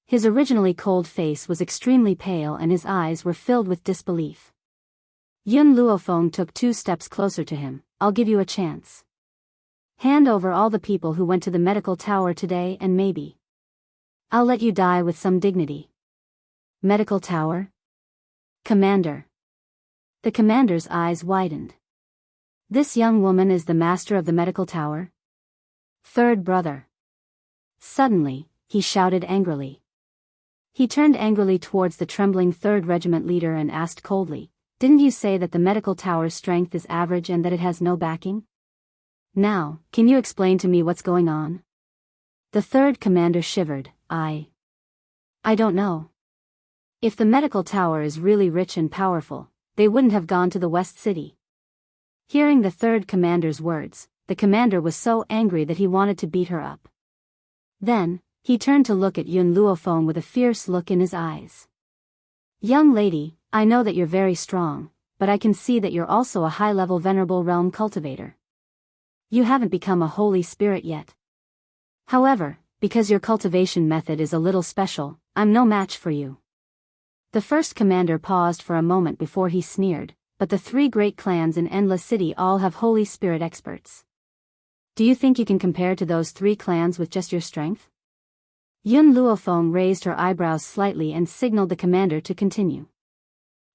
His originally cold face was extremely pale and his eyes were filled with disbelief. Yun Luofeng took 2 steps closer to him. I'll give you a chance. Hand over all the people who went to the medical tower today and maybe I'll let you die with some dignity. Medical tower? Commander. The commander's eyes widened. This young woman is the master of the medical tower? Third brother. Suddenly, he shouted angrily. He turned angrily towards the trembling 3rd Regiment leader and asked coldly, Didn't you say that the medical tower's strength is average and that it has no backing? Now, can you explain to me what's going on? The 3rd commander shivered. I don't know. If the medical tower is really rich and powerful, they wouldn't have gone to the West City. Hearing the 3rd commander's words, the commander was so angry that he wanted to beat her up. Then, he turned to look at Yun Luofeng with a fierce look in his eyes. Young lady, I know that you're very strong, but I can see that you're also a high-level venerable realm cultivator. You haven't become a holy spirit yet. However, because your cultivation method is a little special, I'm no match for you. The 1st commander paused for a moment before he sneered, but the 3 great clans in Endless City all have holy spirit experts. Do you think you can compare to those 3 clans with just your strength? Yun Luofeng raised her eyebrows slightly and signaled the commander to continue.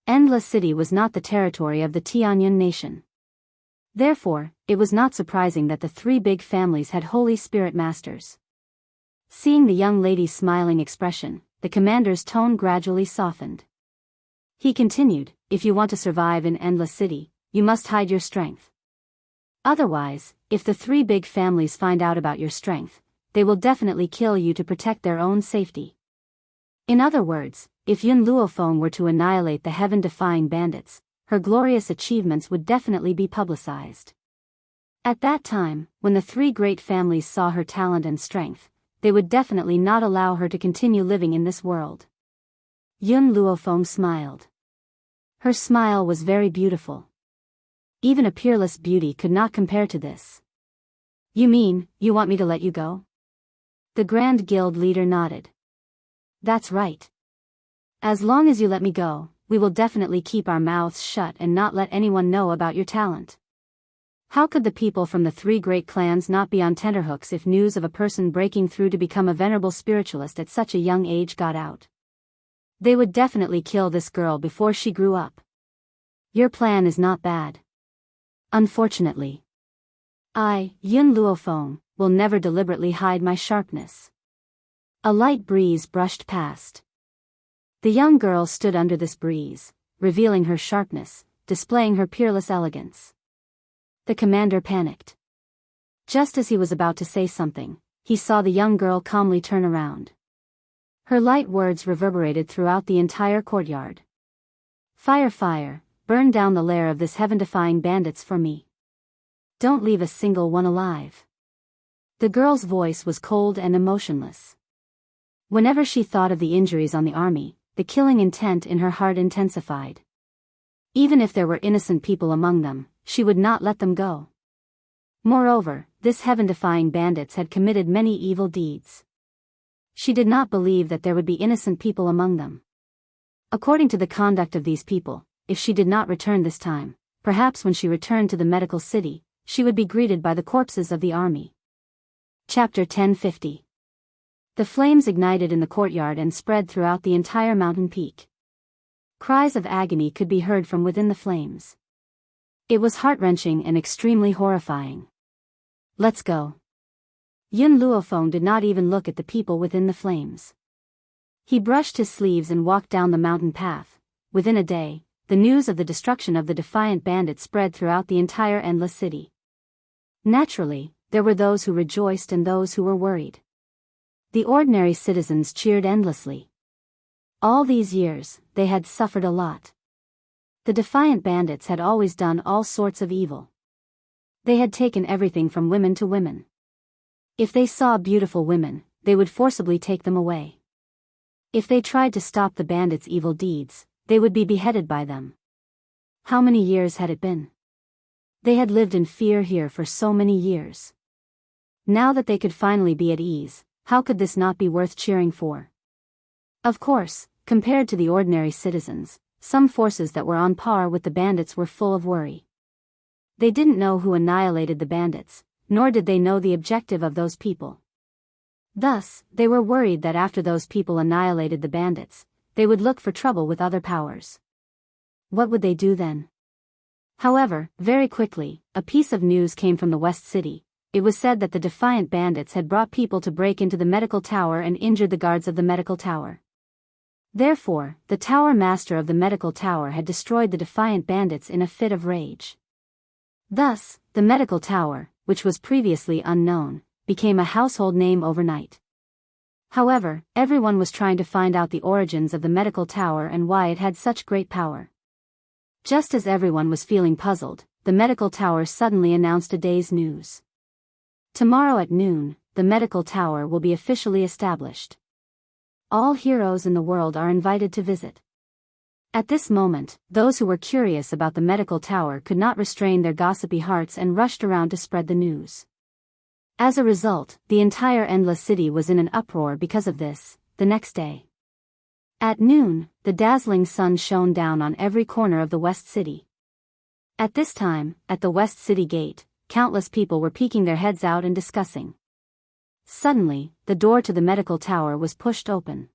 Endless City was not the territory of the Tianyun nation. Therefore, it was not surprising that the 3 big families had holy spirit masters. Seeing the young lady's smiling expression, the commander's tone gradually softened. He continued, If you want to survive in Endless City, you must hide your strength. Otherwise, if the 3 big families find out about your strength, they will definitely kill you to protect their own safety. In other words, if Yun Luofeng were to annihilate the heaven-defying bandits, her glorious achievements would definitely be publicized. At that time, when the three great families saw her talent and strength, they would definitely not allow her to continue living in this world. Yun Luofeng smiled. Her smile was very beautiful. Even a peerless beauty could not compare to this. You mean, you want me to let you go? The Grand Guild leader nodded. That's right. As long as you let me go, we will definitely keep our mouths shut and not let anyone know about your talent. How could the people from the three great clans not be on tenterhooks if news of a person breaking through to become a venerable spiritualist at such a young age got out? They would definitely kill this girl before she grew up. Your plan is not bad. Unfortunately, I, Yun Luofeng, will never deliberately hide my sharpness. A light breeze brushed past. The young girl stood under this breeze, revealing her sharpness, displaying her peerless elegance. The commander panicked. Just as he was about to say something, he saw the young girl calmly turn around. Her light words reverberated throughout the entire courtyard. Fire, fire, burn down the lair of this heaven-defying bandits for me. Don't leave a single one alive. The girl's voice was cold and emotionless. Whenever she thought of the injuries on the army, the killing intent in her heart intensified. Even if there were innocent people among them, she would not let them go. Moreover, this heaven-defying bandits had committed many evil deeds. She did not believe that there would be innocent people among them. According to the conduct of these people, if she did not return this time, perhaps when she returned to the medical city, she would be greeted by the corpses of the army. Chapter 1050. The flames ignited in the courtyard and spread throughout the entire mountain peak. Cries of agony could be heard from within the flames. It was heart-wrenching and extremely horrifying. Let's go. Yun Luofeng did not even look at the people within the flames. He brushed his sleeves and walked down the mountain path. Within a day, the news of the destruction of the defiant bandits spread throughout the entire endless city. Naturally, there were those who rejoiced and those who were worried. The ordinary citizens cheered endlessly. All these years, they had suffered a lot. The defiant bandits had always done all sorts of evil. They had taken everything from women to women. If they saw beautiful women, they would forcibly take them away. If they tried to stop the bandits' evil deeds, they would be beheaded by them. How many years had it been? They had lived in fear here for so many years. Now that they could finally be at ease, how could this not be worth cheering for? Of course, compared to the ordinary citizens, some forces that were on par with the bandits were full of worry. They didn't know who annihilated the bandits, nor did they know the objective of those people. Thus, they were worried that after those people annihilated the bandits, they would look for trouble with other powers. What would they do then? However, very quickly, a piece of news came from the West City. It was said that the defiant bandits had brought people to break into the medical tower and injured the guards of the medical tower. Therefore, the tower master of the medical tower had destroyed the defiant bandits in a fit of rage. Thus, the medical tower, which was previously unknown, became a household name overnight. However, everyone was trying to find out the origins of the medical tower and why it had such great power. Just as everyone was feeling puzzled, the medical tower suddenly announced a day's news. Tomorrow at noon, the medical tower will be officially established. All heroes in the world are invited to visit. At this moment, those who were curious about the medical tower could not restrain their gossipy hearts and rushed around to spread the news. As a result, the entire endless city was in an uproar because of this. The next day, at noon, the dazzling sun shone down on every corner of the West City. At this time, at the West City gate, countless people were peeking their heads out and discussing. Suddenly, the door to the medical tower was pushed open.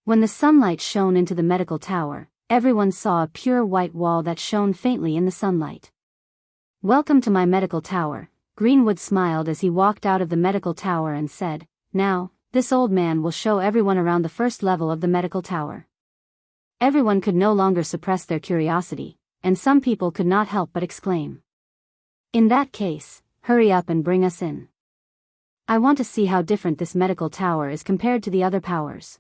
When the sunlight shone into the medical tower, everyone saw a pure white wall that shone faintly in the sunlight. Welcome to my medical tower, Greenwood smiled as he walked out of the medical tower and said, Now, this old man will show everyone around the first level of the medical tower. Everyone could no longer suppress their curiosity, and some people could not help but exclaim. In that case, hurry up and bring us in. I want to see how different this medical tower is compared to the other powers.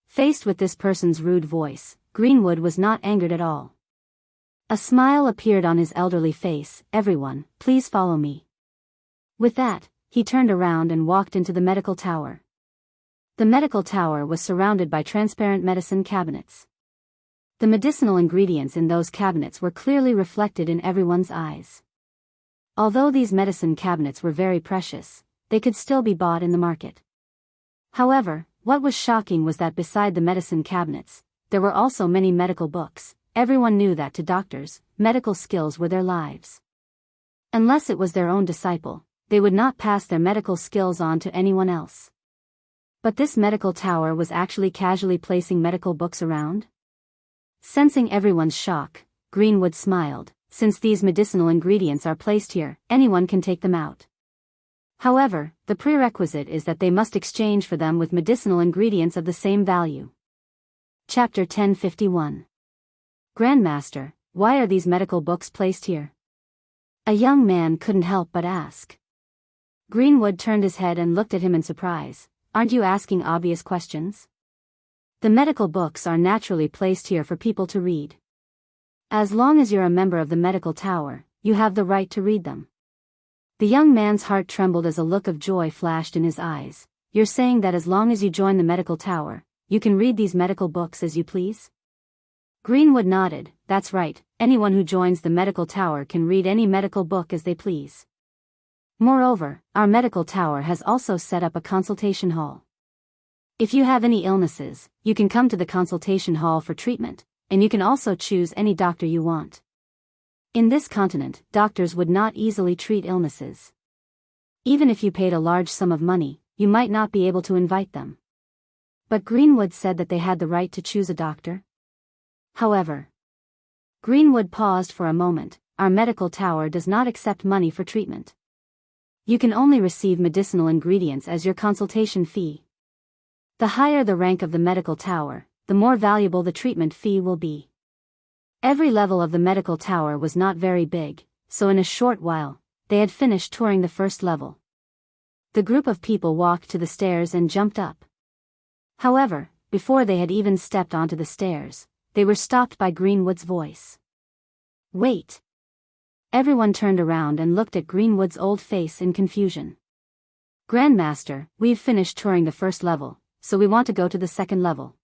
Faced with this person's rude voice, Greenwood was not angered at all. A smile appeared on his elderly face. "Everyone, please follow me." With that, he turned around and walked into the medical tower. The medical tower was surrounded by transparent medicine cabinets. The medicinal ingredients in those cabinets were clearly reflected in everyone's eyes. Although these medicine cabinets were very precious, they could still be bought in the market. However, what was shocking was that beside the medicine cabinets, there were also many medical books. Everyone knew that to doctors, medical skills were their lives. Unless it was their own disciple, they would not pass their medical skills on to anyone else. But this medical tower was actually casually placing medical books around? Sensing everyone's shock, Greenwood smiled. "Since these medicinal ingredients are placed here, anyone can take them out. However, the prerequisite is that they must exchange for them with medicinal ingredients of the same value." Chapter 1051. "Grandmaster, why are these medical books placed here?" a young man couldn't help but ask. Greenwood turned his head and looked at him in surprise. "Aren't you asking obvious questions? The medical books are naturally placed here for people to read. As long as you're a member of the medical tower, you have the right to read them." The young man's heart trembled as a look of joy flashed in his eyes. "You're saying that as long as you join the medical tower, you can read these medical books as you please?" Greenwood nodded. "That's right, anyone who joins the medical tower can read any medical book as they please. Moreover, our medical tower has also set up a consultation hall. If you have any illnesses, you can come to the consultation hall for treatment, and you can also choose any doctor you want. In this continent, doctors would not easily treat illnesses. Even if you paid a large sum of money, you might not be able to invite them." But Greenwood said that they had the right to choose a doctor. However, Greenwood paused for a moment. "Our medical tower does not accept money for treatment. You can only receive medicinal ingredients as your consultation fee. The higher the rank of the medical tower, the more valuable the treatment fee will be." Every level of the medical tower was not very big, so in a short while, they had finished touring the first level. The group of people walked to the stairs and jumped up. However, before they had even stepped onto the stairs, they were stopped by Greenwood's voice. "Wait!" Everyone turned around and looked at Greenwood's old face in confusion. "Grandmaster, we've finished touring the first level, so we want to go to the second level."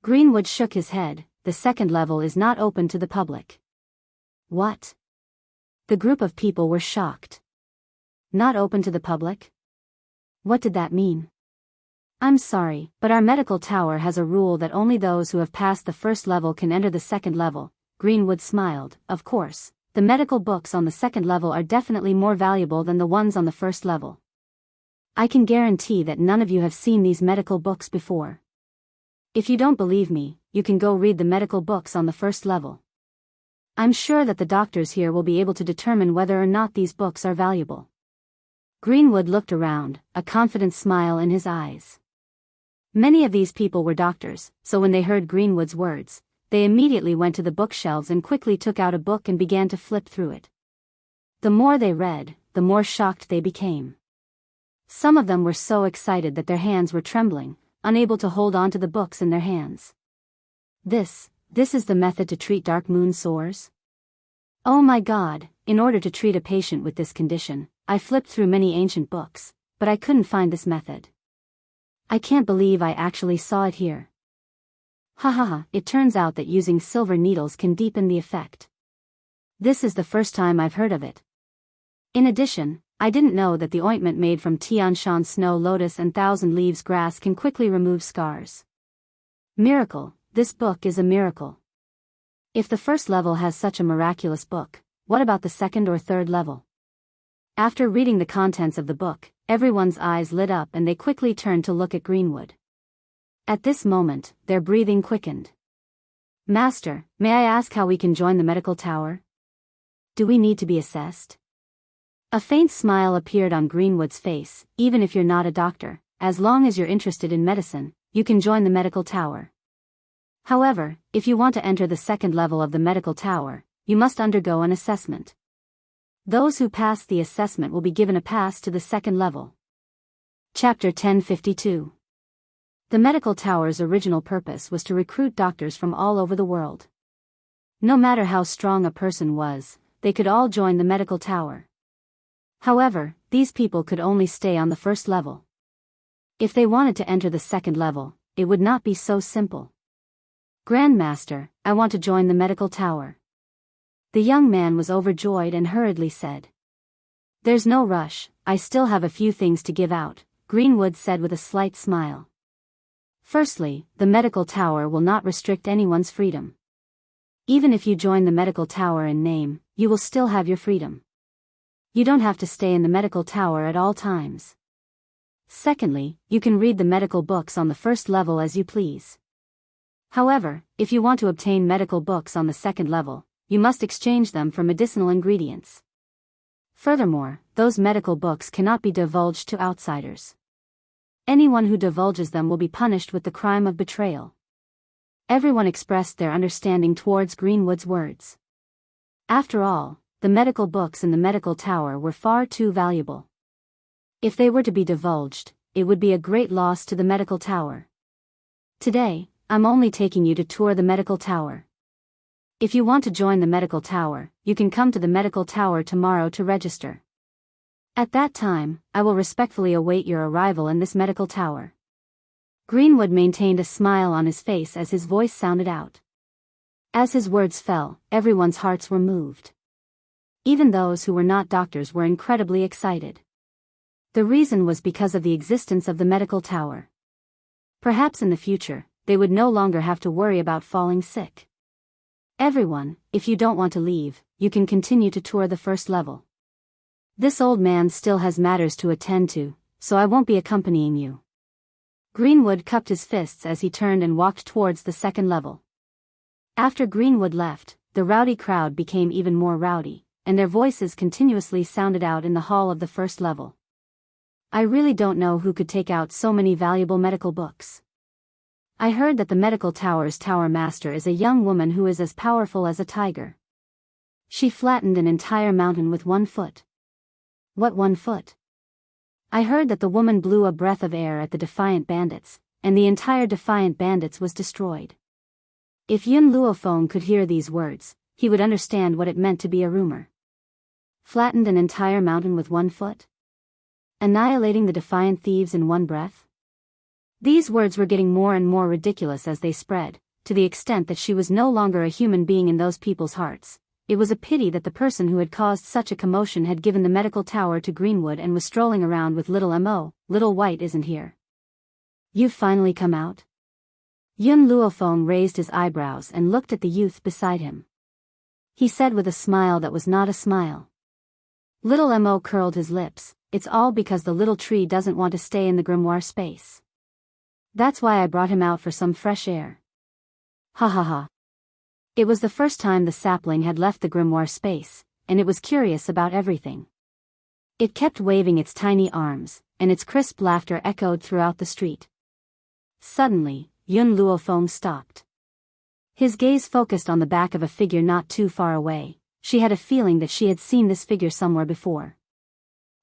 Greenwood shook his head. "The second level is not open to the public." "What?" The group of people were shocked. "Not open to the public? What did that mean?" "I'm sorry, but our medical tower has a rule that only those who have passed the first level can enter the second level." Greenwood smiled. "Of course, the medical books on the second level are definitely more valuable than the ones on the first level. I can guarantee that none of you have seen these medical books before. If you don't believe me, you can go read the medical books on the first level. I'm sure that the doctors here will be able to determine whether or not these books are valuable." Greenwood looked around, a confident smile in his eyes. Many of these people were doctors, so when they heard Greenwood's words, they immediately went to the bookshelves and quickly took out a book and began to flip through it. The more they read, the more shocked they became. Some of them were so excited that their hands were trembling, unable to hold on to the books in their hands. This is the method to treat dark moon sores? Oh my God, in order to treat a patient with this condition, I flipped through many ancient books, but I couldn't find this method. I can't believe I actually saw it here. Ha ha ha, it turns out that using silver needles can deepen the effect. This is the first time I've heard of it. In addition, I didn't know that the ointment made from Tian Shan snow lotus and thousand leaves grass can quickly remove scars. Miracle, this book is a miracle. If the first level has such a miraculous book, what about the second or third level?" After reading the contents of the book, everyone's eyes lit up and they quickly turned to look at Greenwood. At this moment, their breathing quickened. "Master, may I ask how we can join the medical tower? Do we need to be assessed?" A faint smile appeared on Greenwood's face. "Even if you're not a doctor, as long as you're interested in medicine, you can join the medical tower. However, if you want to enter the second level of the medical tower, you must undergo an assessment. Those who pass the assessment will be given a pass to the second level." Chapter 1052. The medical tower's original purpose was to recruit doctors from all over the world. No matter how strong a person was, they could all join the medical tower. However, these people could only stay on the first level. If they wanted to enter the second level, it would not be so simple. Grandmaster, I want to join the medical tower. The young man was overjoyed and hurriedly said. There's no rush, I still have a few things to give out, Greenwood said with a slight smile. Firstly, the medical tower will not restrict anyone's freedom. Even if you join the medical tower in name, you will still have your freedom. You don't have to stay in the medical tower at all times. Secondly, you can read the medical books on the first level as you please. However, if you want to obtain medical books on the second level, you must exchange them for medicinal ingredients. Furthermore, those medical books cannot be divulged to outsiders. Anyone who divulges them will be punished with the crime of betrayal. Everyone expressed their understanding towards Greenwood's words. After all, the medical books in the medical tower were far too valuable. If they were to be divulged, it would be a great loss to the medical tower. Today, I'm only taking you to tour the medical tower. If you want to join the medical tower, you can come to the medical tower tomorrow to register. At that time, I will respectfully await your arrival in this medical tower. Greenwood maintained a smile on his face as his voice sounded out. As his words fell, everyone's hearts were moved. Even those who were not doctors were incredibly excited. The reason was because of the existence of the medical tower. Perhaps in the future, they would no longer have to worry about falling sick. Everyone, if you don't want to leave, you can continue to tour the first level. This old man still has matters to attend to, so I won't be accompanying you. Greenwood cupped his fists as he turned and walked towards the second level. After Greenwood left, the rowdy crowd became even more rowdy, and their voices continuously sounded out in the hall of the first level. I really don't know who could take out so many valuable medical books. I heard that the medical tower's tower master is a young woman who is as powerful as a tiger. She flattened an entire mountain with 1 foot. What 1 foot? I heard that the woman blew a breath of air at the defiant bandits, and the entire defiant bandits was destroyed. If Yun Luofeng could hear these words, he would understand what it meant to be a rumor. Flattened an entire mountain with 1 foot? Annihilating the defiant thieves in 1 breath? These words were getting more and more ridiculous as they spread, to the extent that she was no longer a human being in those people's hearts. It was a pity that the person who had caused such a commotion had given the medical tower to Greenwood and was strolling around with little Mo. Little White isn't here. You've finally come out? Yun Luofeng raised his eyebrows and looked at the youth beside him. He said with a smile that was not a smile. Little Mo curled his lips. It's all because the little tree doesn't want to stay in the grimoire space. That's why I brought him out for some fresh air. Ha ha ha. It was the first time the sapling had left the grimoire space, and it was curious about everything. It kept waving its tiny arms, and its crisp laughter echoed throughout the street. Suddenly, Yun Luofeng stopped. His gaze focused on the back of a figure not too far away. She had a feeling that she had seen this figure somewhere before.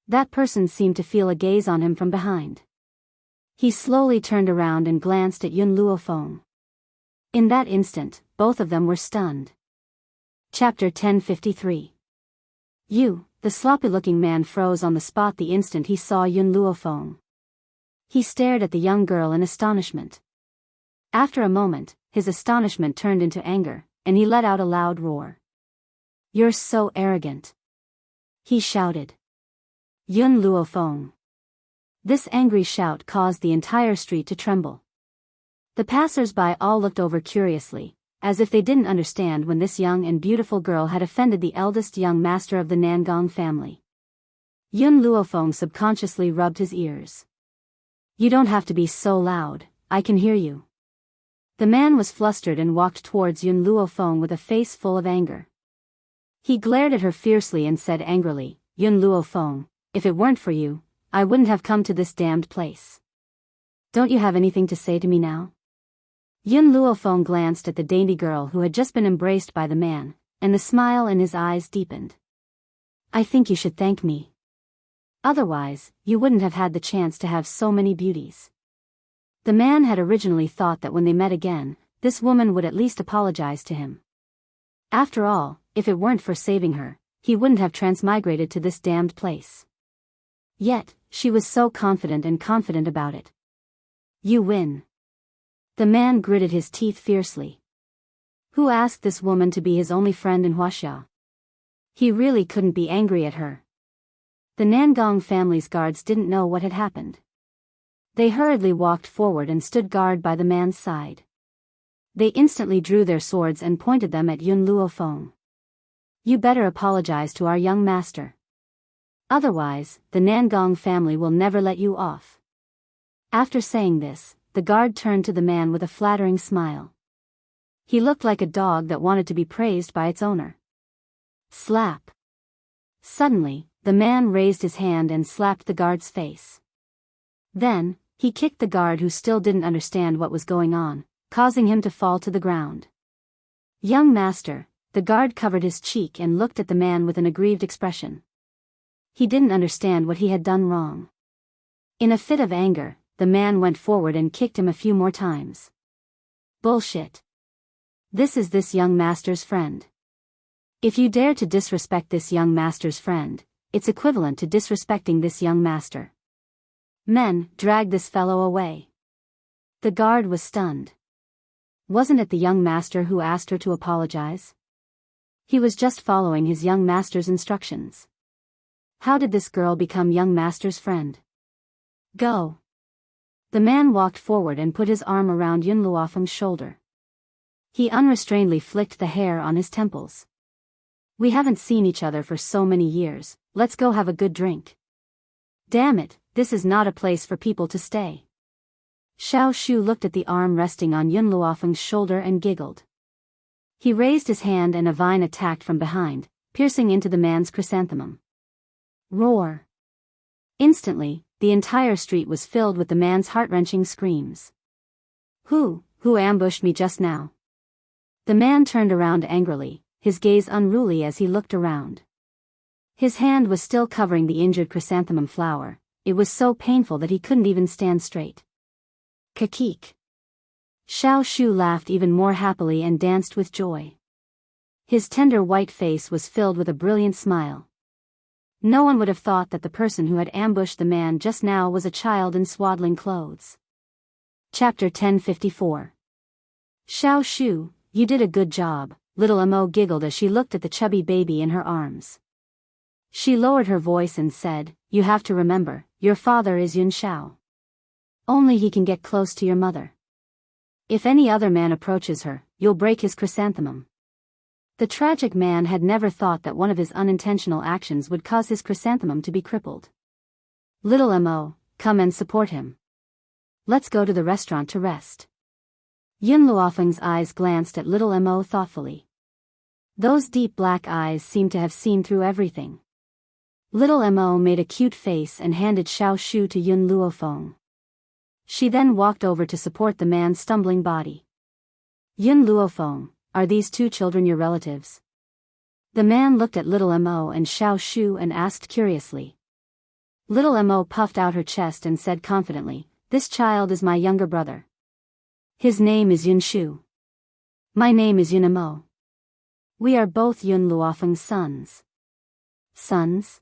That person seemed to feel a gaze on him from behind. He slowly turned around and glanced at Yun Luofeng. In that instant, both of them were stunned. Chapter 1053. The sloppy-looking man froze on the spot the instant he saw Yun Luofeng. He stared at the young girl in astonishment. After a moment, his astonishment turned into anger, and he let out a loud roar. You're so arrogant! He shouted. Yun Luofeng. This angry shout caused the entire street to tremble. The passers-by all looked over curiously, as if they didn't understand when this young and beautiful girl had offended the eldest young master of the Nangong family. Yun Luofeng subconsciously rubbed his ears. You don't have to be so loud, I can hear you. The man was flustered and walked towards Yun Luofeng with a face full of anger. He glared at her fiercely and said angrily, Yun Luofeng, if it weren't for you, I wouldn't have come to this damned place. Don't you have anything to say to me now? Yun Luofeng glanced at the dainty girl who had just been embraced by the man, and the smile in his eyes deepened. I think you should thank me. Otherwise, you wouldn't have had the chance to have so many beauties. The man had originally thought that when they met again, this woman would at least apologize to him. After all, if it weren't for saving her, he wouldn't have transmigrated to this damned place. Yet, she was so confident about it. You win. The man gritted his teeth fiercely. Who asked this woman to be his only friend in Wuxia? He really couldn't be angry at her. The Nangong family's guards didn't know what had happened. They hurriedly walked forward and stood guard by the man's side. They instantly drew their swords and pointed them at Yun Luofeng. You better apologize to our young master. Otherwise, the Nangong family will never let you off. After saying this, the guard turned to the man with a flattering smile. He looked like a dog that wanted to be praised by its owner. Slap. Suddenly, the man raised his hand and slapped the guard's face. Then, he kicked the guard who still didn't understand what was going on, causing him to fall to the ground. Young master, the guard covered his cheek and looked at the man with an aggrieved expression. He didn't understand what he had done wrong. In a fit of anger, the man went forward and kicked him a few more times. Bullshit. This is this young master's friend. If you dare to disrespect this young master's friend, it's equivalent to disrespecting this young master. Men, drag this fellow away. The guard was stunned. Wasn't it the young master who asked her to apologize? He was just following his young master's instructions. How did this girl become young master's friend? Go. The man walked forward and put his arm around Yun Luofeng's shoulder. He unrestrainedly flicked the hair on his temples. We haven't seen each other for so many years, let's go have a good drink. Damn it, this is not a place for people to stay. Xiao Shu looked at the arm resting on Yun Luofeng's shoulder and giggled. He raised his hand and a vine attacked from behind, piercing into the man's chrysanthemum. Roar. Instantly, the entire street was filled with the man's heart-wrenching screams. Who ambushed me just now? The man turned around angrily, his gaze unruly as he looked around. His hand was still covering the injured chrysanthemum flower. It was so painful that he couldn't even stand straight. Kakik. Xiao Shu laughed even more happily and danced with joy. His tender white face was filled with a brilliant smile. No one would have thought that the person who had ambushed the man just now was a child in swaddling clothes. Chapter 1054. Xiao Shu, you did a good job, little Amo giggled as she looked at the chubby baby in her arms. She lowered her voice and said, you have to remember, your father is Yun Shao. Only he can get close to your mother. If any other man approaches her, you'll break his chrysanthemum. The tragic man had never thought that one of his unintentional actions would cause his chrysanthemum to be crippled. Little Amo, come and support him. Let's go to the restaurant to rest. Yun Luofeng's eyes glanced at little Amo thoughtfully. Those deep black eyes seemed to have seen through everything. Little Amo made a cute face and handed Xiao Shu to Yun Luofeng. She then walked over to support the man's stumbling body. Yun Luofeng, are these two children your relatives? The man looked at little Amo and Xiao Shu and asked curiously. Little Amo puffed out her chest and said confidently, this child is my younger brother. His name is Yun Shu. My name is Yun Amo. We are both Yun Luofeng's sons. Sons?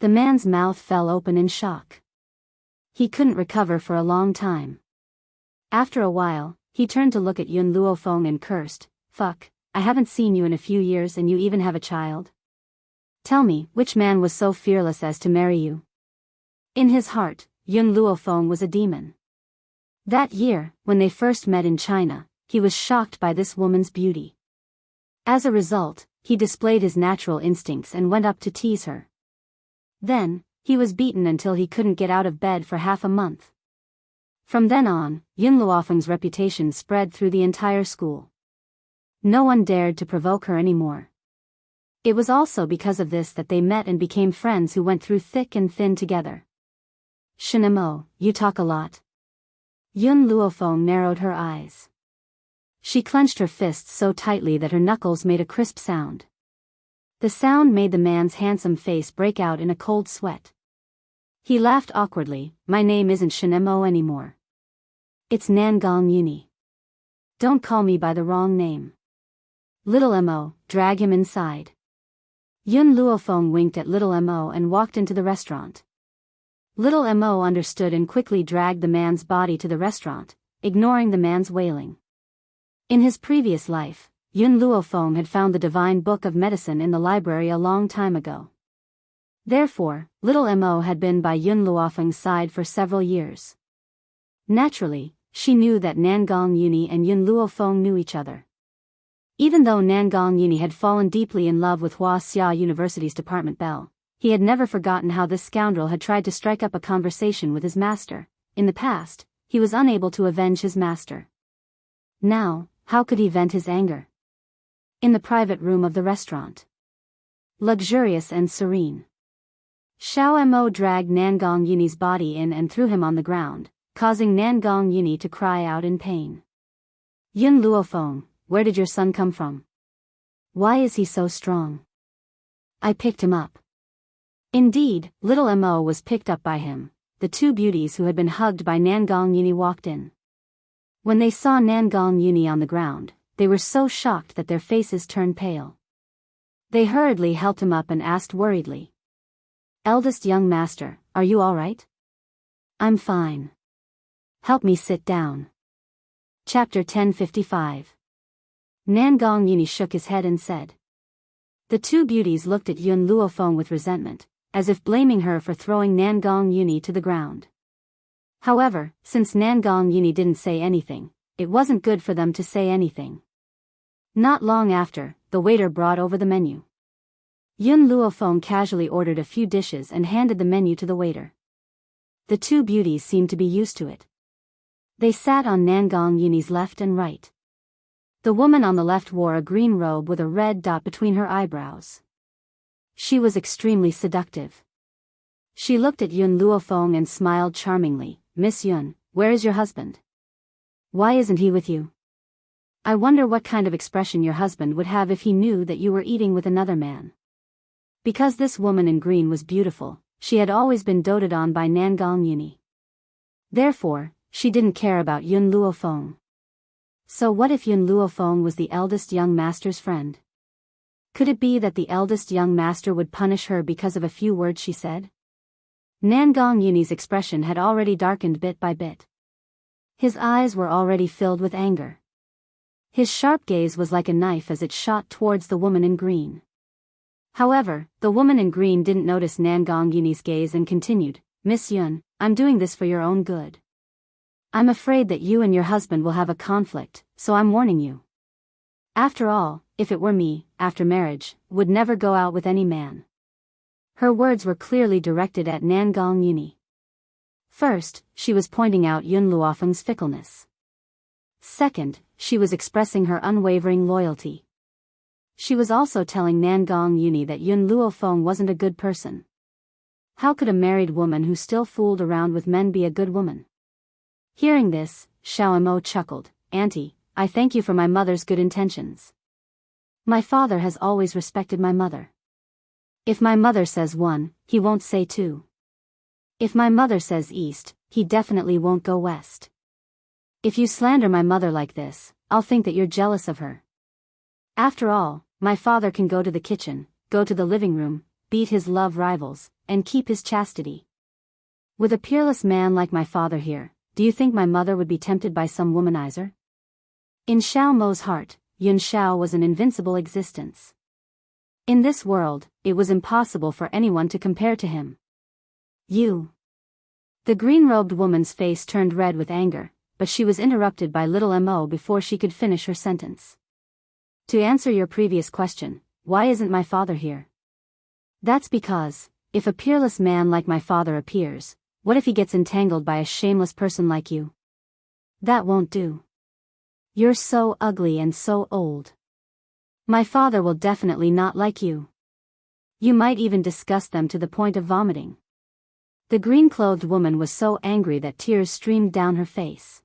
The man's mouth fell open in shock. He couldn't recover for a long time. After a while, he turned to look at Yun Luofeng and cursed, fuck, I haven't seen you in a few years and you even have a child? Tell me, which man was so fearless as to marry you? In his heart, Yun Luofeng was a demon. That year, when they first met in China, he was shocked by this woman's beauty. As a result, he displayed his natural instincts and went up to tease her. Then, he was beaten until he couldn't get out of bed for half a month. From then on, Yun Luofeng's reputation spread through the entire school. No one dared to provoke her anymore. It was also because of this that they met and became friends who went through thick and thin together. Shinamo, you talk a lot. Yun Luofeng narrowed her eyes. She clenched her fists so tightly that her knuckles made a crisp sound. The sound made the man's handsome face break out in a cold sweat. He laughed awkwardly, my name isn't Shinemo anymore. It's Nangong Uni. Don't call me by the wrong name. Little Mo, drag him inside. Yun Luofeng winked at Little Mo and walked into the restaurant. Little Mo understood and quickly dragged the man's body to the restaurant, ignoring the man's wailing. In his previous life, Yun Luofeng had found the divine book of medicine in the library a long time ago. Therefore, Little Mo had been by Yun Luofeng's side for several years. Naturally, she knew that Nangong Yuni and Yun Luofeng knew each other. Even though Nangong Yuni had fallen deeply in love with Wuxia University's department belle, he had never forgotten how this scoundrel had tried to strike up a conversation with his master. In the past, he was unable to avenge his master. Now, how could he vent his anger? In the private room of the restaurant. Luxurious and serene. Xiao Mo dragged Nangong Yuni's body in and threw him on the ground, causing Nangong Yuni to cry out in pain. Yun Luofeng, where did your son come from? Why is he so strong? I picked him up. Indeed, Little Mo was picked up by him. The two beauties who had been hugged by Nangong Yuni walked in. When they saw Nangong Yuni on the ground, they were so shocked that their faces turned pale. They hurriedly helped him up and asked worriedly. Eldest young master, are you all right? I'm fine. Help me sit down. Chapter 1055. Nangong Yuni shook his head and said. The two beauties looked at Yun Luofeng with resentment, as if blaming her for throwing Nangong Yuni to the ground. However, since Nangong Yuni didn't say anything, it wasn't good for them to say anything. Not long after, the waiter brought over the menu. Yun Luofeng casually ordered a few dishes and handed the menu to the waiter. The two beauties seemed to be used to it. They sat on Nangong Yuni's left and right. The woman on the left wore a green robe with a red dot between her eyebrows. She was extremely seductive. She looked at Yun Luofeng and smiled charmingly. Miss Yun, where is your husband? Why isn't he with you? I wonder what kind of expression your husband would have if he knew that you were eating with another man. Because this woman in green was beautiful, she had always been doted on by Nangong Yuni. Therefore, she didn't care about Yun Luofeng. So what if Yun Luofeng was the eldest young master's friend? Could it be that the eldest young master would punish her because of a few words she said? Nangong Yuni's expression had already darkened bit by bit. His eyes were already filled with anger. His sharp gaze was like a knife as it shot towards the woman in green. However, the woman in green didn't notice Nangong Yuni's gaze and continued, Miss Yun, I'm doing this for your own good. I'm afraid that you and your husband will have a conflict, so I'm warning you. After all, if it were me, after marriage, would never go out with any man. Her words were clearly directed at Nangong Yuni. First, she was pointing out Yun Luofeng's fickleness. Second, she was expressing her unwavering loyalty. She was also telling Nangong Yuni that Yun Luofeng wasn't a good person. How could a married woman who still fooled around with men be a good woman? Hearing this, Xiao Mo chuckled, Auntie, I thank you for my mother's good intentions. My father has always respected my mother. If my mother says 1, he won't say 2. If my mother says east, he definitely won't go west. If you slander my mother like this, I'll think that you're jealous of her. After all, my father can go to the kitchen, go to the living room, beat his love rivals, and keep his chastity. With a peerless man like my father here, do you think my mother would be tempted by some womanizer? In Xiao Mo's heart, Yun Xiao was an invincible existence. In this world, it was impossible for anyone to compare to him. You. The green-robed woman's face turned red with anger, but she was interrupted by Little Mo before she could finish her sentence. To answer your previous question, why isn't my father here? That's because, if a peerless man like my father appears, what if he gets entangled by a shameless person like you? That won't do. You're so ugly and so old. My father will definitely not like you. You might even disgust them to the point of vomiting. The green-clothed woman was so angry that tears streamed down her face.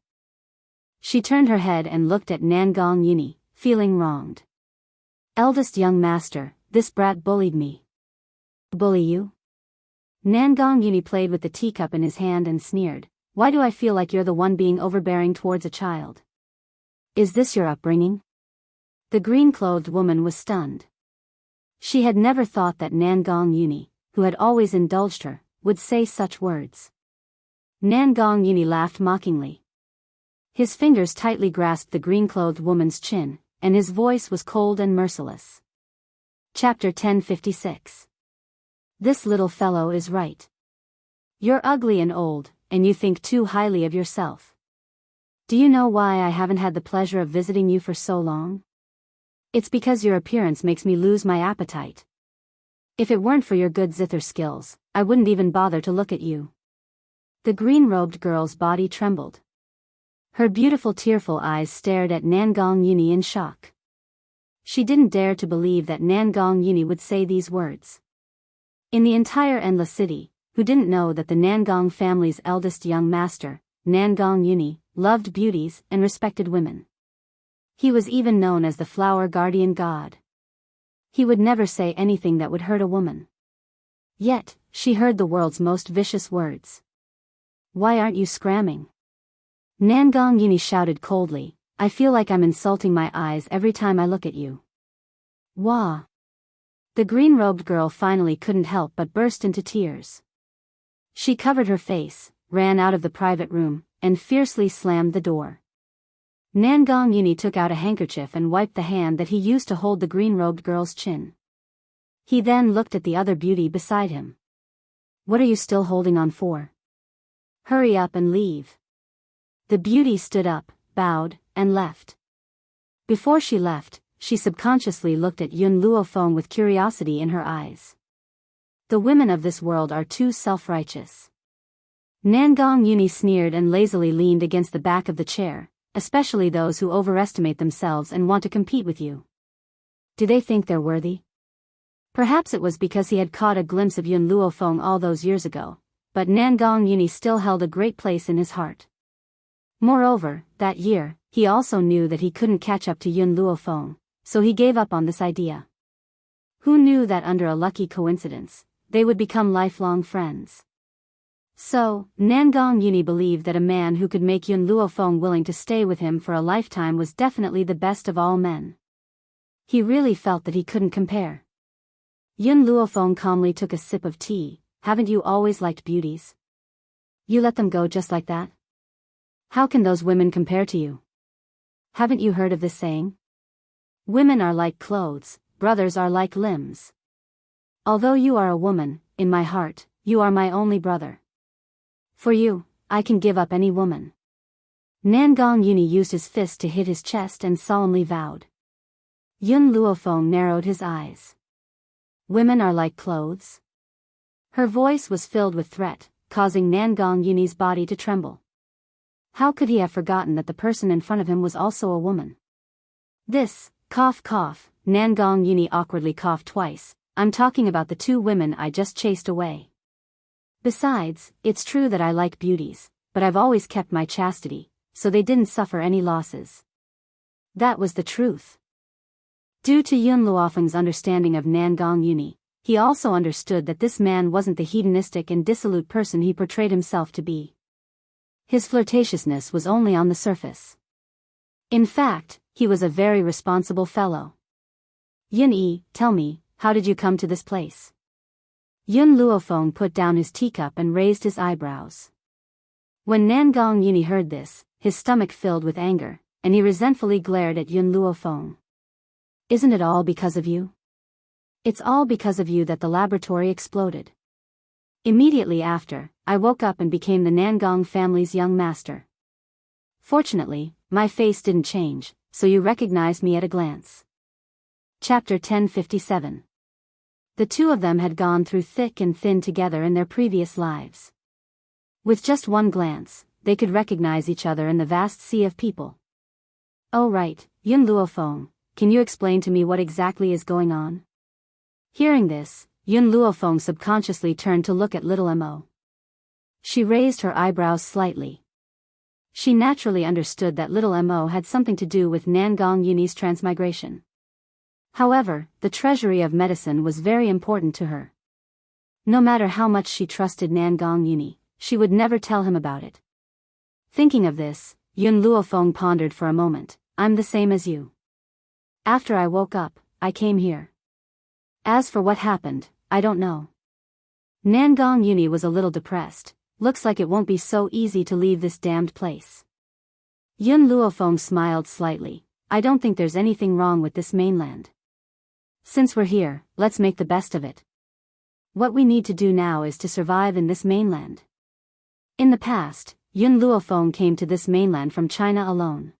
She turned her head and looked at Nangong Yuni, feeling wronged. Eldest young master, this brat bullied me. Bully you? Nangong Yuni played with the teacup in his hand and sneered, why do I feel like you're the one being overbearing towards a child? Is this your upbringing? The green-clothed woman was stunned. She had never thought that Nangong Yuni, who had always indulged her, would say such words. Nangong Yuni laughed mockingly. His fingers tightly grasped the green-clothed woman's chin, and his voice was cold and merciless. Chapter 1056. This little fellow is right. You're ugly and old, and you think too highly of yourself. Do you know why I haven't had the pleasure of visiting you for so long? It's because your appearance makes me lose my appetite. If it weren't for your good zither skills, I wouldn't even bother to look at you. The green-robed girl's body trembled. Her beautiful tearful eyes stared at Nangong Yuni in shock. She didn't dare to believe that Nangong Yuni would say these words. In the entire Endless City, who didn't know that the Nangong family's eldest young master, Nangong Yuni, loved beauties and respected women. He was even known as the flower guardian god. He would never say anything that would hurt a woman. Yet, she heard the world's most vicious words. Why aren't you scramming? Nangong Yuni shouted coldly, I feel like I'm insulting my eyes every time I look at you. Wah! The green-robed girl finally couldn't help but burst into tears. She covered her face, ran out of the private room, and fiercely slammed the door. Nangong Yuni took out a handkerchief and wiped the hand that he used to hold the green-robed girl's chin. He then looked at the other beauty beside him. What are you still holding on for? Hurry up and leave. The beauty stood up, bowed, and left. Before she left, she subconsciously looked at Yun Luofeng with curiosity in her eyes. The women of this world are too self-righteous. Nangong Yuni sneered and lazily leaned against the back of the chair, especially those who overestimate themselves and want to compete with you. Do they think they're worthy? Perhaps it was because he had caught a glimpse of Yun Luofeng all those years ago, but Nangong Yuni still held a great place in his heart. Moreover, that year, he also knew that he couldn't catch up to Yun Luofeng, so he gave up on this idea. Who knew that under a lucky coincidence, they would become lifelong friends? So, Nangong Yuni believed that a man who could make Yun Luofeng willing to stay with him for a lifetime was definitely the best of all men. He really felt that he couldn't compare. Yun Luofeng calmly took a sip of tea. Haven't you always liked beauties? You let them go just like that? How can those women compare to you? Haven't you heard of this saying? Women are like clothes, brothers are like limbs. Although you are a woman, in my heart, you are my only brother. For you, I can give up any woman. Nangong Yuni used his fist to hit his chest and solemnly vowed. Yun Luofeng narrowed his eyes. Women are like clothes? Her voice was filled with threat, causing Nangong Yuni's body to tremble. How could he have forgotten that the person in front of him was also a woman? This, cough cough, Nangong Yuni awkwardly coughed twice, I'm talking about the two women I just chased away. Besides, it's true that I like beauties, but I've always kept my chastity, so they didn't suffer any losses. That was the truth. Due to Yun Luofeng's understanding of Nangong Yuni, he also understood that this man wasn't the hedonistic and dissolute person he portrayed himself to be. His flirtatiousness was only on the surface. In fact, he was a very responsible fellow. Yun-yi, tell me, how did you come to this place? Yun Luofeng put down his teacup and raised his eyebrows. When Nangong Yuni heard this, his stomach filled with anger, and he resentfully glared at Yun Luofeng. Isn't it all because of you? It's all because of you that the laboratory exploded. Immediately after, I woke up and became the Nangong family's young master. Fortunately, my face didn't change, so you recognized me at a glance. Chapter 1057. The two of them had gone through thick and thin together in their previous lives. With just one glance, they could recognize each other in the vast sea of people. Oh right, Yun Luofeng, can you explain to me what exactly is going on? Hearing this, Yun Luofeng subconsciously turned to look at little Mo. She raised her eyebrows slightly. She naturally understood that little Mo had something to do with Nangong Yuni's transmigration. However, the treasury of medicine was very important to her. No matter how much she trusted Nangong Yuni, she would never tell him about it. Thinking of this, Yun Luofeng pondered for a moment. I'm the same as you. After I woke up, I came here. As for what happened, I don't know. Nangong Yuni was a little depressed. Looks like it won't be so easy to leave this damned place. Yun Luofeng smiled slightly. I don't think there's anything wrong with this mainland. Since we're here, let's make the best of it. What we need to do now is to survive in this mainland. In the past, Yun Luofeng came to this mainland from China alone.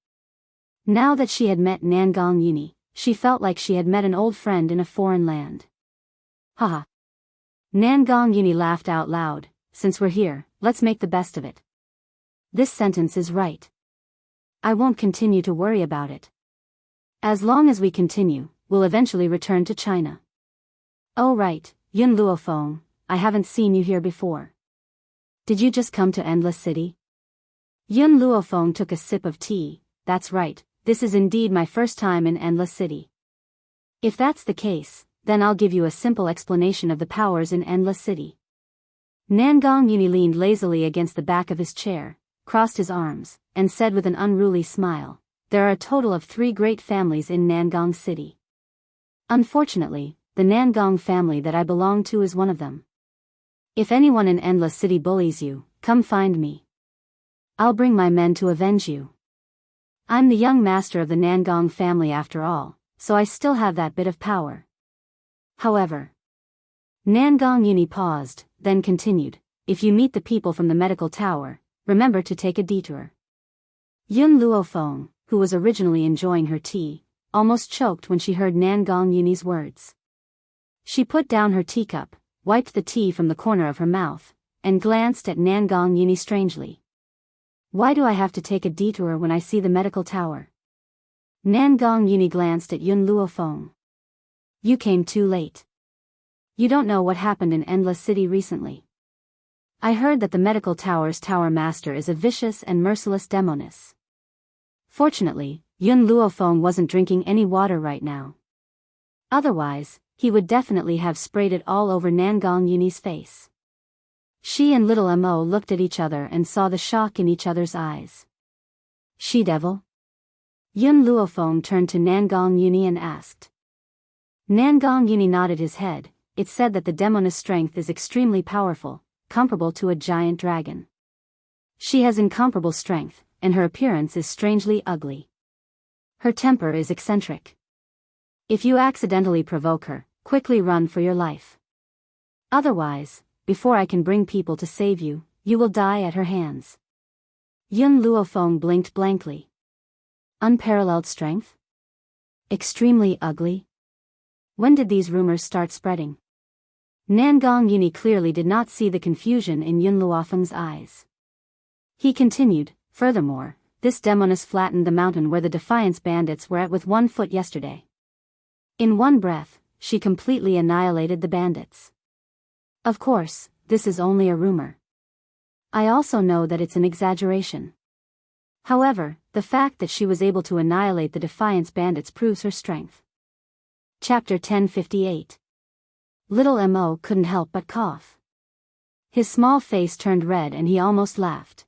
Now that she had met Nangong Yuni, she felt like she had met an old friend in a foreign land. Haha. Nangong Yuni laughed out loud. Since we're here, let's make the best of it. This sentence is right. I won't continue to worry about it. As long as we continue, we'll eventually return to China. Oh right, Yun Luofeng, I haven't seen you here before. Did you just come to Endless City? Yun Luofeng took a sip of tea. That's right, this is indeed my first time in Endless City. If that's the case, then I'll give you a simple explanation of the powers in Endless City. Nangong Yuni leaned lazily against the back of his chair, crossed his arms, and said with an unruly smile, there are a total of 3 great families in Nangong City. Unfortunately, the Nangong family that I belong to is one of them. If anyone in Endless City bullies you, come find me. I'll bring my men to avenge you. I'm the young master of the Nangong family after all, so I still have that bit of power. However, Nangong Yuni paused, then continued, if you meet the people from the medical tower, remember to take a detour. Yun Luofeng, who was originally enjoying her tea, almost choked when she heard Nangong Yuni's words. She put down her teacup, wiped the tea from the corner of her mouth, and glanced at Nangong Yuni strangely. Why do I have to take a detour when I see the medical tower? Nangong Yuni glanced at Yun Luofeng. You came too late. You don't know what happened in Endless City recently. I heard that the medical tower's tower master is a vicious and merciless demoness. Fortunately, Yun Luofeng wasn't drinking any water right now. Otherwise, he would definitely have sprayed it all over Nangong Yuni's face. She and little Mo looked at each other and saw the shock in each other's eyes. She-devil? Yun Luofeng turned to Nangong Yuni and asked. Nangong Yuni nodded his head. It said that the demoness' strength is extremely powerful, comparable to a giant dragon. She has incomparable strength, and her appearance is strangely ugly. Her temper is eccentric. If you accidentally provoke her, quickly run for your life. Otherwise, before I can bring people to save you, you will die at her hands. Yun Luofeng blinked blankly. Unparalleled strength? Extremely ugly? When did these rumors start spreading? Nangong Yuni clearly did not see the confusion in Yun Luofeng's eyes. He continued, furthermore, this demoness flattened the mountain where the Defiance bandits were at with 1 foot yesterday. In one breath, she completely annihilated the bandits. Of course, this is only a rumor. I also know that it's an exaggeration. However, the fact that she was able to annihilate the Defiance bandits proves her strength. Chapter 1058. Little Mo couldn't help but cough. His small face turned red and he almost laughed.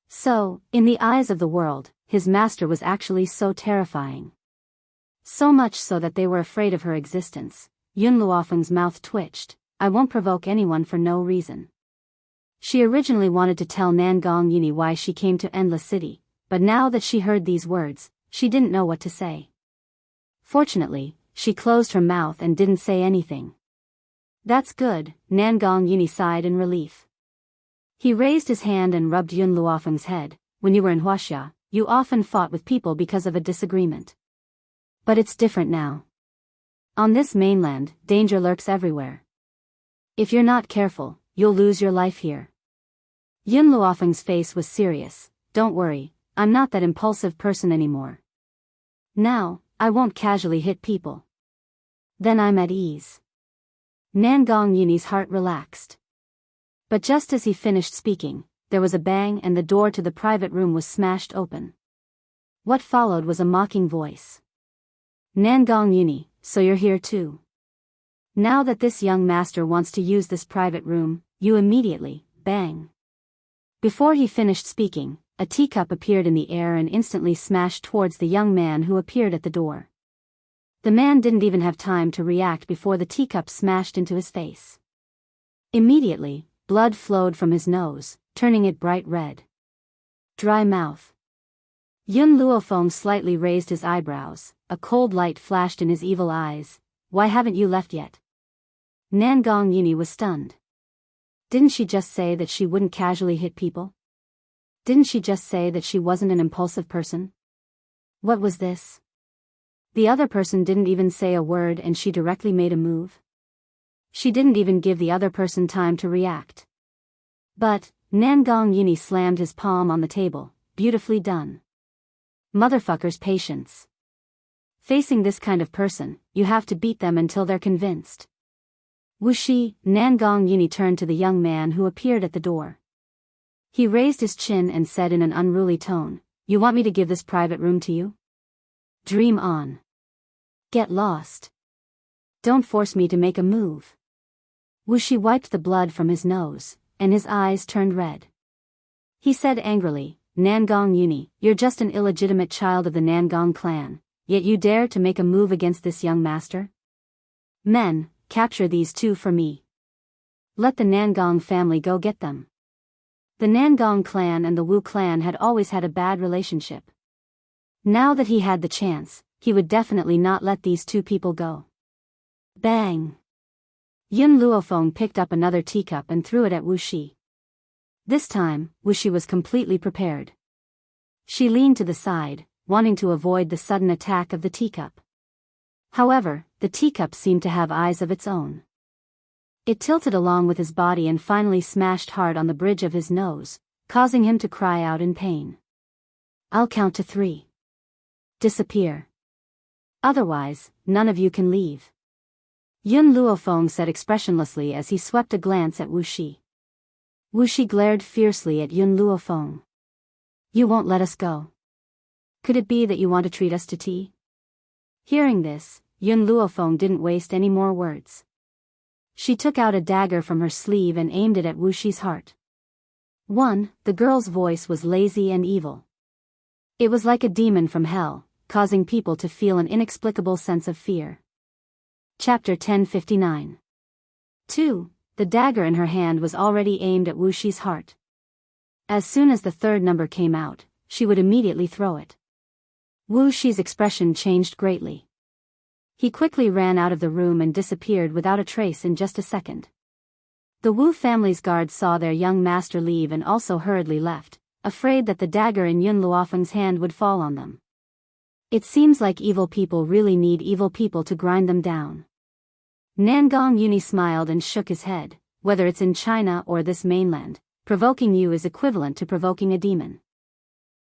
So, in the eyes of the world, his master was actually so terrifying. So much so that they were afraid of her existence. Yun Luofeng's mouth twitched. I won't provoke anyone for no reason. She originally wanted to tell Nangong Yuni why she came to Endless City, but now that she heard these words, she didn't know what to say. Fortunately, she closed her mouth and didn't say anything. That's good, Nangong Yuni sighed in relief. He raised his hand and rubbed Yun Luofeng's head. When you were in Wuxia, you often fought with people because of a disagreement. But it's different now. On this mainland, danger lurks everywhere. If you're not careful, you'll lose your life here. Yun Luofeng's face was serious. Don't worry, I'm not that impulsive person anymore. Now, I won't casually hit people. Then I'm at ease. Nangong Yuni's heart relaxed. But just as he finished speaking, there was a bang and the door to the private room was smashed open. What followed was a mocking voice. Nangong Yuni, so you're here too. Now that this young master wants to use this private room, you immediately, bang. Before he finished speaking, a teacup appeared in the air and instantly smashed towards the young man who appeared at the door. The man didn't even have time to react before the teacup smashed into his face. Immediately, blood flowed from his nose, turning it bright red. Dry mouth. Yun Luofeng slightly raised his eyebrows, a cold light flashed in his evil eyes. Why haven't you left yet? Nangong Yuni was stunned. Didn't she just say that she wouldn't casually hit people? Didn't she just say that she wasn't an impulsive person? What was this? The other person didn't even say a word and she directly made a move. She didn't even give the other person time to react. But, Nangong Yuni slammed his palm on the table. Beautifully done. Motherfucker's patience. Facing this kind of person, you have to beat them until they're convinced. Wuxi, Nangong Yuni turned to the young man who appeared at the door. He raised his chin and said in an unruly tone, "You want me to give this private room to you? Dream on. Get lost. Don't force me to make a move." Wuxi wiped the blood from his nose, and his eyes turned red. He said angrily, "Nangong Yuni, you're just an illegitimate child of the Nangong clan, yet you dare to make a move against this young master? Men, capture these two for me. Let the Nangong family go get them." The Nangong clan and the Wu clan had always had a bad relationship. Now that he had the chance, he would definitely not let these two people go. Bang! Yun Luofeng picked up another teacup and threw it at Wuxi. This time, Wuxi was completely prepared. She leaned to the side, wanting to avoid the sudden attack of the teacup. However, the teacup seemed to have eyes of its own. It tilted along with his body and finally smashed hard on the bridge of his nose, causing him to cry out in pain. "I'll count to 3. Disappear. Otherwise, none of you can leave." Yun Luofeng said expressionlessly as he swept a glance at Wuxi. Wuxi glared fiercely at Yun Luofeng. "You won't let us go? Could it be that you want to treat us to tea?" Hearing this, Yun Luofeng didn't waste any more words. She took out a dagger from her sleeve and aimed it at Wuxi's heart. The girl's voice was lazy and evil. It was like a demon from hell, causing people to feel an inexplicable sense of fear. Chapter 1059. 2. The dagger in her hand was already aimed at Wuxi's heart. As soon as the third number came out, she would immediately throw it. Wuxi's expression changed greatly. He quickly ran out of the room and disappeared without a trace in just a second. The Wu family's guards saw their young master leave and also hurriedly left, afraid that the dagger in Yun Luofeng's hand would fall on them. It seems like evil people really need evil people to grind them down. Nangong Yuni smiled and shook his head. Whether it's in China or this mainland, provoking you is equivalent to provoking a demon.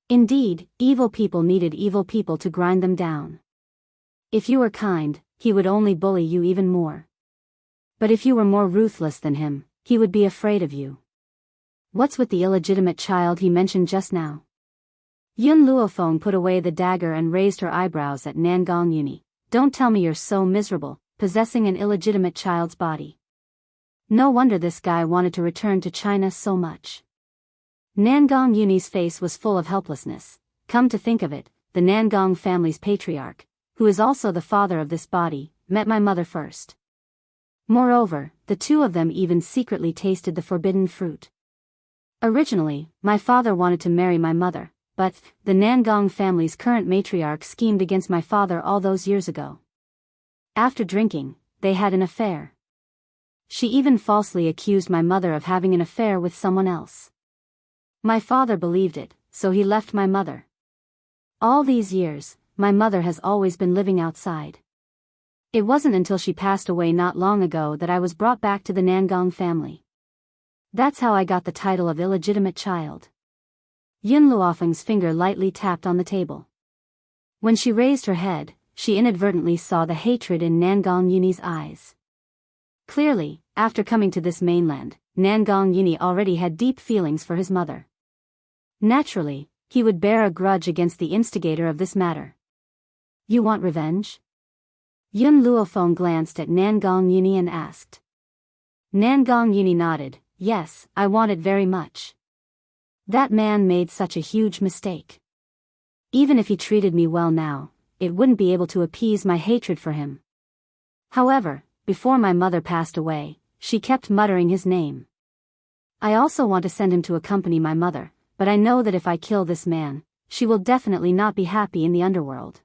Indeed, evil people needed evil people to grind them down. If you were kind, he would only bully you even more. But if you were more ruthless than him, he would be afraid of you. What's with the illegitimate child he mentioned just now? Yun Luofeng put away the dagger and raised her eyebrows at Nangong Yuni. "Don't tell me you're so miserable, possessing an illegitimate child's body. No wonder this guy wanted to return to China so much." Nangong Yuni's face was full of helplessness. Come to think of it, the Nangong family's patriarch, who is also the father of this body, met my mother first. Moreover, the two of them even secretly tasted the forbidden fruit. Originally, my father wanted to marry my mother, but the Nangong family's current matriarch schemed against my father all those years ago. After drinking, they had an affair. She even falsely accused my mother of having an affair with someone else. My father believed it, so he left my mother. All these years, my mother has always been living outside. It wasn't until she passed away not long ago that I was brought back to the Nangong family. That's how I got the title of illegitimate child. Yun Luofeng's finger lightly tapped on the table. When she raised her head, she inadvertently saw the hatred in Nangong Yuni's eyes. Clearly, after coming to this mainland, Nangong Yuni already had deep feelings for his mother. Naturally, he would bear a grudge against the instigator of this matter. "You want revenge?" Yun Luofeng glanced at Nangong Yuni and asked. Nangong Yuni nodded. "Yes, I want it very much. That man made such a huge mistake. Even if he treated me well now, it wouldn't be able to appease my hatred for him. However, before my mother passed away, she kept muttering his name. I also want to send him to accompany my mother, but I know that if I kill this man, she will definitely not be happy in the underworld.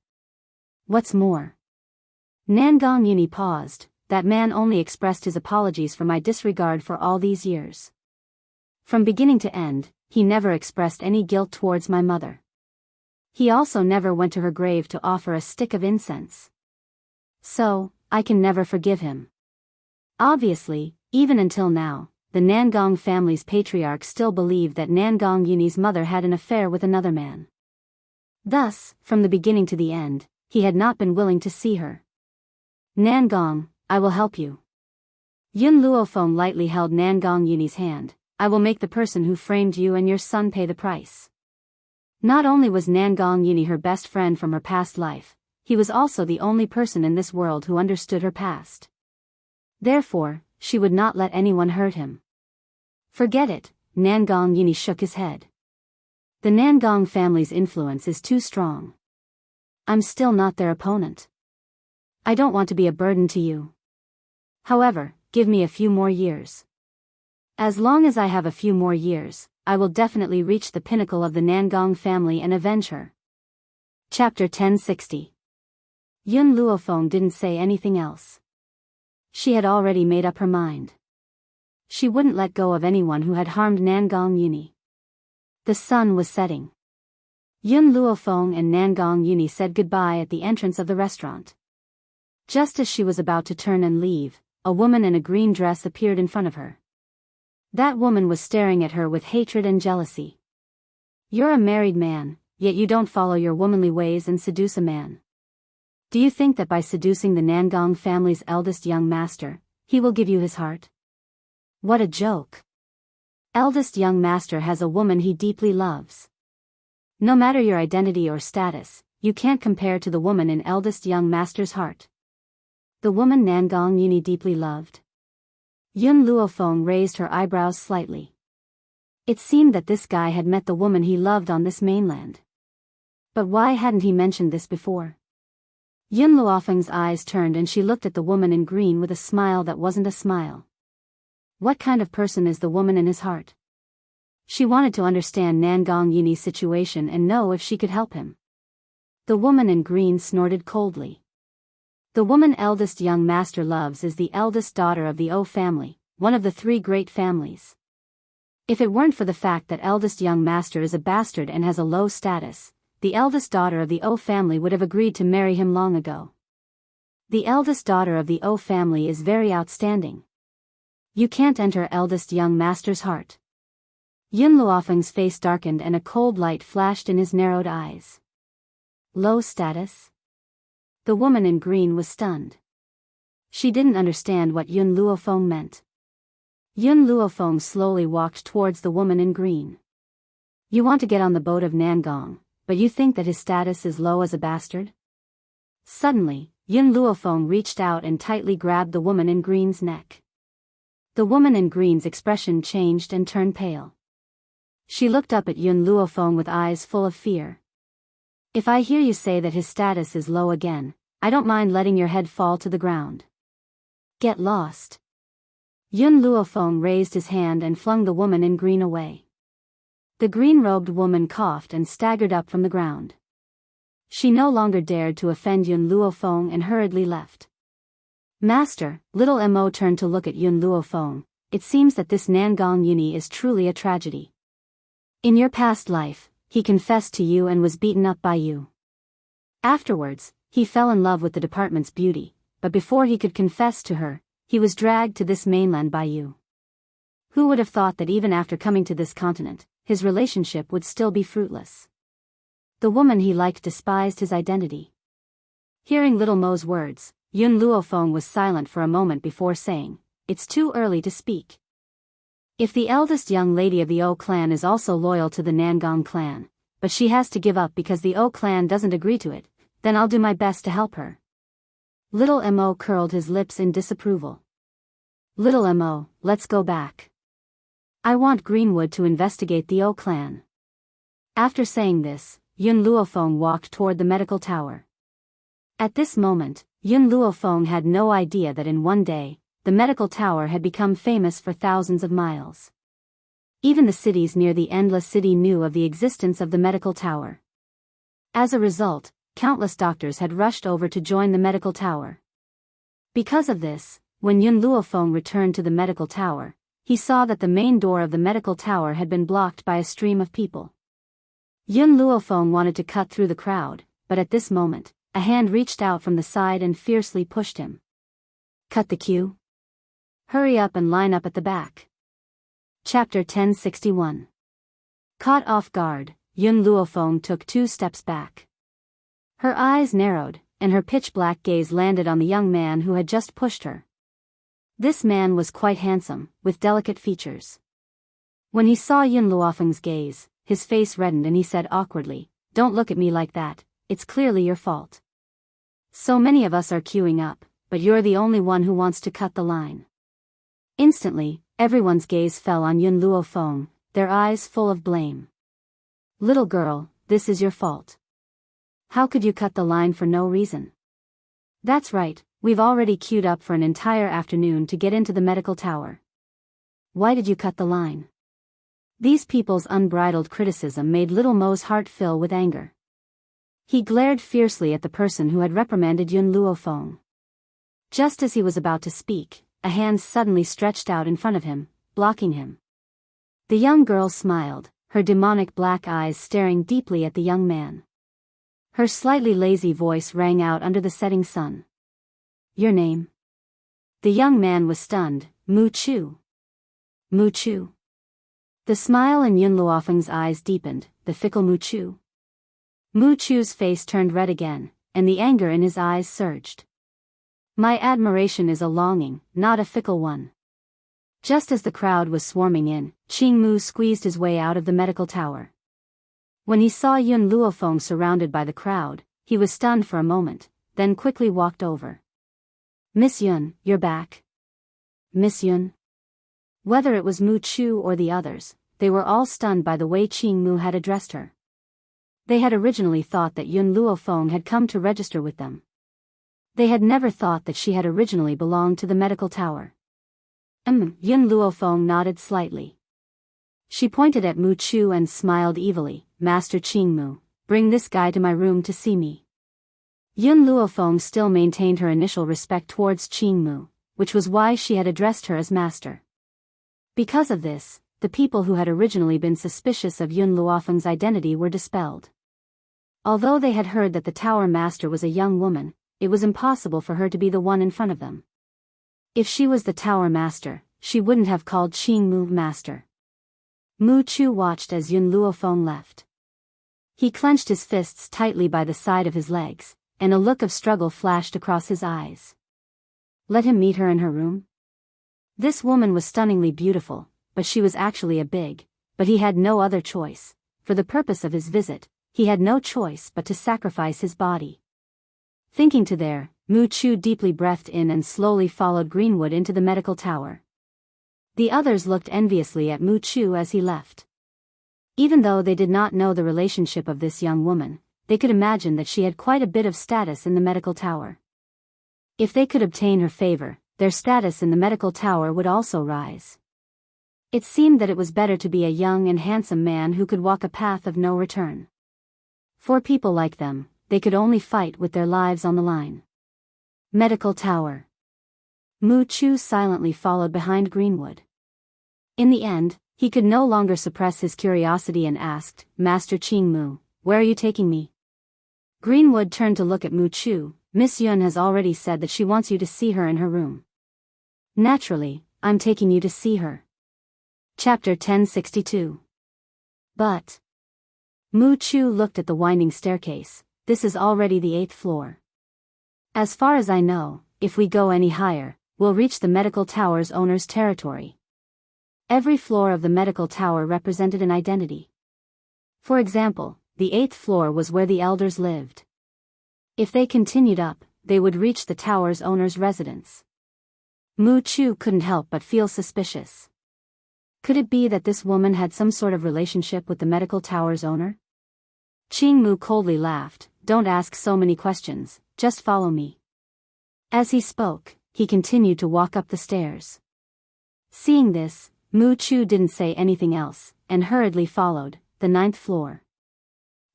What's more?" Nangong Yuni paused. "That man only expressed his apologies for my disregard for all these years. From beginning to end, he never expressed any guilt towards my mother. He also never went to her grave to offer a stick of incense. So, I can never forgive him." Obviously, even until now, the Nangong family's patriarch still believed that Nangong Yuni's mother had an affair with another man. Thus, from the beginning to the end, he had not been willing to see her. "Nangong, I will help you." Yun Luofeng lightly held Nangong Yuni's hand. "I will make the person who framed you and your son pay the price." Not only was Nangong Yuni her best friend from her past life, he was also the only person in this world who understood her past. Therefore, she would not let anyone hurt him. "Forget it," Nangong Yuni shook his head. "The Nangong family's influence is too strong. I'm still not their opponent. I don't want to be a burden to you. However, give me a few more years. As long as I have a few more years, I will definitely reach the pinnacle of the Nangong family and avenge her." Chapter 1060. Yun Luofeng didn't say anything else. She had already made up her mind. She wouldn't let go of anyone who had harmed Nangong Yuni. The sun was setting. Yun Luofeng and Nangong Yuni said goodbye at the entrance of the restaurant. Just as she was about to turn and leave, a woman in a green dress appeared in front of her. That woman was staring at her with hatred and jealousy. "You're a married man, yet you don't follow your womanly ways and seduce a man. Do you think that by seducing the Nangong family's eldest young master, he will give you his heart? What a joke. Eldest young master has a woman he deeply loves. No matter your identity or status, you can't compare to the woman in eldest young master's heart." The woman Nangong Yuni deeply loved? Yun Luofeng raised her eyebrows slightly. It seemed that this guy had met the woman he loved on this mainland. But why hadn't he mentioned this before? Yun Luofeng's eyes turned and she looked at the woman in green with a smile that wasn't a smile. What kind of person is the woman in his heart? She wanted to understand Nangong Yuni's situation and know if she could help him. The woman in green snorted coldly. "The woman eldest young master loves is the eldest daughter of the O family, one of the three great families. If it weren't for the fact that eldest young master is a bastard and has a low status, the eldest daughter of the O family would have agreed to marry him long ago. The eldest daughter of the O family is very outstanding. You can't enter eldest young master's heart." Yun Luofeng's face darkened and a cold light flashed in his narrowed eyes. "Low status?" The woman in green was stunned. She didn't understand what Yun Luofeng meant. Yun Luofeng slowly walked towards the woman in green. "You want to get on the boat of Nangong, but you think that his status is low as a bastard?" Suddenly, Yun Luofeng reached out and tightly grabbed the woman in green's neck. The woman in green's expression changed and turned pale. She looked up at Yun Luofeng with eyes full of fear. "If I hear you say that his status is low again, I don't mind letting your head fall to the ground. Get lost." Yun Luofeng raised his hand and flung the woman in green away. The green-robed woman coughed and staggered up from the ground. She no longer dared to offend Yun Luofeng and hurriedly left. "Master," little Mo turned to look at Yun Luofeng. "It seems that this Nangong Yuni is truly a tragedy. In your past life, he confessed to you and was beaten up by you. Afterwards, he fell in love with the department's beauty, but before he could confess to her, he was dragged to this mainland by you. Who would have thought that even after coming to this continent, his relationship would still be fruitless? The woman he liked despised his identity." Hearing little Mo's words, Yun Luofeng was silent for a moment before saying, "It's too early to speak. If the eldest young lady of the O clan is also loyal to the Nangong clan, but she has to give up because the O clan doesn't agree to it, then I'll do my best to help her." Little Mo curled his lips in disapproval. "Little Mo, let's go back. I want Greenwood to investigate the O clan." After saying this, Yun Luofeng walked toward the medical tower. At this moment, Yun Luofeng had no idea that in one day, the medical tower had become famous for thousands of miles. Even the cities near the Endless City knew of the existence of the medical tower. As a result, countless doctors had rushed over to join the medical tower. Because of this, when Yun Luofeng returned to the medical tower, he saw that the main door of the medical tower had been blocked by a stream of people. Yun Luofeng wanted to cut through the crowd, but at this moment, a hand reached out from the side and fiercely pushed him. Cut the queue. Hurry up and line up at the back. Chapter 1061. Caught off guard, Yun Luofeng took 2 steps back. Her eyes narrowed, and her pitch-black gaze landed on the young man who had just pushed her. This man was quite handsome, with delicate features. When he saw Yun Luofeng's gaze, his face reddened and he said awkwardly, "Don't look at me like that, it's clearly your fault. So many of us are queuing up, but you're the only one who wants to cut the line." Instantly, everyone's gaze fell on Yun Luofeng, their eyes full of blame. "Little girl, this is your fault. How could you cut the line for no reason?" "That's right, we've already queued up for an entire afternoon to get into the medical tower. Why did you cut the line?" These people's unbridled criticism made Little Mo's heart fill with anger. He glared fiercely at the person who had reprimanded Yun Luofeng. Just as he was about to speak, a hand suddenly stretched out in front of him, blocking him. The young girl smiled, her demonic black eyes staring deeply at the young man. Her slightly lazy voice rang out under the setting sun. "Your name?" The young man was stunned. "Mu Chu." "Mu Chu." The smile in Yun Luofeng's eyes deepened. "The fickle Mu Chu." Mu Chu's face turned red again, and the anger in his eyes surged. "My admiration is a longing, not a fickle one." Just as the crowd was swarming in, Qing Mu squeezed his way out of the medical tower. When he saw Yun Luofeng surrounded by the crowd, he was stunned for a moment, then quickly walked over. "Miss Yun, you're back." "Miss Yun?" Whether it was Mu Chu or the others, they were all stunned by the way Qing Mu had addressed her. They had originally thought that Yun Luofeng had come to register with them. They had never thought that she had originally belonged to the medical tower. Yun Luofeng nodded slightly. She pointed at Mu Chu and smiled evilly. "Master Qing Mu, bring this guy to my room to see me." Yun Luofeng still maintained her initial respect towards Qing Mu, which was why she had addressed her as master. Because of this, the people who had originally been suspicious of Yun Luofeng's identity were dispelled. Although they had heard that the tower master was a young woman, it was impossible for her to be the one in front of them. If she was the tower master, she wouldn't have called Qing Mu master. Mu Chu watched as Yun Luofeng left. He clenched his fists tightly by the side of his legs, and a look of struggle flashed across his eyes. Let him meet her in her room? This woman was stunningly beautiful, but she was actually but he had no other choice. For the purpose of his visit, he had no choice but to sacrifice his body. Thinking to there, Mu Chu deeply breathed in and slowly followed Greenwood into the medical tower. The others looked enviously at Mu Chu as he left. Even though they did not know the relationship of this young woman, they could imagine that she had quite a bit of status in the medical tower. If they could obtain her favor, their status in the medical tower would also rise. It seemed that it was better to be a young and handsome man who could walk a path of no return. For people like them, they could only fight with their lives on the line. Medical tower. Mu Chu silently followed behind Greenwood. In the end, he could no longer suppress his curiosity and asked, "Master Qing Mu, where are you taking me?" Greenwood turned to look at Mu Chu. "Miss Yun has already said that she wants you to see her in her room." "Naturally, I'm taking you to see her." Chapter 1062. But Mu Chu looked at the winding staircase. "This is already the 8th floor. As far as I know, if we go any higher, we'll reach the medical tower's owner's territory." Every floor of the medical tower represented an identity. For example, the 8th floor was where the elders lived. If they continued up, they would reach the tower's owner's residence. Mu Chu couldn't help but feel suspicious. Could it be that this woman had some sort of relationship with the medical tower's owner? Qing Mu coldly laughed. Don't ask so many questions, just follow me. As he spoke, he continued to walk up the stairs. Seeing this, Mu Chu didn't say anything else, and hurriedly followed, the 9th floor.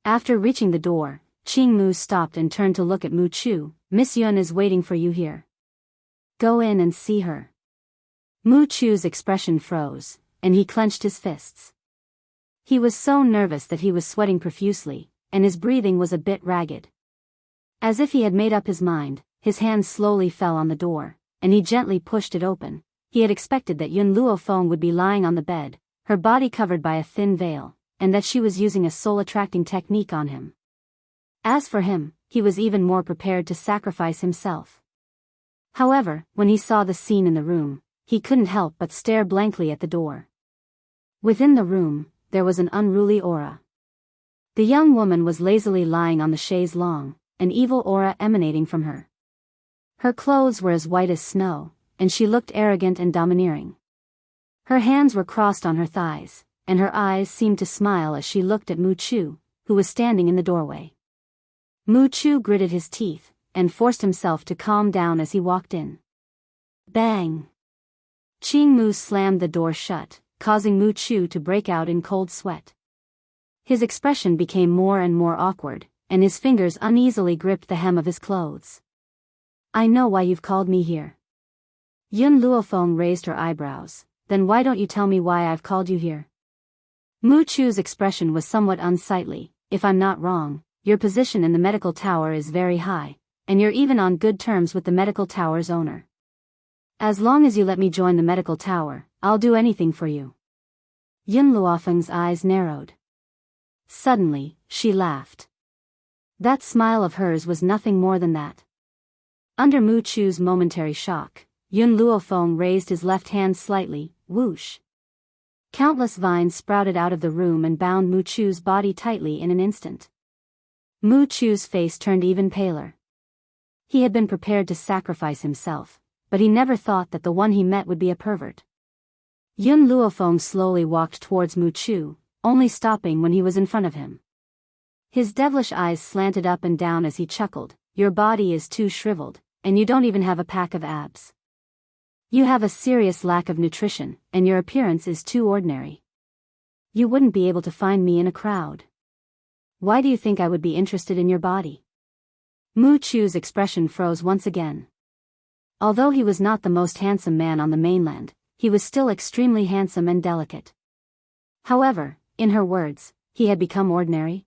After reaching the door, Qing Mu stopped and turned to look at Mu Chu. Miss Yun is waiting for you here. Go in and see her. Mu Chu's expression froze, and he clenched his fists. He was so nervous that he was sweating profusely, and his breathing was a bit ragged. As if he had made up his mind, his hand slowly fell on the door, and he gently pushed it open. He had expected that Yun Luofeng would be lying on the bed, her body covered by a thin veil, and that she was using a soul-attracting technique on him. As for him, he was even more prepared to sacrifice himself. However, when he saw the scene in the room, he couldn't help but stare blankly at the door. Within the room, there was an unruly aura. The young woman was lazily lying on the chaise longue, an evil aura emanating from her. Her clothes were as white as snow, and she looked arrogant and domineering. Her hands were crossed on her thighs, and her eyes seemed to smile as she looked at Mu Chu, who was standing in the doorway. Mu Chu gritted his teeth, and forced himself to calm down as he walked in. Bang! Qing Mu slammed the door shut, causing Mu Chu to break out in cold sweat. His expression became more and more awkward, and his fingers uneasily gripped the hem of his clothes. I know why you've called me here. Yun Luofeng raised her eyebrows. Then why don't you tell me why I've called you here? Mu Chu's expression was somewhat unsightly. If I'm not wrong, your position in the medical tower is very high, and you're even on good terms with the medical tower's owner. As long as you let me join the medical tower, I'll do anything for you. Yun Luofeng's eyes narrowed. Suddenly, she laughed. That smile of hers was nothing more than that. Under Mu Chu's momentary shock, Yun Luofeng raised his left hand slightly, whoosh. Countless vines sprouted out of the room and bound Mu Chu's body tightly in an instant. Mu Chu's face turned even paler. He had been prepared to sacrifice himself, but he never thought that the one he met would be a pervert. Yun Luofeng slowly walked towards Mu Chu, only stopping when he was in front of him. His devilish eyes slanted up and down as he chuckled. Your body is too shriveled, and you don't even have a pack of abs. You have a serious lack of nutrition, and your appearance is too ordinary. You wouldn't be able to find me in a crowd. Why do you think I would be interested in your body? Mu Chu's expression froze once again. Although he was not the most handsome man on the mainland, he was still extremely handsome and delicate. However, in her words, he had become ordinary.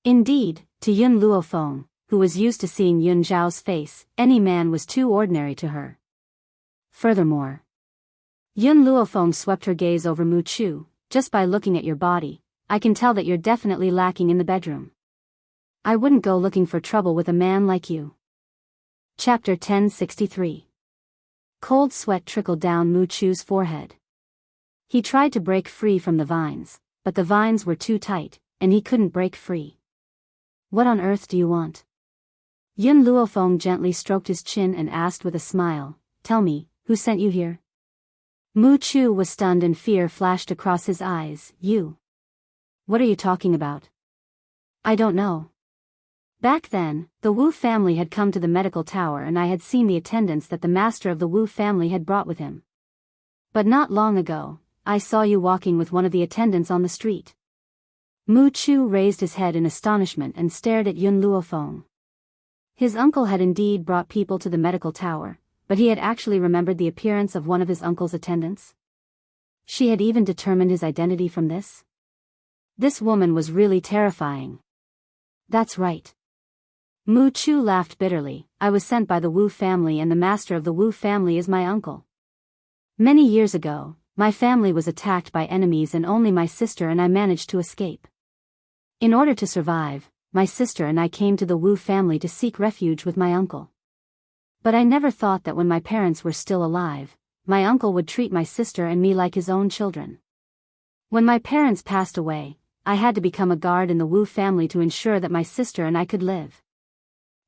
Indeed, to Yun Luofeng, who was used to seeing Yun Zhao's face, any man was too ordinary to her. Furthermore, Yun Luofeng swept her gaze over Mu Chu. Just by looking at your body, I can tell that you're definitely lacking in the bedroom. I wouldn't go looking for trouble with a man like you. Chapter 1063. Cold sweat trickled down Mu Chu's forehead. He tried to break free from the vines, but the vines were too tight, and he couldn't break free. What on earth do you want? Yun Luofeng gently stroked his chin and asked with a smile, Tell me, who sent you here? Mu Chu was stunned and fear flashed across his eyes. You. What are you talking about? I don't know. Back then, the Wu family had come to the medical tower and I had seen the attendants that the master of the Wu family had brought with him. But not long ago, I saw you walking with one of the attendants on the street. Mu Chu raised his head in astonishment and stared at Yun Luofeng. His uncle had indeed brought people to the medical tower, but he had actually remembered the appearance of one of his uncle's attendants. She had even determined his identity from this. This woman was really terrifying. That's right. Mu Chu laughed bitterly. I was sent by the Wu family and the master of the Wu family is my uncle. Many years ago, my family was attacked by enemies and only my sister and I managed to escape. In order to survive, my sister and I came to the Wu family to seek refuge with my uncle. But I never thought that when my parents were still alive, my uncle would treat my sister and me like his own children. When my parents passed away, I had to become a guard in the Wu family to ensure that my sister and I could live.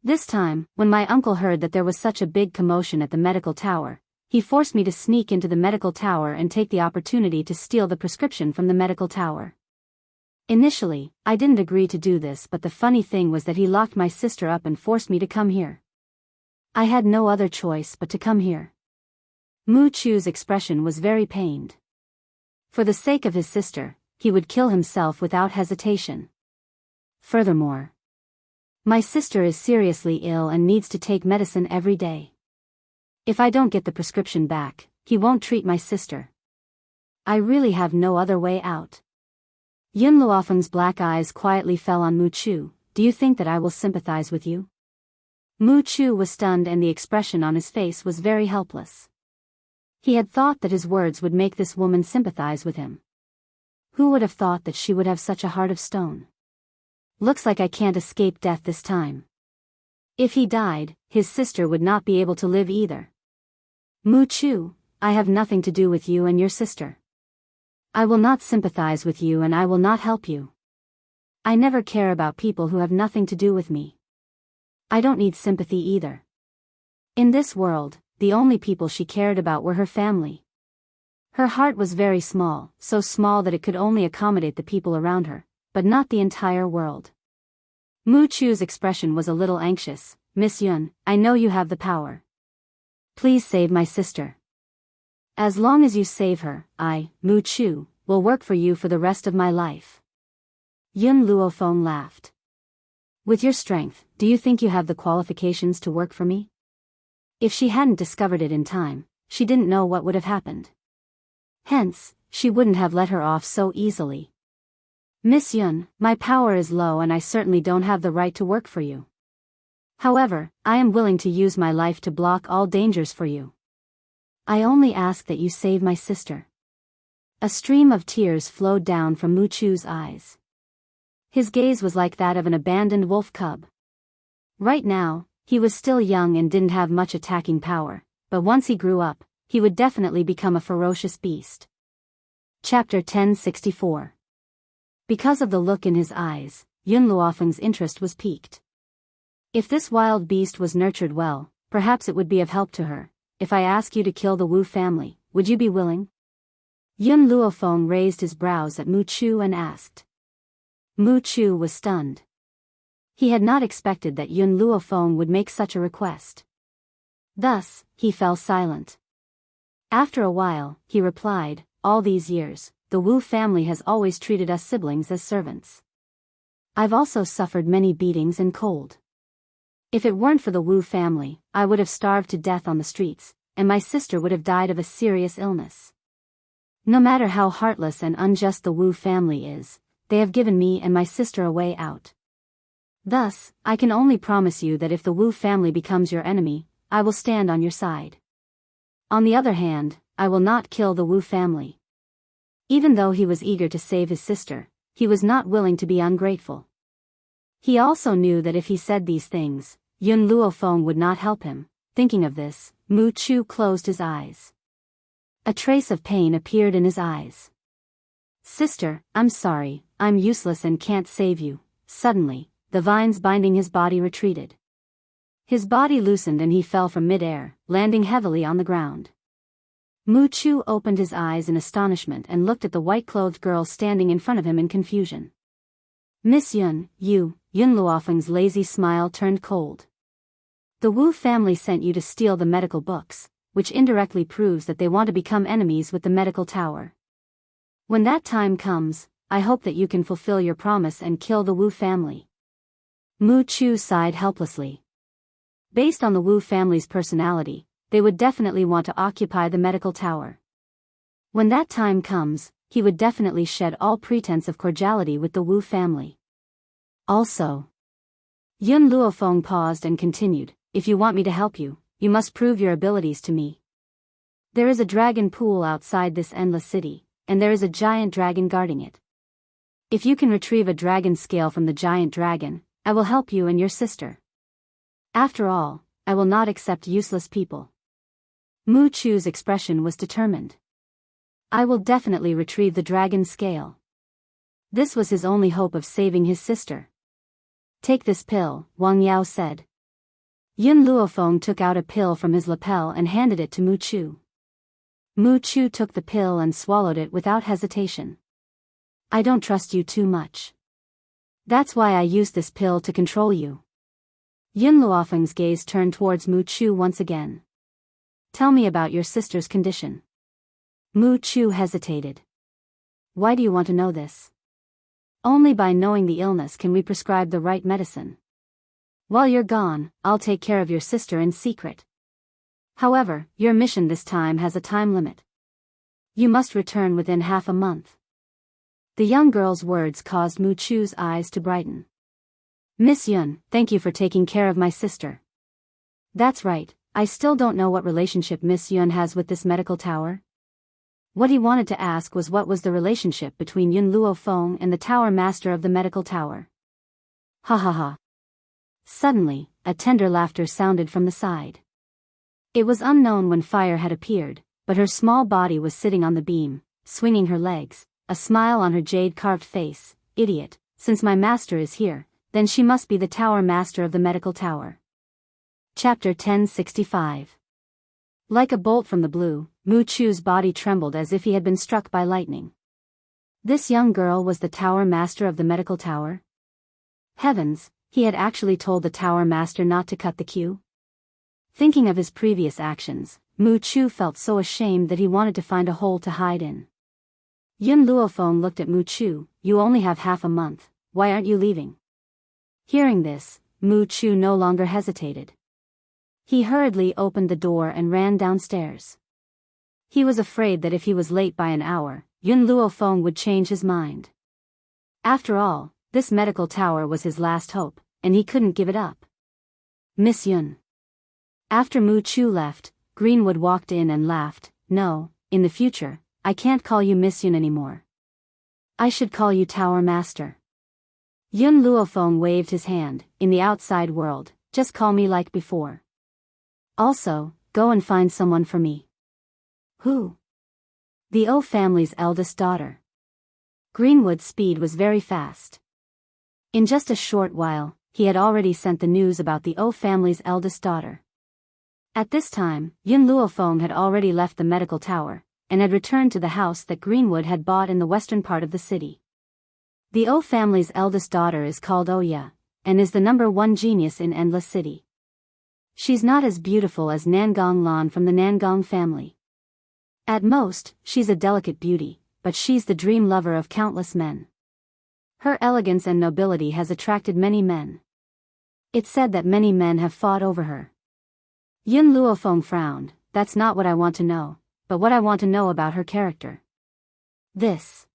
This time, when my uncle heard that there was such a big commotion at the medical tower, he forced me to sneak into the medical tower and take the opportunity to steal the prescription from the medical tower. Initially, I didn't agree to do this, but the funny thing was that he locked my sister up and forced me to come here. I had no other choice but to come here. Mu Chu's expression was very pained. For the sake of his sister, he would kill himself without hesitation. Furthermore, my sister is seriously ill and needs to take medicine every day. If I don't get the prescription back, he won't treat my sister. I really have no other way out. Yun Luofeng's black eyes quietly fell on Mu Chu. Do you think that I will sympathize with you? Mu Chu was stunned and the expression on his face was very helpless. He had thought that his words would make this woman sympathize with him. Who would have thought that she would have such a heart of stone? Looks like I can't escape death this time. If he died, his sister would not be able to live either. Mu Chu, I have nothing to do with you and your sister. I will not sympathize with you and I will not help you. I never care about people who have nothing to do with me. I don't need sympathy either. In this world, the only people she cared about were her family. Her heart was very small, so small that it could only accommodate the people around her, but not the entire world. Mu Chu's expression was a little anxious. Miss Yun, I know you have the power. Please save my sister. As long as you save her, I, Mu Chu, will work for you for the rest of my life. Yun Luofeng laughed. With your strength, do you think you have the qualifications to work for me? If she hadn't discovered it in time, she didn't know what would have happened. Hence, she wouldn't have let her off so easily. Miss Yun, my power is low and I certainly don't have the right to work for you. However, I am willing to use my life to block all dangers for you. I only ask that you save my sister. A stream of tears flowed down from Mu Chu's eyes. His gaze was like that of an abandoned wolf cub. Right now, he was still young and didn't have much attacking power, but once he grew up, he would definitely become a ferocious beast. Chapter 1064. Because of the look in his eyes, Yun Luofeng's interest was piqued. If this wild beast was nurtured well, perhaps it would be of help to her. If I ask you to kill the Wu family, would you be willing? Yun Luofeng raised his brows at Mu Chu and asked. Mu Chu was stunned. He had not expected that Yun Luofeng would make such a request. Thus, he fell silent. After a while, he replied, all these years, the Wu family has always treated us siblings as servants. I've also suffered many beatings and cold. If it weren't for the Wu family, I would have starved to death on the streets, and my sister would have died of a serious illness. No matter how heartless and unjust the Wu family is, they have given me and my sister a way out. Thus, I can only promise you that if the Wu family becomes your enemy, I will stand on your side. On the other hand, I will not kill the Wu family. Even though he was eager to save his sister, he was not willing to be ungrateful. He also knew that if he said these things, Yun Luofeng would not help him. Thinking of this, Mu Chu closed his eyes. A trace of pain appeared in his eyes. Sister, I'm sorry, I'm useless and can't save you. Suddenly, the vines binding his body retreated. His body loosened and he fell from mid-air, landing heavily on the ground. Mu Chu opened his eyes in astonishment and looked at the white-clothed girl standing in front of him in confusion. Miss Yun, Yun Luofeng's lazy smile turned cold. The Wu family sent you to steal the medical books, which indirectly proves that they want to become enemies with the medical tower. When that time comes, I hope that you can fulfill your promise and kill the Wu family. Mu Chu sighed helplessly. Based on the Wu family's personality, they would definitely want to occupy the medical tower. When that time comes, he would definitely shed all pretense of cordiality with the Wu family. Also, Yun Luofeng paused and continued, if you want me to help you, you must prove your abilities to me. There is a dragon pool outside this endless city, and there is a giant dragon guarding it. If you can retrieve a dragon scale from the giant dragon, I will help you and your sister. After all, I will not accept useless people. Mu Chu's expression was determined. I will definitely retrieve the dragon scale. This was his only hope of saving his sister. Take this pill, Wang Yao said. Yun Luofeng took out a pill from his lapel and handed it to Mu Chu. Mu Chu took the pill and swallowed it without hesitation. I don't trust you too much. That's why I used this pill to control you. Yun Luofeng's gaze turned towards Mu Chu once again. Tell me about your sister's condition. Mu Chu hesitated. Why do you want to know this? Only by knowing the illness can we prescribe the right medicine. While you're gone, I'll take care of your sister in secret. However, your mission this time has a time limit. You must return within half a month. The young girl's words caused Mu Chu's eyes to brighten. Miss Yun, thank you for taking care of my sister. That's right, I still don't know what relationship Miss Yun has with this medical tower. What he wanted to ask was what was the relationship between Yun Luofeng and the tower master of the medical tower. Ha ha ha. Suddenly, a tender laughter sounded from the side. It was unknown when fire had appeared, but her small body was sitting on the beam, swinging her legs, a smile on her jade-carved face. Idiot, since my master is here, then she must be the tower master of the medical tower. Chapter 1065. Like a bolt from the blue, Mu Chu's body trembled as if he had been struck by lightning. This young girl was the tower master of the medical tower? Heavens, he had actually told the tower master not to cut the queue? Thinking of his previous actions, Mu Chu felt so ashamed that he wanted to find a hole to hide in. Yun Luofeng looked at Mu Chu. You only have half a month, why aren't you leaving? Hearing this, Mu Chu no longer hesitated. He hurriedly opened the door and ran downstairs. He was afraid that if he was late by an hour, Yun Luofeng would change his mind. After all, this medical tower was his last hope, and he couldn't give it up. Miss Yun. After Mu Chu left, Greenwood walked in and laughed. No, in the future, I can't call you Miss Yun anymore. I should call you Tower Master. Yun Luofeng waved his hand. In the outside world, just call me like before. Also, go and find someone for me. Who? The O family's eldest daughter. Greenwood's speed was very fast. In just a short while, he had already sent the news about the O family's eldest daughter. At this time, Yun Luofeng had already left the medical tower, and had returned to the house that Greenwood had bought in the western part of the city. The O family's eldest daughter is called Oya, and is the #1 genius in Endless City. She's not as beautiful as Nangong Lan from the Nangong family. At most, she's a delicate beauty, but she's the dream lover of countless men. Her elegance and nobility has attracted many men. It's said that many men have fought over her. Yun Luofeng frowned. That's not what I want to know, but what I want to know about her character. This.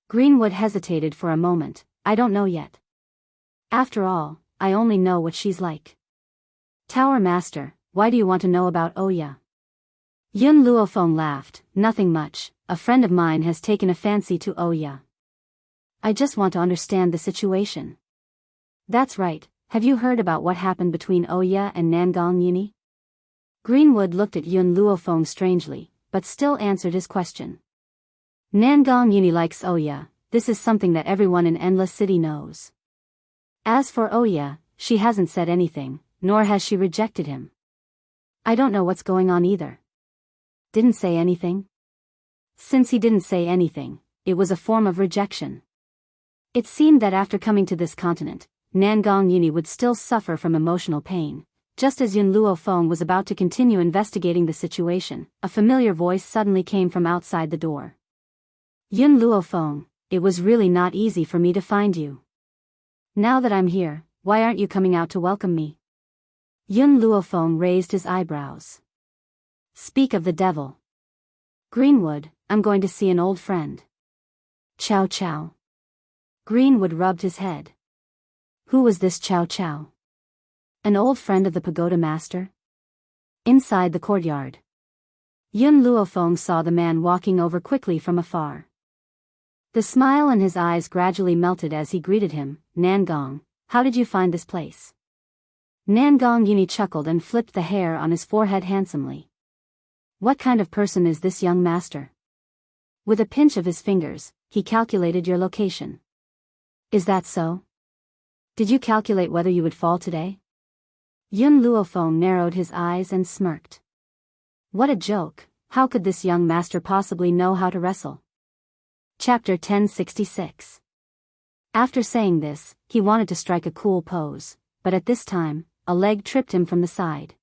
Greenwood hesitated for a moment. I don't know yet. After all, I only know what she's like. Tower Master, why do you want to know about Oya? Yun Luofeng laughed. Nothing much, a friend of mine has taken a fancy to Oya. I just want to understand the situation. That's right, have you heard about what happened between Oya and Nangong Yini? Greenwood looked at Yun Luofeng strangely, but still answered his question. Nangong Yini likes Oya, this is something that everyone in Endless City knows. As for Oya, she hasn't said anything, nor has she rejected him. I don't know what's going on either. Didn't say anything? Since he didn't say anything, it was a form of rejection. It seemed that after coming to this continent, Nangong Yini would still suffer from emotional pain. Just as Yun Luofeng was about to continue investigating the situation, a familiar voice suddenly came from outside the door. Yun Luofeng, it was really not easy for me to find you. Now that I'm here, why aren't you coming out to welcome me? Yun Luofeng raised his eyebrows. Speak of the devil. Greenwood, I'm going to see an old friend. Chow Chow. Greenwood rubbed his head. Who was this Chow Chow? An old friend of the pagoda master? Inside the courtyard. Yun Luofeng saw the man walking over quickly from afar. The smile in his eyes gradually melted as he greeted him. Nangong, how did you find this place? Nangong Yini chuckled and flipped the hair on his forehead handsomely. What kind of person is this young master? With a pinch of his fingers, he calculated your location. Is that so? Did you calculate whether you would fall today? Yun Luofeng narrowed his eyes and smirked. What a joke, how could this young master possibly know how to wrestle? Chapter 1066. After saying this, he wanted to strike a cool pose, but at this time, a leg tripped him from the side.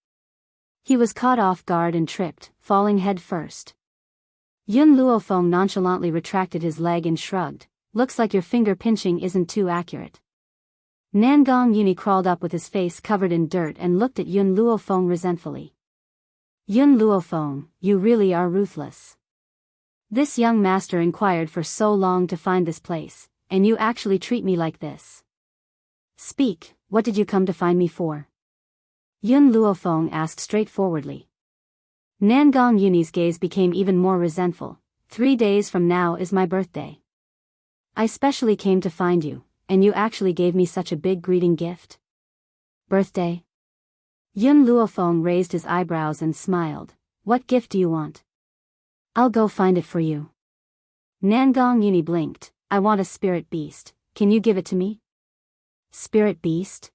He was caught off guard and tripped, falling head first. Yun Luofeng nonchalantly retracted his leg and shrugged, "Looks like your finger pinching isn't too accurate." Nangong Yuni crawled up with his face covered in dirt and looked at Yun Luofeng resentfully. "Yun Luofeng, you really are ruthless. This young master inquired for so long to find this place, and you actually treat me like this. Speak, what did you come to find me for?" Yun Luofeng asked straightforwardly. Nangong Yuni's gaze became even more resentful. 3 days from now is my birthday. I specially came to find you, and you actually gave me such a big greeting gift? Birthday? Yun Luofeng raised his eyebrows and smiled. What gift do you want? I'll go find it for you. Nangong Yuni blinked. I want a spirit beast. Can you give it to me? Spirit beast?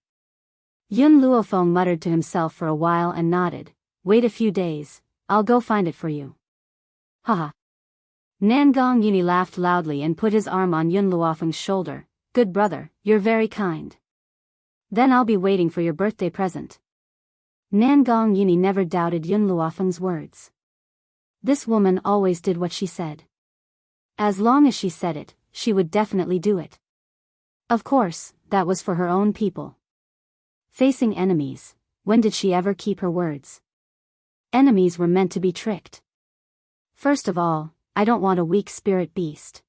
Yun Luofeng muttered to himself for a while and nodded. Wait a few days. I'll go find it for you. Haha. Nangong Yuni laughed loudly and put his arm on Yun Luofeng's shoulder. Good brother, you're very kind. Then I'll be waiting for your birthday present. Nangong Yuni never doubted Yun Luofeng's words. This woman always did what she said. As long as she said it, she would definitely do it. Of course, that was for her own people. Facing enemies, when did she ever keep her words? Enemies were meant to be tricked. First of all, I don't want a weak spirit beast.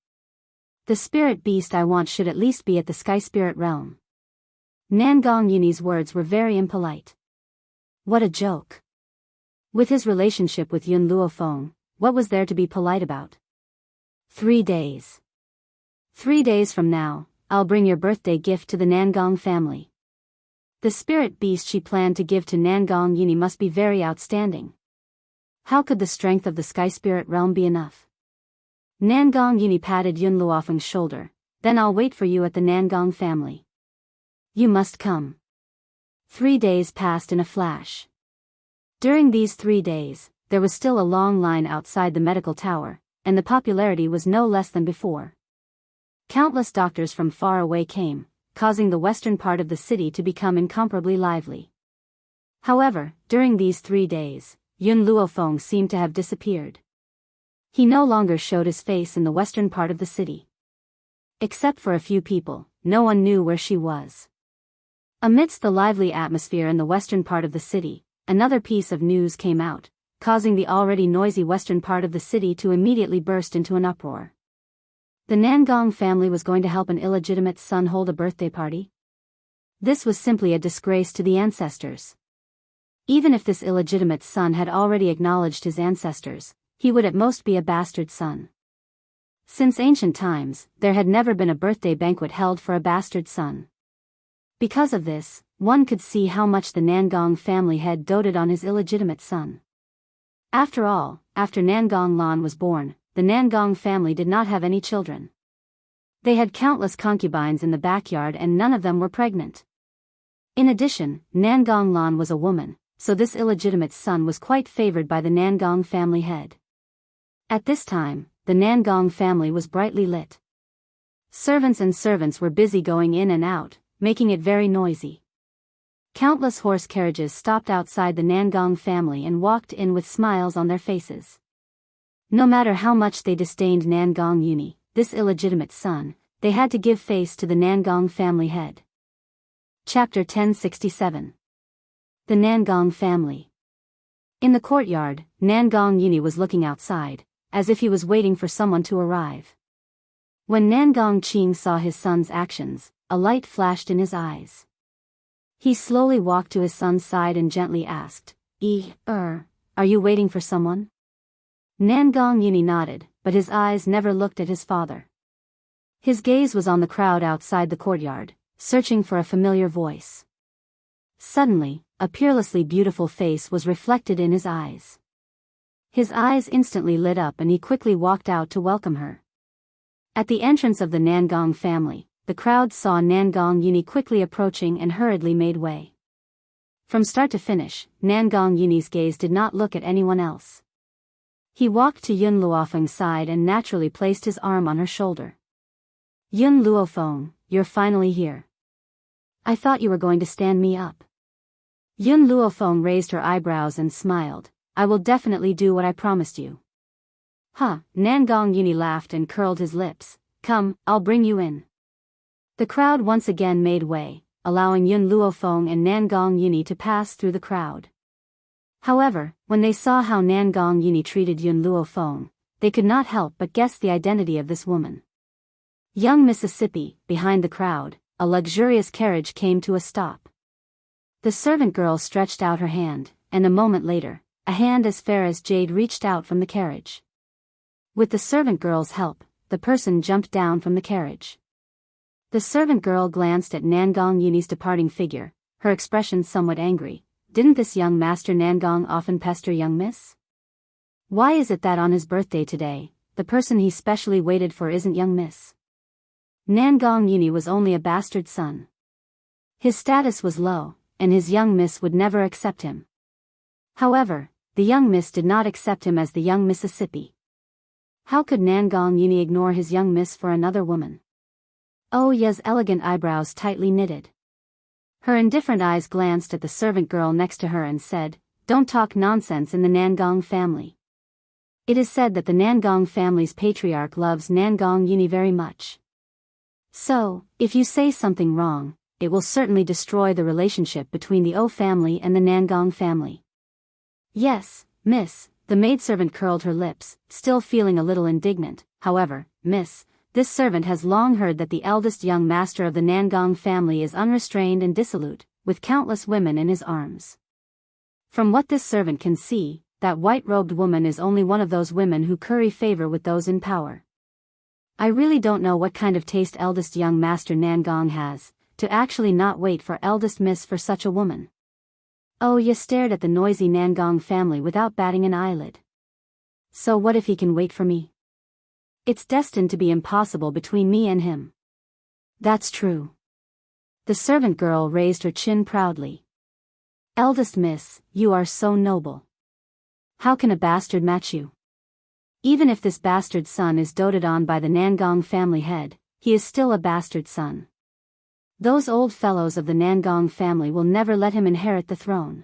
The spirit beast I want should at least be at the sky spirit realm. Nangong Yuni's words were very impolite. What a joke. With his relationship with Yun Luofeng, what was there to be polite about? 3 days. 3 days from now, I'll bring your birthday gift to the Nangong family. The spirit beast she planned to give to Nangong Yuni must be very outstanding. How could the strength of the sky spirit realm be enough? Nangong Yuni patted Yun Luofeng's shoulder. Then I'll wait for you at the Nangong family. You must come. 3 days passed in a flash. During these 3 days, there was still a long line outside the medical tower, and the popularity was no less than before. Countless doctors from far away came, causing the western part of the city to become incomparably lively. However, during these 3 days, Yun Luofeng seemed to have disappeared. He no longer showed his face in the western part of the city. Except for a few people, no one knew where she was. Amidst the lively atmosphere in the western part of the city, another piece of news came out, causing the already noisy western part of the city to immediately burst into an uproar. The Nangong family was going to help an illegitimate son hold a birthday party? This was simply a disgrace to the ancestors. Even if this illegitimate son had already acknowledged his ancestors, he would at most be a bastard son. Since ancient times, there had never been a birthday banquet held for a bastard son. Because of this, one could see how much the Nangong family had doted on his illegitimate son. After all, after Nangong Lan was born, the Nangong family did not have any children. They had countless concubines in the backyard and none of them were pregnant. In addition, Nangong Lan was a woman, so this illegitimate son was quite favored by the Nangong family head. At this time, the Nangong family was brightly lit. Servants were busy going in and out, making it very noisy. Countless horse carriages stopped outside the Nangong family and walked in with smiles on their faces. No matter how much they disdained Nangong Yuni, this illegitimate son, they had to give face to the Nangong family head. Chapter 1067. The Nangong family. In the courtyard, Nangong Yuni was looking outside, as if he was waiting for someone to arrive. When Nangong Qing saw his son's actions, a light flashed in his eyes. He slowly walked to his son's side and gently asked, Are you waiting for someone? Nangong Yuni nodded, but his eyes never looked at his father. His gaze was on the crowd outside the courtyard, searching for a familiar voice. Suddenly, a peerlessly beautiful face was reflected in his eyes. His eyes instantly lit up and he quickly walked out to welcome her. At the entrance of the Nangong family, the crowd saw Nangong Yuni quickly approaching and hurriedly made way. From start to finish, Nangong Yuni's gaze did not look at anyone else. He walked to Yun Luofeng's side and naturally placed his arm on her shoulder. Yun Luofeng, you're finally here. I thought you were going to stand me up. Yun Luofeng raised her eyebrows and smiled. I will definitely do what I promised you. Huh, Nangong Yuni laughed and curled his lips. Come, I'll bring you in. The crowd once again made way, allowing Yun Luofeng and Nangong Yuni to pass through the crowd. However, when they saw how Nangong Yuni treated Yun Luofeng, they could not help but guess the identity of this woman. Young Mississippi, behind the crowd, a luxurious carriage came to a stop. The servant girl stretched out her hand, and a moment later, a hand as fair as jade reached out from the carriage. With the servant girl's help, the person jumped down from the carriage. The servant girl glanced at Nangong Yuni's departing figure, her expression somewhat angry. Didn't this young master Nangong often pester young miss? Why is it that on his birthday today, the person he specially waited for isn't young miss? Nangong Yuni was only a bastard son. His status was low, and his young miss would never accept him. However, the young miss did not accept him as the young Mississippi. How could Nangong Yuni ignore his young miss for another woman? Oh Ye's elegant eyebrows tightly knitted. Her indifferent eyes glanced at the servant girl next to her and said, Don't talk nonsense in the Nangong family. It is said that the Nangong family's patriarch loves Nangong Yuni very much. So, if you say something wrong, it will certainly destroy the relationship between the O family and the Nangong family. Yes, miss, the maidservant curled her lips, still feeling a little indignant. However, miss, this servant has long heard that the eldest young master of the Nangong family is unrestrained and dissolute, with countless women in his arms. From what this servant can see, that white-robed woman is only one of those women who curry favor with those in power. I really don't know what kind of taste eldest young master Nangong has, to actually not wait for eldest miss for such a woman. Oh Ye stared at the noisy Nangong family without batting an eyelid. So what if he can wait for me? It's destined to be impossible between me and him. That's true. The servant girl raised her chin proudly. Eldest miss, you are so noble. How can a bastard match you? Even if this bastard son is doted on by the Nangong family head, he is still a bastard son. Those old fellows of the Nangong family will never let him inherit the throne.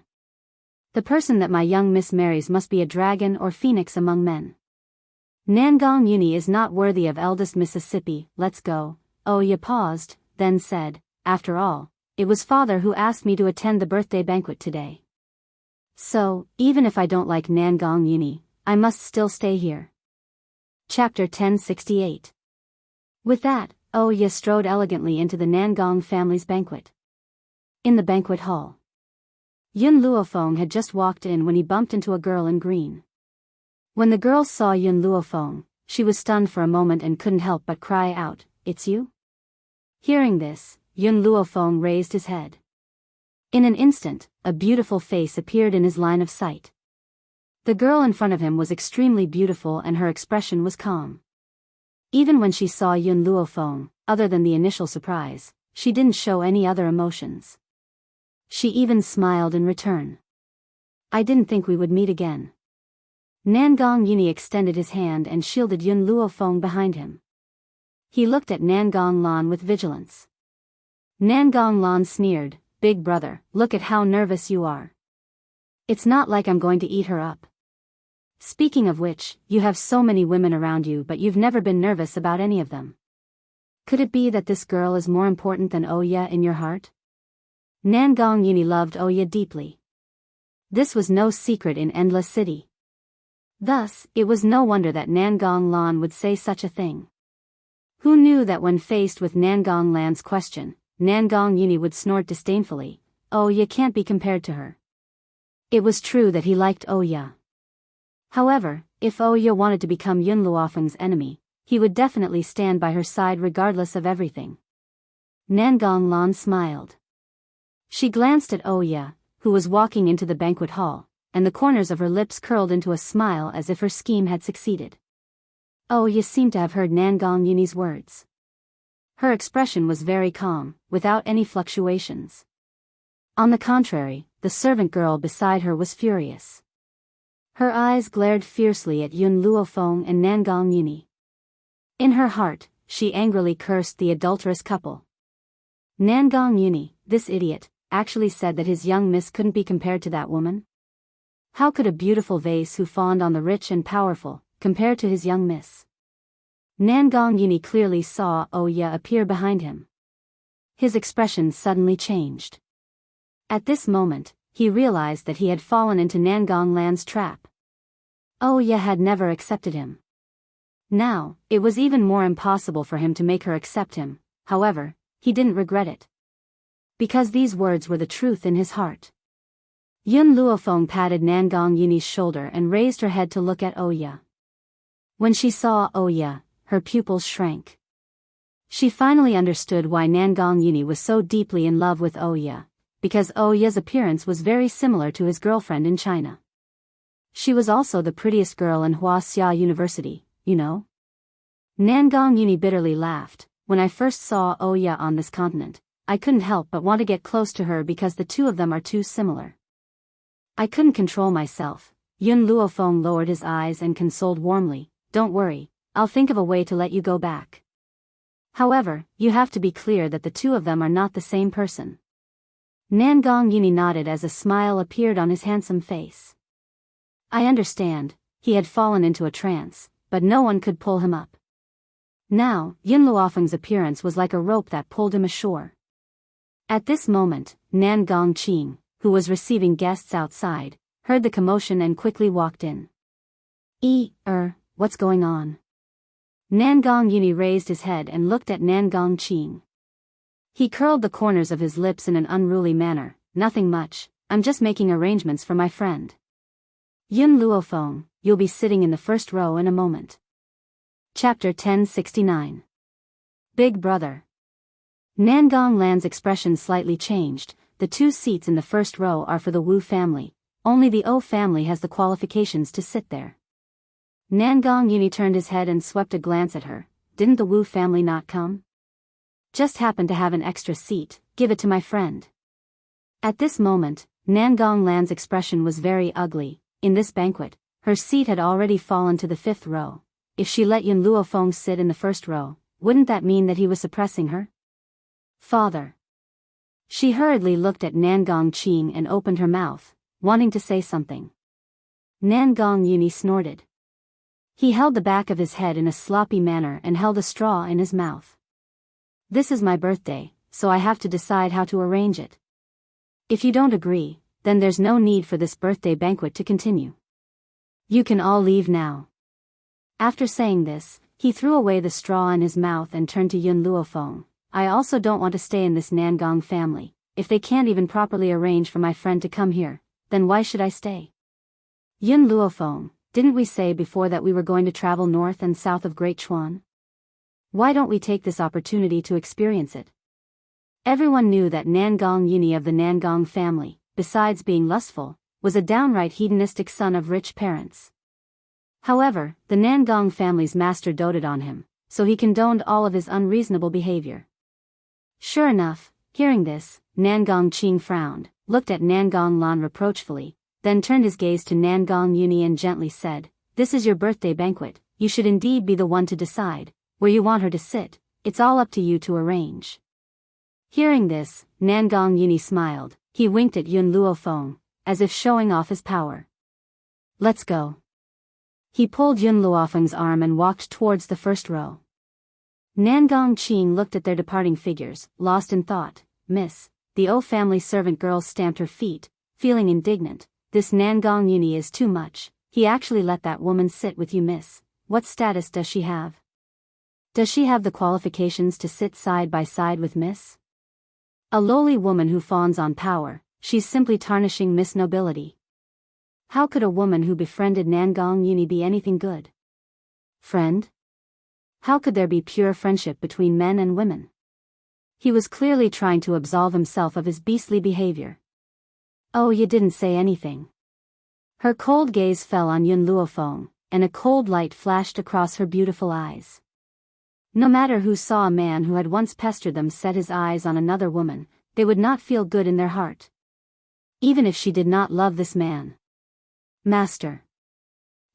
The person that my young miss marries must be a dragon or phoenix among men. Nangong Yuni is not worthy of eldest Mississippi, let's go. Oh Ye paused, then said, After all, it was father who asked me to attend the birthday banquet today. So, even if I don't like Nangong Yuni, I must still stay here. Chapter 1068. With that, Oh Ye strode elegantly into the Nangong family's banquet. In the banquet hall, Yun Luofeng had just walked in when he bumped into a girl in green. When the girl saw Yun Luofeng, she was stunned for a moment and couldn't help but cry out, It's you? Hearing this, Yun Luofeng raised his head. In an instant, a beautiful face appeared in his line of sight. The girl in front of him was extremely beautiful and her expression was calm. Even when she saw Yun Luofeng, other than the initial surprise, she didn't show any other emotions. She even smiled in return. I didn't think we would meet again. Nangong Yuni extended his hand and shielded Yun Luofeng behind him. He looked at Nangong Lan with vigilance. Nangong Lan sneered, Big brother, look at how nervous you are. It's not like I'm going to eat her up. Speaking of which, you have so many women around you but you've never been nervous about any of them. Could it be that this girl is more important than Oya in your heart? Nangong Yuni loved Oya deeply. This was no secret in Endless City. Thus, it was no wonder that Nangong Lan would say such a thing. Who knew that when faced with Nangong Lan's question, Nangong Yuni would snort disdainfully, Oya can't be compared to her. It was true that he liked Oya. However, if Oya wanted to become Yun Luofeng's enemy, he would definitely stand by her side regardless of everything. Nangong Lan smiled. She glanced at Oya, who was walking into the banquet hall, and the corners of her lips curled into a smile as if her scheme had succeeded. Oya seemed to have heard Nangong Yuni's words. Her expression was very calm, without any fluctuations. On the contrary, the servant girl beside her was furious. Her eyes glared fiercely at Yun Luofeng and Nangong Yuni. In her heart, she angrily cursed the adulterous couple. Nangong Yuni, this idiot, actually said that his young miss couldn't be compared to that woman? How could a beautiful vase who fawned on the rich and powerful compare to his young miss? Nangong Yuni clearly saw Oya appear behind him. His expression suddenly changed. At this moment, he realized that he had fallen into Nangong Lan's trap. Oya had never accepted him. Now, it was even more impossible for him to make her accept him. However, he didn't regret it. Because these words were the truth in his heart. Yun Luofeng patted Nangong Yuni's shoulder and raised her head to look at Oya. When she saw Oya, her pupils shrank. She finally understood why Nangong Yuni was so deeply in love with Oya, because Oya's appearance was very similar to his girlfriend in China. She was also the prettiest girl in Wuxia University, you know? Nangong Yuni bitterly laughed. When I first saw Oya on this continent, I couldn't help but want to get close to her because the two of them are too similar. I couldn't control myself. Yun Luofeng lowered his eyes and consoled warmly, "Don't worry, I'll think of a way to let you go back. However, you have to be clear that the two of them are not the same person." Nangong Yuni nodded as a smile appeared on his handsome face. I understand, he had fallen into a trance, but no one could pull him up. Now, Yun Luofeng's appearance was like a rope that pulled him ashore. At this moment, Nangong Qing, who was receiving guests outside, heard the commotion and quickly walked in. What's going on?" Nangong Yuni raised his head and looked at Nangong Qing. He curled the corners of his lips in an unruly manner. "Nothing much, I'm just making arrangements for my friend. Yun Luofeng, you'll be sitting in the first row in a moment." Chapter 1069. Big Brother. Nangong Lan's expression slightly changed. The two seats in the first row are for the Wu family. Only the O family has the qualifications to sit there. Nangong Yuni turned his head and swept a glance at her. "Didn't the Wu family not come? Just happened to have an extra seat, give it to my friend." At this moment, Nangong Lan's expression was very ugly. In this banquet, her seat had already fallen to the fifth row. If she let Yun Luofeng sit in the first row, wouldn't that mean that he was suppressing her? "Father." She hurriedly looked at Nangong Qing and opened her mouth, wanting to say something. Nangong Yuni snorted. He held the back of his head in a sloppy manner and held a straw in his mouth. "This is my birthday, so I have to decide how to arrange it. If you don't agree, then there's no need for this birthday banquet to continue. You can all leave now." After saying this, he threw away the straw in his mouth and turned to Yun Luofeng. "I also don't want to stay in this Nangong family. If they can't even properly arrange for my friend to come here, then why should I stay? Yun Luofeng, didn't we say before that we were going to travel north and south of Great Chuan? Why don't we take this opportunity to experience it?" Everyone knew that Nangong Yuni of the Nangong family, besides being lustful, was a downright hedonistic son of rich parents. However, the Nangong family's master doted on him, so he condoned all of his unreasonable behavior. Sure enough, hearing this, Nangong Qing frowned, looked at Nangong Lan reproachfully, then turned his gaze to Nangong Yuni and gently said, "This is your birthday banquet, you should indeed be the one to decide where you want her to sit. It's all up to you to arrange." Hearing this, Nangong Yuni smiled. He winked at Yun Luofeng, as if showing off his power. "Let's go." He pulled Yun Luofeng's arm and walked towards the first row. Nangong Qing looked at their departing figures, lost in thought. "Miss," the O family servant girl stamped her feet, feeling indignant. "This Nangong Yuni is too much. He actually let that woman sit with you, miss. What status does she have? Does she have the qualifications to sit side by side with miss? A lowly woman who fawns on power, she's simply tarnishing miss nobility. How could a woman who befriended Nangong Yuni be anything good? Friend? How could there be pure friendship between men and women?" He was clearly trying to absolve himself of his beastly behavior. "Oh, you didn't say anything." Her cold gaze fell on Yun Luofeng, and a cold light flashed across her beautiful eyes. No matter who saw a man who had once pestered them set his eyes on another woman, they would not feel good in their heart. Even if she did not love this man. "Master."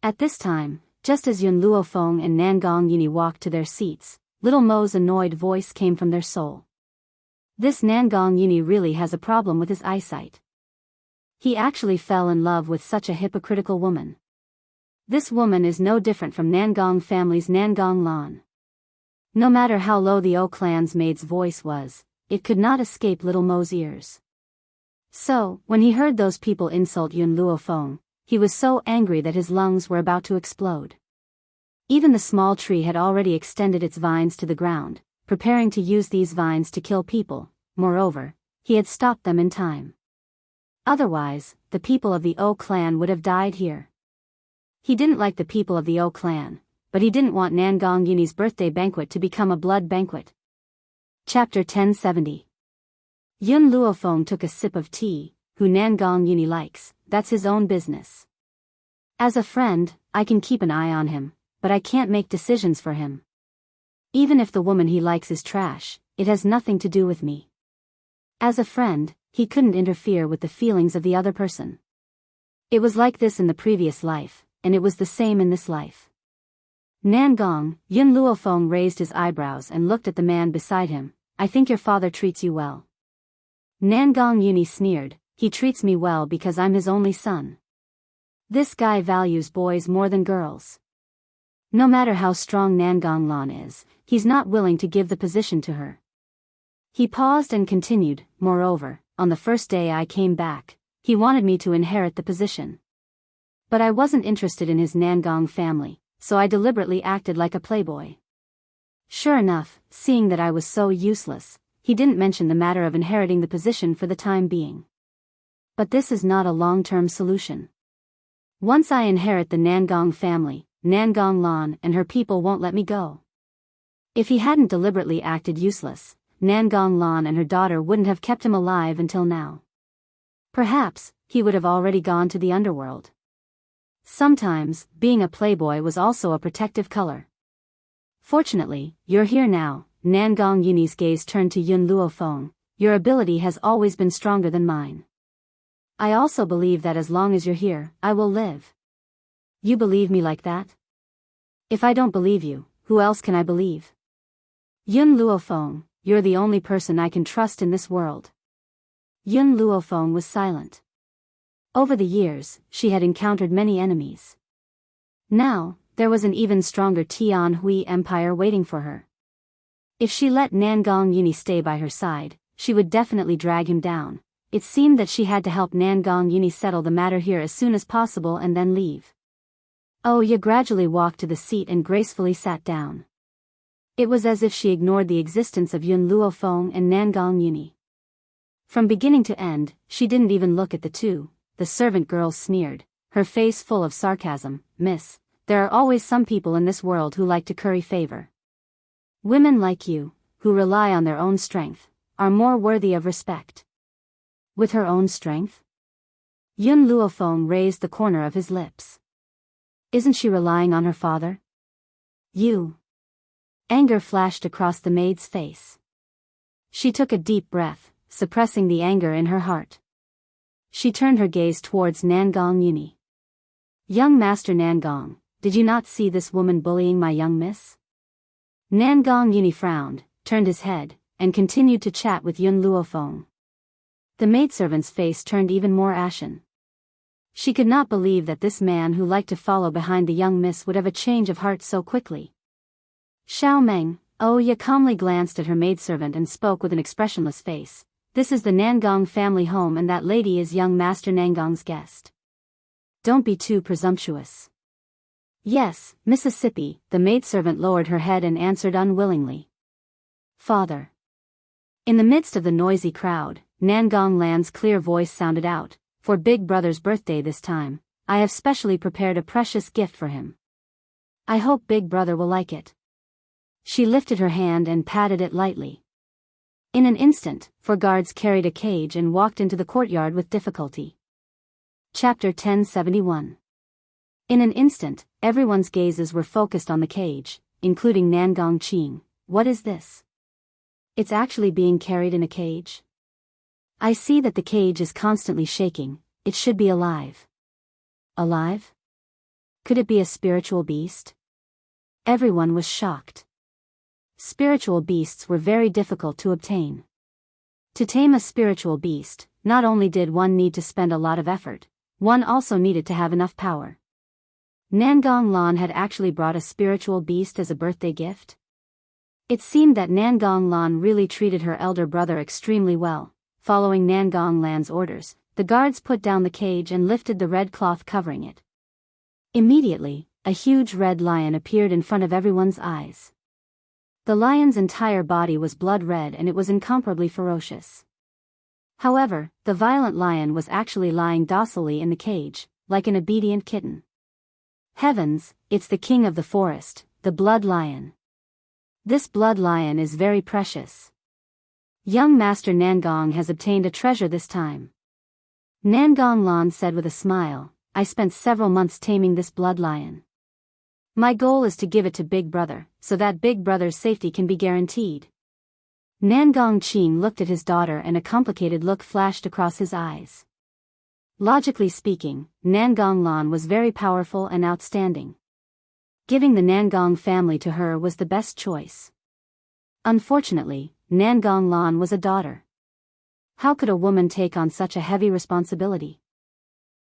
At this time, just as Yun Luofeng and Nangong Yuni walked to their seats, little Mo's annoyed voice came from their soul. This Nangong Yuni really has a problem with his eyesight. He actually fell in love with such a hypocritical woman. This woman is no different from Nangong family's Nangong Lan. No matter how low the O clan's maid's voice was, it could not escape little Mo's ears. So, when he heard those people insult Yun Luofeng, he was so angry that his lungs were about to explode. Even the small tree had already extended its vines to the ground, preparing to use these vines to kill people. Moreover, he had stopped them in time. Otherwise, the people of the O clan would have died here. He didn't like the people of the O clan, but he didn't want Nangong Yuni's birthday banquet to become a blood banquet. Chapter 1070. Yun Luofeng took a sip of tea. Who Nangong Yuni likes, that's his own business. As a friend, I can keep an eye on him, but I can't make decisions for him. Even if the woman he likes is trash, it has nothing to do with me. As a friend, he couldn't interfere with the feelings of the other person. It was like this in the previous life, and it was the same in this life. Nangong, Yun Luofeng raised his eyebrows and looked at the man beside him. I think your father treats you well. Nangong Yuni sneered. He treats me well because I'm his only son. This guy values boys more than girls. No matter how strong Nangong Lan is, he's not willing to give the position to her. He paused and continued, moreover, on the first day I came back, he wanted me to inherit the position. But I wasn't interested in his Nangong family, so I deliberately acted like a playboy. Sure enough, seeing that I was so useless, he didn't mention the matter of inheriting the position for the time being. But this is not a long-term solution. Once I inherit the Nangong family, Nangong Lan and her people won't let me go. If he hadn't deliberately acted useless, Nangong Lan and her daughter wouldn't have kept him alive until now. Perhaps, he would have already gone to the underworld. Sometimes, being a playboy was also a protective color. Fortunately, you're here now. Nangong Yuni's gaze turned to Yun Luofeng. Your ability has always been stronger than mine. I also believe that as long as you're here, I will live. You believe me like that? If I don't believe you, who else can I believe? Yun Luofeng, you're the only person I can trust in this world. Yun Luofeng was silent. Over the years, she had encountered many enemies. Now, there was an even stronger Tian Hui Empire waiting for her. If she let Nangong Yuni stay by her side, she would definitely drag him down. It seemed that she had to help Nangong Yuni settle the matter here as soon as possible and then leave. Oya gradually walked to the seat and gracefully sat down. It was as if she ignored the existence of Yun Luofeng and Nangong Yuni. From beginning to end, she didn't even look at the two. The servant girl sneered, her face full of sarcasm. Miss, there are always some people in this world who like to curry favor. Women like you, who rely on their own strength, are more worthy of respect. With her own strength? Yun Luofeng raised the corner of his lips. Isn't she relying on her father? You. Anger flashed across the maid's face. She took a deep breath, suppressing the anger in her heart. She turned her gaze towards Nangong Yuni. Young Master Nangong, did you not see this woman bullying my young miss? Nangong Yuni frowned, turned his head, and continued to chat with Yun Luofeng. The maidservant's face turned even more ashen. She could not believe that this man who liked to follow behind the young miss would have a change of heart so quickly. Xiao Meng, Oya calmly glanced at her maidservant and spoke with an expressionless face. This is the Nangong family home and that lady is young Master Nangong's guest. Don't be too presumptuous. Yes, Mississippi, the maidservant lowered her head and answered unwillingly. Father. In the midst of the noisy crowd, Nangong Lan's clear voice sounded out. For Big Brother's birthday this time, I have specially prepared a precious gift for him. I hope Big Brother will like it. She lifted her hand and patted it lightly. In an instant, 4 guards carried a cage and walked into the courtyard with difficulty. Chapter 1071. In an instant, everyone's gazes were focused on the cage, including Nangong Qing. What is this? It's actually being carried in a cage? I see that the cage is constantly shaking. It should be alive. Alive? Could it be a spiritual beast? Everyone was shocked. Spiritual beasts were very difficult to obtain. To tame a spiritual beast, not only did one need to spend a lot of effort, one also needed to have enough power. Nangong Lan had actually brought a spiritual beast as a birthday gift. It seemed that Nangong Lan really treated her elder brother extremely well. Following Nangong Lan's orders, the guards put down the cage and lifted the red cloth covering it. Immediately, a huge red lion appeared in front of everyone's eyes. The lion's entire body was blood red and it was incomparably ferocious. However, the violent lion was actually lying docilely in the cage, like an obedient kitten. Heavens, it's the king of the forest, the blood lion. This blood lion is very precious. Young Master Nangong has obtained a treasure this time. Nangong Lan said with a smile, I spent several months taming this blood lion. My goal is to give it to Big Brother, so that Big Brother's safety can be guaranteed. Nangong Qing looked at his daughter and a complicated look flashed across his eyes. Logically speaking, Nangong Lan was very powerful and outstanding. Giving the Nangong family to her was the best choice. Unfortunately, Nangong Lan was a daughter. How could a woman take on such a heavy responsibility?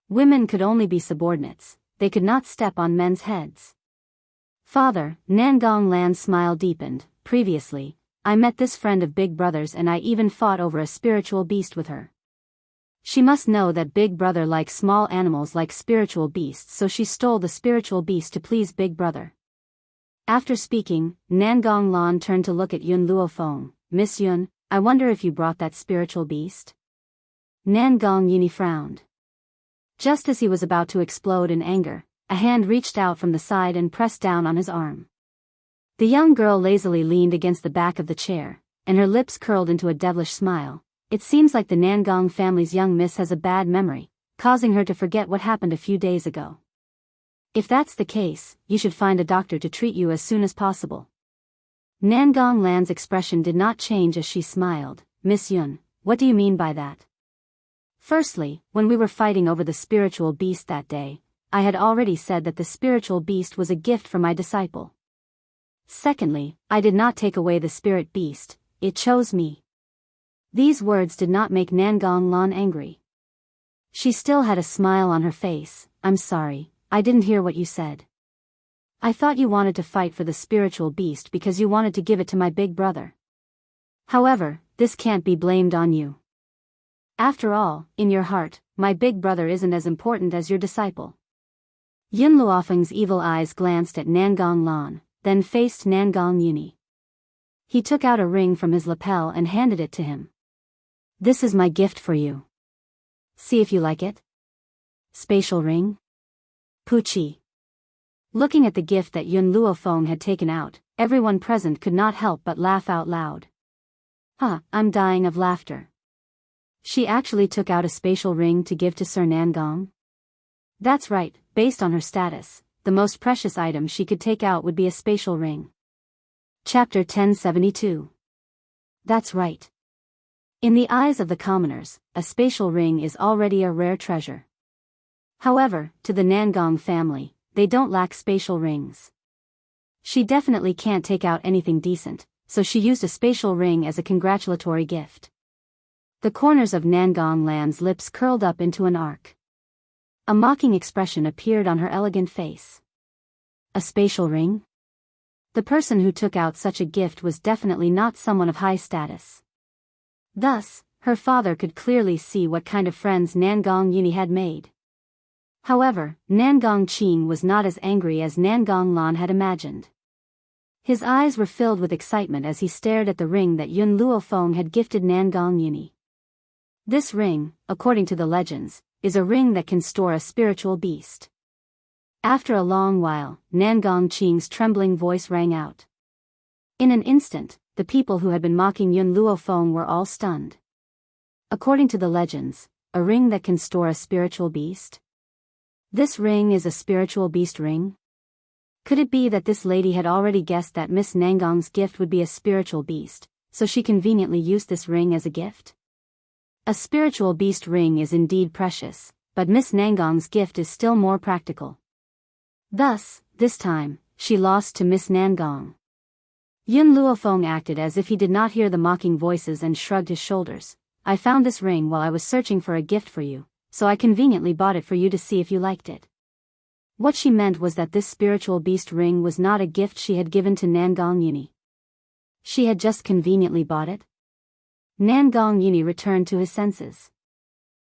Women could only be subordinates, they could not step on men's heads. Father, Nangong Lan's smile deepened. Previously, I met this friend of Big Brother's and I even fought over a spiritual beast with her. She must know that Big Brother likes small animals like spiritual beasts, so she stole the spiritual beast to please Big Brother. After speaking, Nangong Lan turned to look at Yun Luofeng. Miss Yun, I wonder if you brought that spiritual beast? Nangong Yuni frowned. Just as he was about to explode in anger, a hand reached out from the side and pressed down on his arm. The young girl lazily leaned against the back of the chair, and her lips curled into a devilish smile. It seems like the Nangong family's young miss has a bad memory, causing her to forget what happened a few days ago. If that's the case, you should find a doctor to treat you as soon as possible. Nangong Lan's expression did not change as she smiled. Miss Yun, what do you mean by that? Firstly, when we were fighting over the spiritual beast that day, I had already said that the spiritual beast was a gift for my disciple. Secondly, I did not take away the spirit beast, it chose me. These words did not make Nangong Lan angry. She still had a smile on her face. I'm sorry, I didn't hear what you said. I thought you wanted to fight for the spiritual beast because you wanted to give it to my big brother. However, this can't be blamed on you. After all, in your heart, my big brother isn't as important as your disciple. Yun Luofeng's evil eyes glanced at Nangong Lan, then faced Nangong Yuni. He took out a ring from his lapel and handed it to him. This is my gift for you. See if you like it. Spatial ring? Puchi. Looking at the gift that Yun Luofeng had taken out, everyone present could not help but laugh out loud. I'm dying of laughter. She actually took out a spatial ring to give to Sir Nangong? That's right, based on her status, the most precious item she could take out would be a spatial ring. Chapter 1072. That's right. In the eyes of the commoners, a spatial ring is already a rare treasure. However, to the Nangong family, they don't lack spatial rings. She definitely can't take out anything decent, so she used a spatial ring as a congratulatory gift. The corners of Nangong Lan's lips curled up into an arc. A mocking expression appeared on her elegant face. A spatial ring? The person who took out such a gift was definitely not someone of high status. Thus, her father could clearly see what kind of friends Nangong Yuni had made. However, Nangong Qing was not as angry as Nangong Lan had imagined. His eyes were filled with excitement as he stared at the ring that Yun Luofeng had gifted Nangong Yuni. This ring, according to the legends, is a ring that can store a spiritual beast. After a long while, Nangong Qing's trembling voice rang out. In an instant, the people who had been mocking Yun Luofeng were all stunned. According to the legends, a ring that can store a spiritual beast? This ring is a spiritual beast ring? Could it be that this lady had already guessed that Miss Nangong's gift would be a spiritual beast, so she conveniently used this ring as a gift? A spiritual beast ring is indeed precious, but Miss Nangong's gift is still more practical. Thus, this time, she lost to Miss Nangong. Yun Luofeng acted as if he did not hear the mocking voices and shrugged his shoulders. I found this ring while I was searching for a gift for you, so I conveniently bought it for you to see if you liked it. What she meant was that this spiritual beast ring was not a gift she had given to Nangong Yuni. She had just conveniently bought it. Nangong Yuni returned to his senses.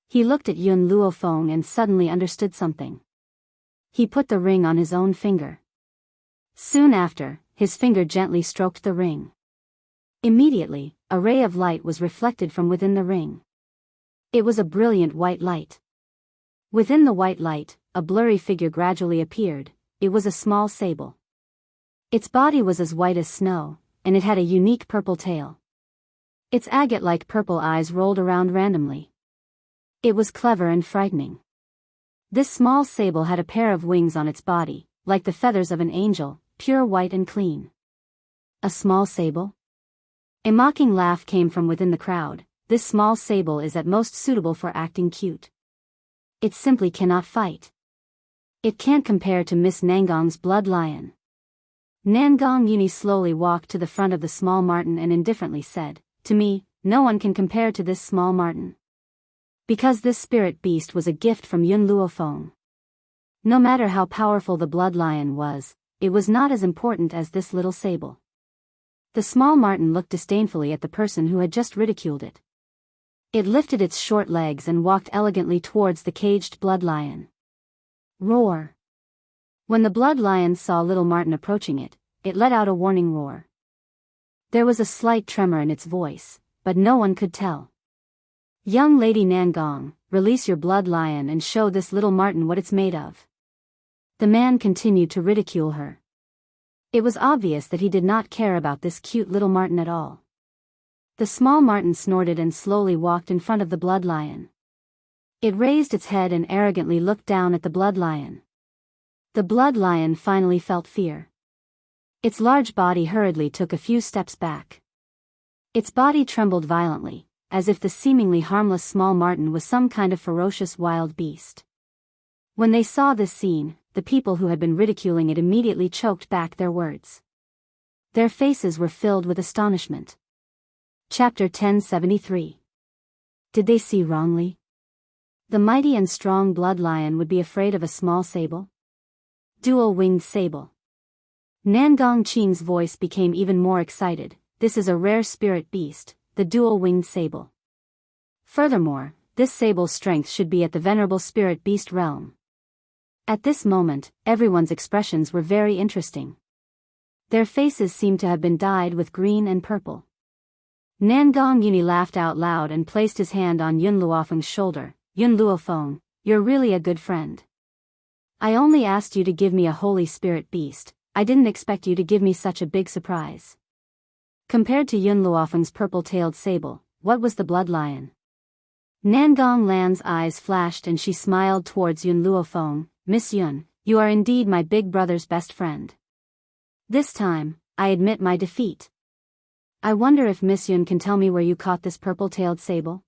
He looked at Yun Luofeng and suddenly understood something. He put the ring on his own finger. Soon after, his finger gently stroked the ring. Immediately, a ray of light was reflected from within the ring. It was a brilliant white light. Within the white light, a blurry figure gradually appeared. It was a small sable. Its body was as white as snow, and it had a unique purple tail. Its agate-like purple eyes rolled around randomly. It was clever and frightening. This small sable had a pair of wings on its body, like the feathers of an angel, pure white and clean. A small sable? A mocking laugh came from within the crowd. This small sable is at most suitable for acting cute. It simply cannot fight. It can't compare to Miss Nangong's blood lion. Nangong Yuni slowly walked to the front of the small marten and indifferently said, "To me, no one can compare to this small marten." Because this spirit beast was a gift from Yun Luofeng. No matter how powerful the blood lion was, it was not as important as this little sable. The small marten looked disdainfully at the person who had just ridiculed it. It lifted its short legs and walked elegantly towards the caged blood lion. Roar! When the blood lion saw little marten approaching it, it let out a warning roar. There was a slight tremor in its voice, but no one could tell. "Young Lady Nangong, release your blood lion and show this little marten what it's made of." The man continued to ridicule her. It was obvious that he did not care about this cute little marten at all. The small marten snorted and slowly walked in front of the blood lion. It raised its head and arrogantly looked down at the blood lion. The blood lion finally felt fear. Its large body hurriedly took a few steps back. Its body trembled violently, as if the seemingly harmless small marten was some kind of ferocious wild beast. When they saw this scene, the people who had been ridiculing it immediately choked back their words. Their faces were filled with astonishment. Chapter 1073. Did they see wrongly? The mighty and strong blood lion would be afraid of a small sable? Dual-winged sable. Nangong Qing's voice became even more excited. This is a rare spirit beast, the dual-winged sable. Furthermore, this sable's strength should be at the venerable spirit beast realm. At this moment, everyone's expressions were very interesting. Their faces seemed to have been dyed with green and purple. Nangong Yuni laughed out loud and placed his hand on Yun Luofeng's shoulder. "Yun Luofeng, you're really a good friend. I only asked you to give me a holy spirit beast. I didn't expect you to give me such a big surprise." Compared to Yun Luofeng's purple-tailed sable, what was the blood lion? Nangong Lan's eyes flashed and she smiled towards Yun Luofeng. "Miss Yun, you are indeed my big brother's best friend. This time, I admit my defeat. I wonder if Miss Yun can tell me where you caught this purple-tailed sable?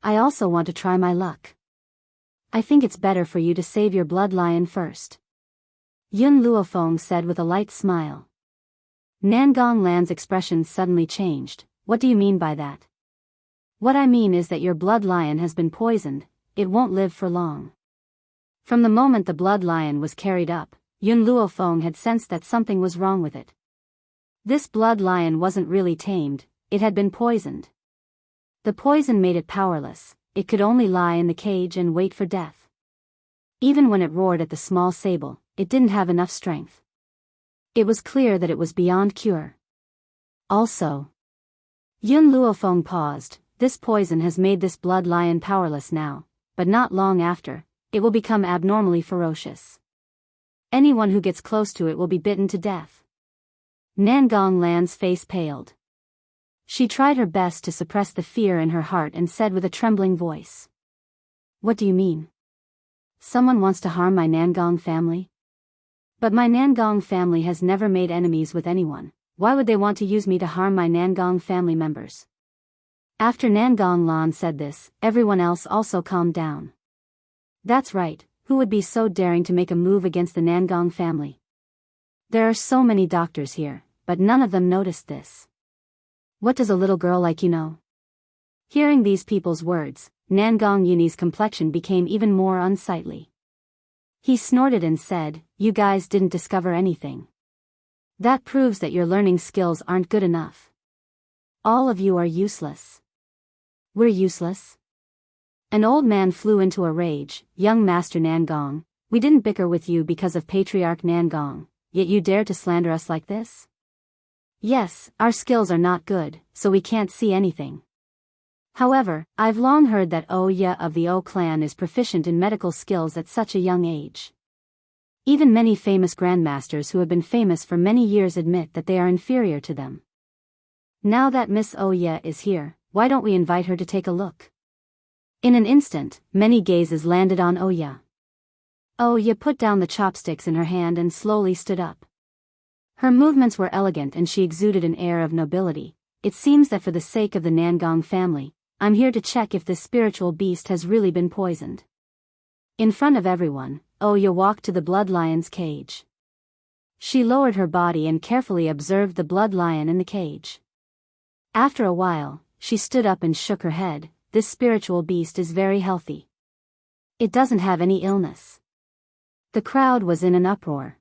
I also want to try my luck. I think it's better for you to save your blood lion first." Yun Luofeng said with a light smile. Nangong Lan's expression suddenly changed. "What do you mean by that?" "What I mean is that your blood lion has been poisoned. It won't live for long." From the moment the blood lion was carried up, Yun Luofeng had sensed that something was wrong with it. This blood lion wasn't really tamed, it had been poisoned. The poison made it powerless, it could only lie in the cage and wait for death. Even when it roared at the small sable, it didn't have enough strength. It was clear that it was beyond cure. Also, Yun Luofeng paused. This poison has made this blood lion powerless now, but not long after, it will become abnormally ferocious. Anyone who gets close to it will be bitten to death. Nangong Lan's face paled. She tried her best to suppress the fear in her heart and said with a trembling voice. "What do you mean? Someone wants to harm my Nangong family? But my Nangong family has never made enemies with anyone. Why would they want to use me to harm my Nangong family members?" After Nangong Lan said this, everyone else also calmed down. "That's right, Who would be so daring to make a move against the Nangong family? There are so many doctors here, but none of them noticed this. What does a little girl like you know? Hearing these people's words, Nangong Yuni's complexion became even more unsightly. He snorted and said, "You guys didn't discover anything. That proves that your learning skills aren't good enough. All of you are useless." "We're useless?" An old man flew into a rage. "Young Master Nangong, we didn't bicker with you because of Patriarch Nangong, yet you dare to slander us like this?" "Yes, our skills are not good, so we can't see anything. However, I've long heard that Oya of the O clan is proficient in medical skills at such a young age. Even many famous grandmasters who have been famous for many years admit that they are inferior to them. Now that Miss Oya is here, why don't we invite her to take a look?" In an instant, many gazes landed on Oya. Oya put down the chopsticks in her hand and slowly stood up. Her movements were elegant and she exuded an air of nobility. "It seems that for the sake of the Nangong family, I'm here to check if this spiritual beast has really been poisoned." In front of everyone, Oya walked to the blood lion's cage. She lowered her body and carefully observed the blood lion in the cage. After a while, she stood up and shook her head. "This spiritual beast is very healthy. It doesn't have any illness." The crowd was in an uproar.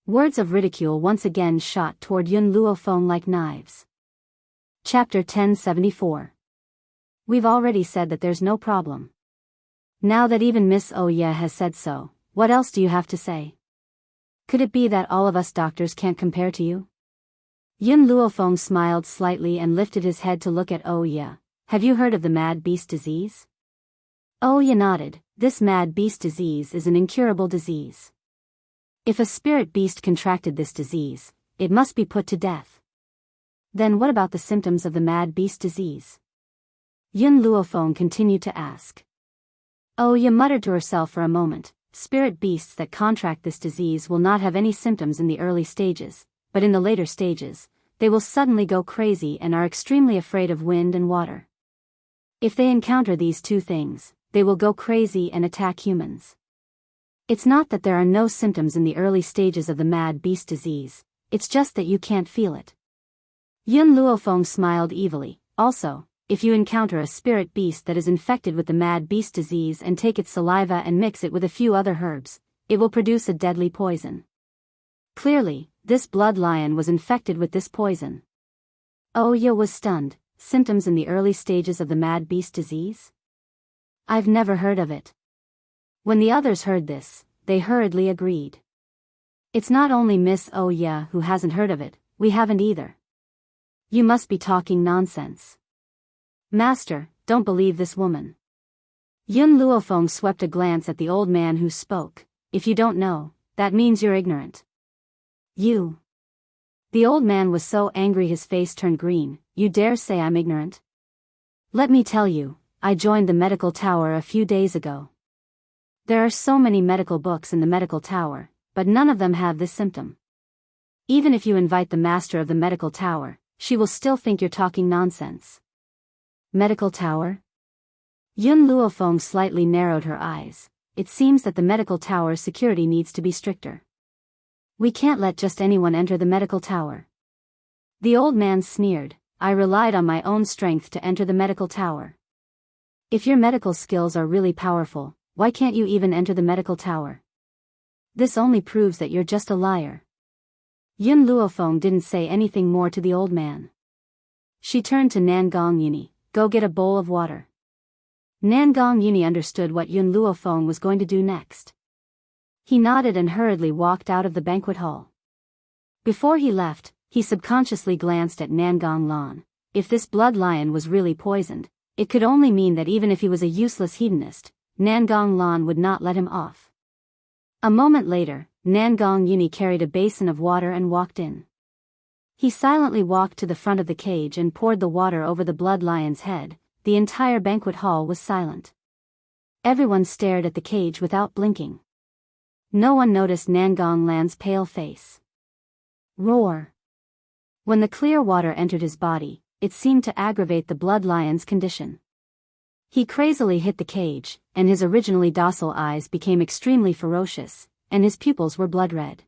Words of ridicule once again shot toward Yun Luofeng like knives. Chapter 1074. We've already said that there's no problem. Now that even Miss Oya has said so, what else do you have to say? Could it be that all of us doctors can't compare to you? Yun Luofeng smiled slightly and lifted his head to look at Oya. "Have you heard of the mad beast disease?" Oya nodded. "This mad beast disease is an incurable disease. If a spirit beast contracted this disease, it must be put to death." "Then what about the symptoms of the mad beast disease?" Yun Luofeng continued to ask. Oya muttered to herself for a moment. "Spirit beasts that contract this disease will not have any symptoms in the early stages, but in the later stages, they will suddenly go crazy and are extremely afraid of wind and water. If they encounter these two things, they will go crazy and attack humans. It's not that there are no symptoms in the early stages of the mad beast disease, it's just that you can't feel it." Yun Luofeng smiled evilly. "Also, if you encounter a spirit beast that is infected with the mad beast disease and take its saliva and mix it with a few other herbs, it will produce a deadly poison." Clearly, this blood lion was infected with this poison. Oya was stunned. "Symptoms in the early stages of the mad beast disease? I've never heard of it." When the others heard this, they hurriedly agreed. "It's not only Miss Oya who hasn't heard of it, we haven't either." "You must be talking nonsense. Master, don't believe this woman." Yun Luofeng swept a glance at the old man who spoke. "If you don't know, that means you're ignorant." "You." The old man was so angry his face turned green. "You dare say I'm ignorant? Let me tell you, I joined the medical tower a few days ago. There are so many medical books in the medical tower, but none of them have this symptom. Even if you invite the master of the medical tower, she will still think you're talking nonsense." "Medical tower?" Yun Luofeng slightly narrowed her eyes. "It seems that the medical tower's security needs to be stricter. We can't let just anyone enter the medical tower." The old man sneered. "I relied on my own strength to enter the medical tower. If your medical skills are really powerful, why can't you even enter the medical tower? This only proves that you're just a liar." Yun Luofeng didn't say anything more to the old man. She turned to Nangong Yuni. "Go get a bowl of water." Nangong Yuni understood what Yun Luofeng was going to do next. He nodded and hurriedly walked out of the banquet hall. Before he left, he subconsciously glanced at Nangong Lan. If this blood lion was really poisoned, it could only mean that even if he was a useless hedonist, Nangong Lan would not let him off. A moment later, Nangong Yuni carried a basin of water and walked in. He silently walked to the front of the cage and poured the water over the blood lion's head. The entire banquet hall was silent. Everyone stared at the cage without blinking. No one noticed Nangong Lan's pale face. Roar. When the clear water entered his body, it seemed to aggravate the blood lion's condition. He crazily hit the cage, and his originally docile eyes became extremely ferocious, and his pupils were blood red.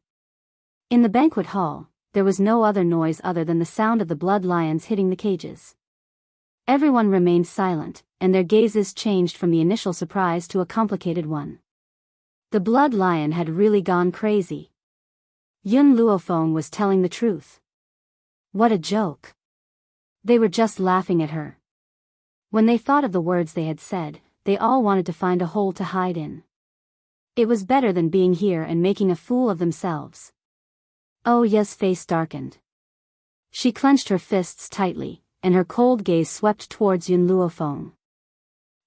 In the banquet hall, there was no other noise other than the sound of the blood lions hitting the cages. Everyone remained silent, and their gazes changed from the initial surprise to a complicated one. The blood lion had really gone crazy. Yun Luofeng was telling the truth. What a joke. They were just laughing at her. When they thought of the words they had said, they all wanted to find a hole to hide in. It was better than being here and making a fool of themselves. Oh Ye's face darkened. She clenched her fists tightly, and her cold gaze swept towards Yun Luofeng.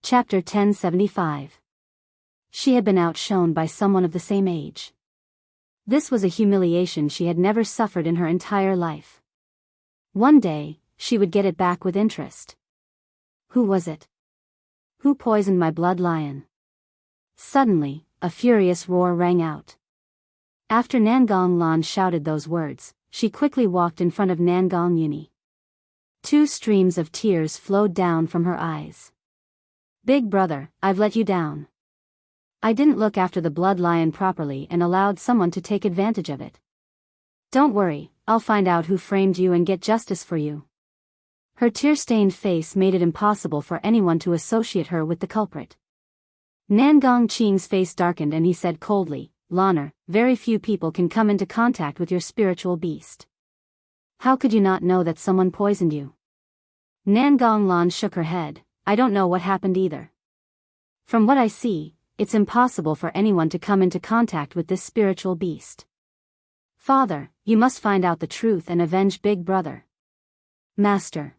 Chapter 1075. She had been outshone by someone of the same age. This was a humiliation she had never suffered in her entire life. One day, she would get it back with interest. Who was it? Who poisoned my blood lion? Suddenly, a furious roar rang out. After Nangong Lan shouted those words, she quickly walked in front of Nangong Yuni. 2 streams of tears flowed down from her eyes. Big brother, I've let you down. I didn't look after the blood lion properly and allowed someone to take advantage of it. Don't worry, I'll find out who framed you and get justice for you. Her tear-stained face made it impossible for anyone to associate her with the culprit. Nangong Qing's face darkened and he said coldly, Lanner, very few people can come into contact with your spiritual beast. How could you not know that someone poisoned you? Nangong Lan shook her head, I don't know what happened either. From what I see, it's impossible for anyone to come into contact with this spiritual beast. Father, you must find out the truth and avenge Big Brother. Master.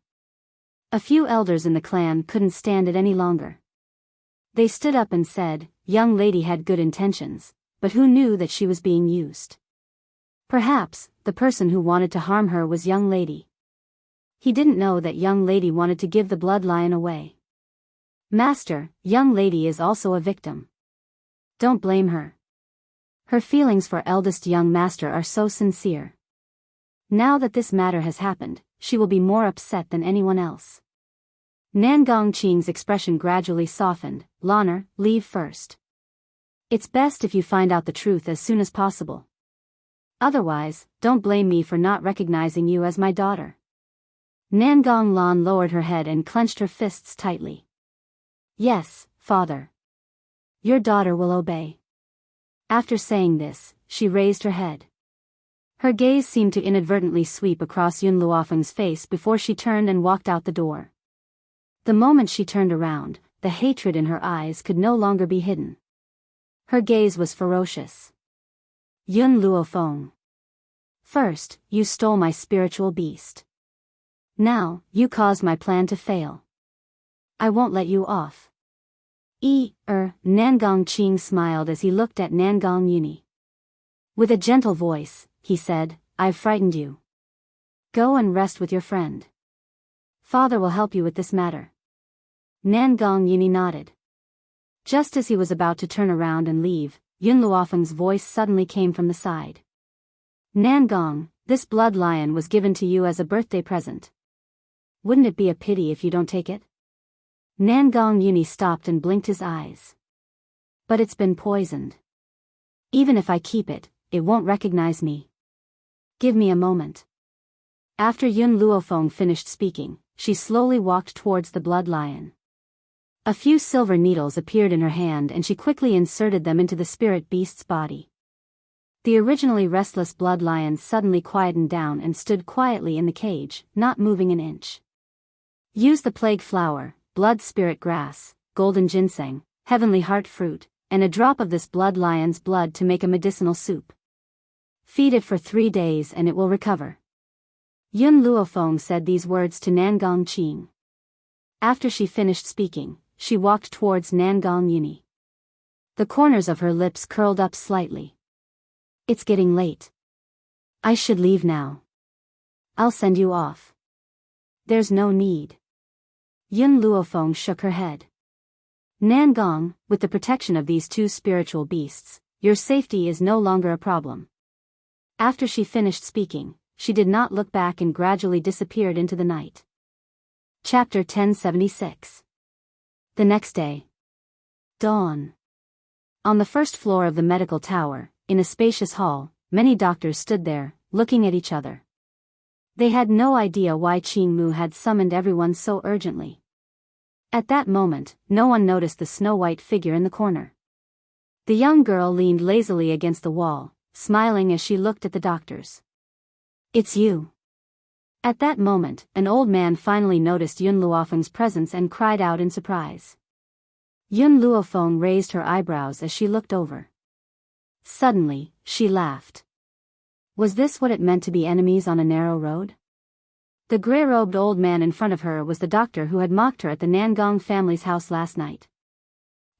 A few elders in the clan couldn't stand it any longer. They stood up and said, young lady had good intentions, but who knew that she was being used? Perhaps, the person who wanted to harm her was young lady. He didn't know that young lady wanted to give the blood lion away. Master, young lady is also a victim. Don't blame her. Her feelings for eldest young master are so sincere. Now that this matter has happened, she will be more upset than anyone else. Nangong Qing's expression gradually softened, Lanner, leave first. It's best if you find out the truth as soon as possible. Otherwise, don't blame me for not recognizing you as my daughter. Nangong Lan lowered her head and clenched her fists tightly. Yes, father. Your daughter will obey. After saying this, she raised her head. Her gaze seemed to inadvertently sweep across Yun Luofeng's face before she turned and walked out the door. The moment she turned around, the hatred in her eyes could no longer be hidden. Her gaze was ferocious. Yun Luofeng. First, you stole my spiritual beast. Now, you caused my plan to fail. I won't let you off. Nangong Qing smiled as he looked at Nangong Yuni. With a gentle voice, he said, I've frightened you. Go and rest with your friend. Father will help you with this matter. Nangong Yuni nodded. Just as he was about to turn around and leave, Yun Luofeng's voice suddenly came from the side. Nangong, this blood lion was given to you as a birthday present. Wouldn't it be a pity if you don't take it? Nangong Yuni stopped and blinked his eyes. But it's been poisoned. Even if I keep it, it won't recognize me. Give me a moment. After Yun Luofeng finished speaking, she slowly walked towards the blood lion. A few silver needles appeared in her hand and she quickly inserted them into the spirit beast's body. The originally restless blood lion suddenly quietened down and stood quietly in the cage, not moving an inch. Use the plague flower, blood spirit grass, golden ginseng, heavenly heart fruit, and a drop of this blood lion's blood to make a medicinal soup. Feed it for 3 days and it will recover. Yun Luofeng said these words to Nangong Qing. After she finished speaking, she walked towards Nangong Yuni. The corners of her lips curled up slightly. It's getting late. I should leave now. I'll send you off. There's no need. Yun Luofeng shook her head. Nangong, with the protection of these 2 spiritual beasts, your safety is no longer a problem. After she finished speaking, she did not look back and gradually disappeared into the night. Chapter 1076. The next day. Dawn. On the first floor of the medical tower, in a spacious hall, many doctors stood there, looking at each other. They had no idea why Qing Mu had summoned everyone so urgently. At that moment, no one noticed the snow-white figure in the corner. The young girl leaned lazily against the wall, smiling as she looked at the doctors. "It's you." At that moment, an old man finally noticed Yun Luofeng's presence and cried out in surprise. Yun Luofeng raised her eyebrows as she looked over. Suddenly, she laughed. Was this what it meant to be enemies on a narrow road? The grey-robed old man in front of her was the doctor who had mocked her at the Nangong family's house last night.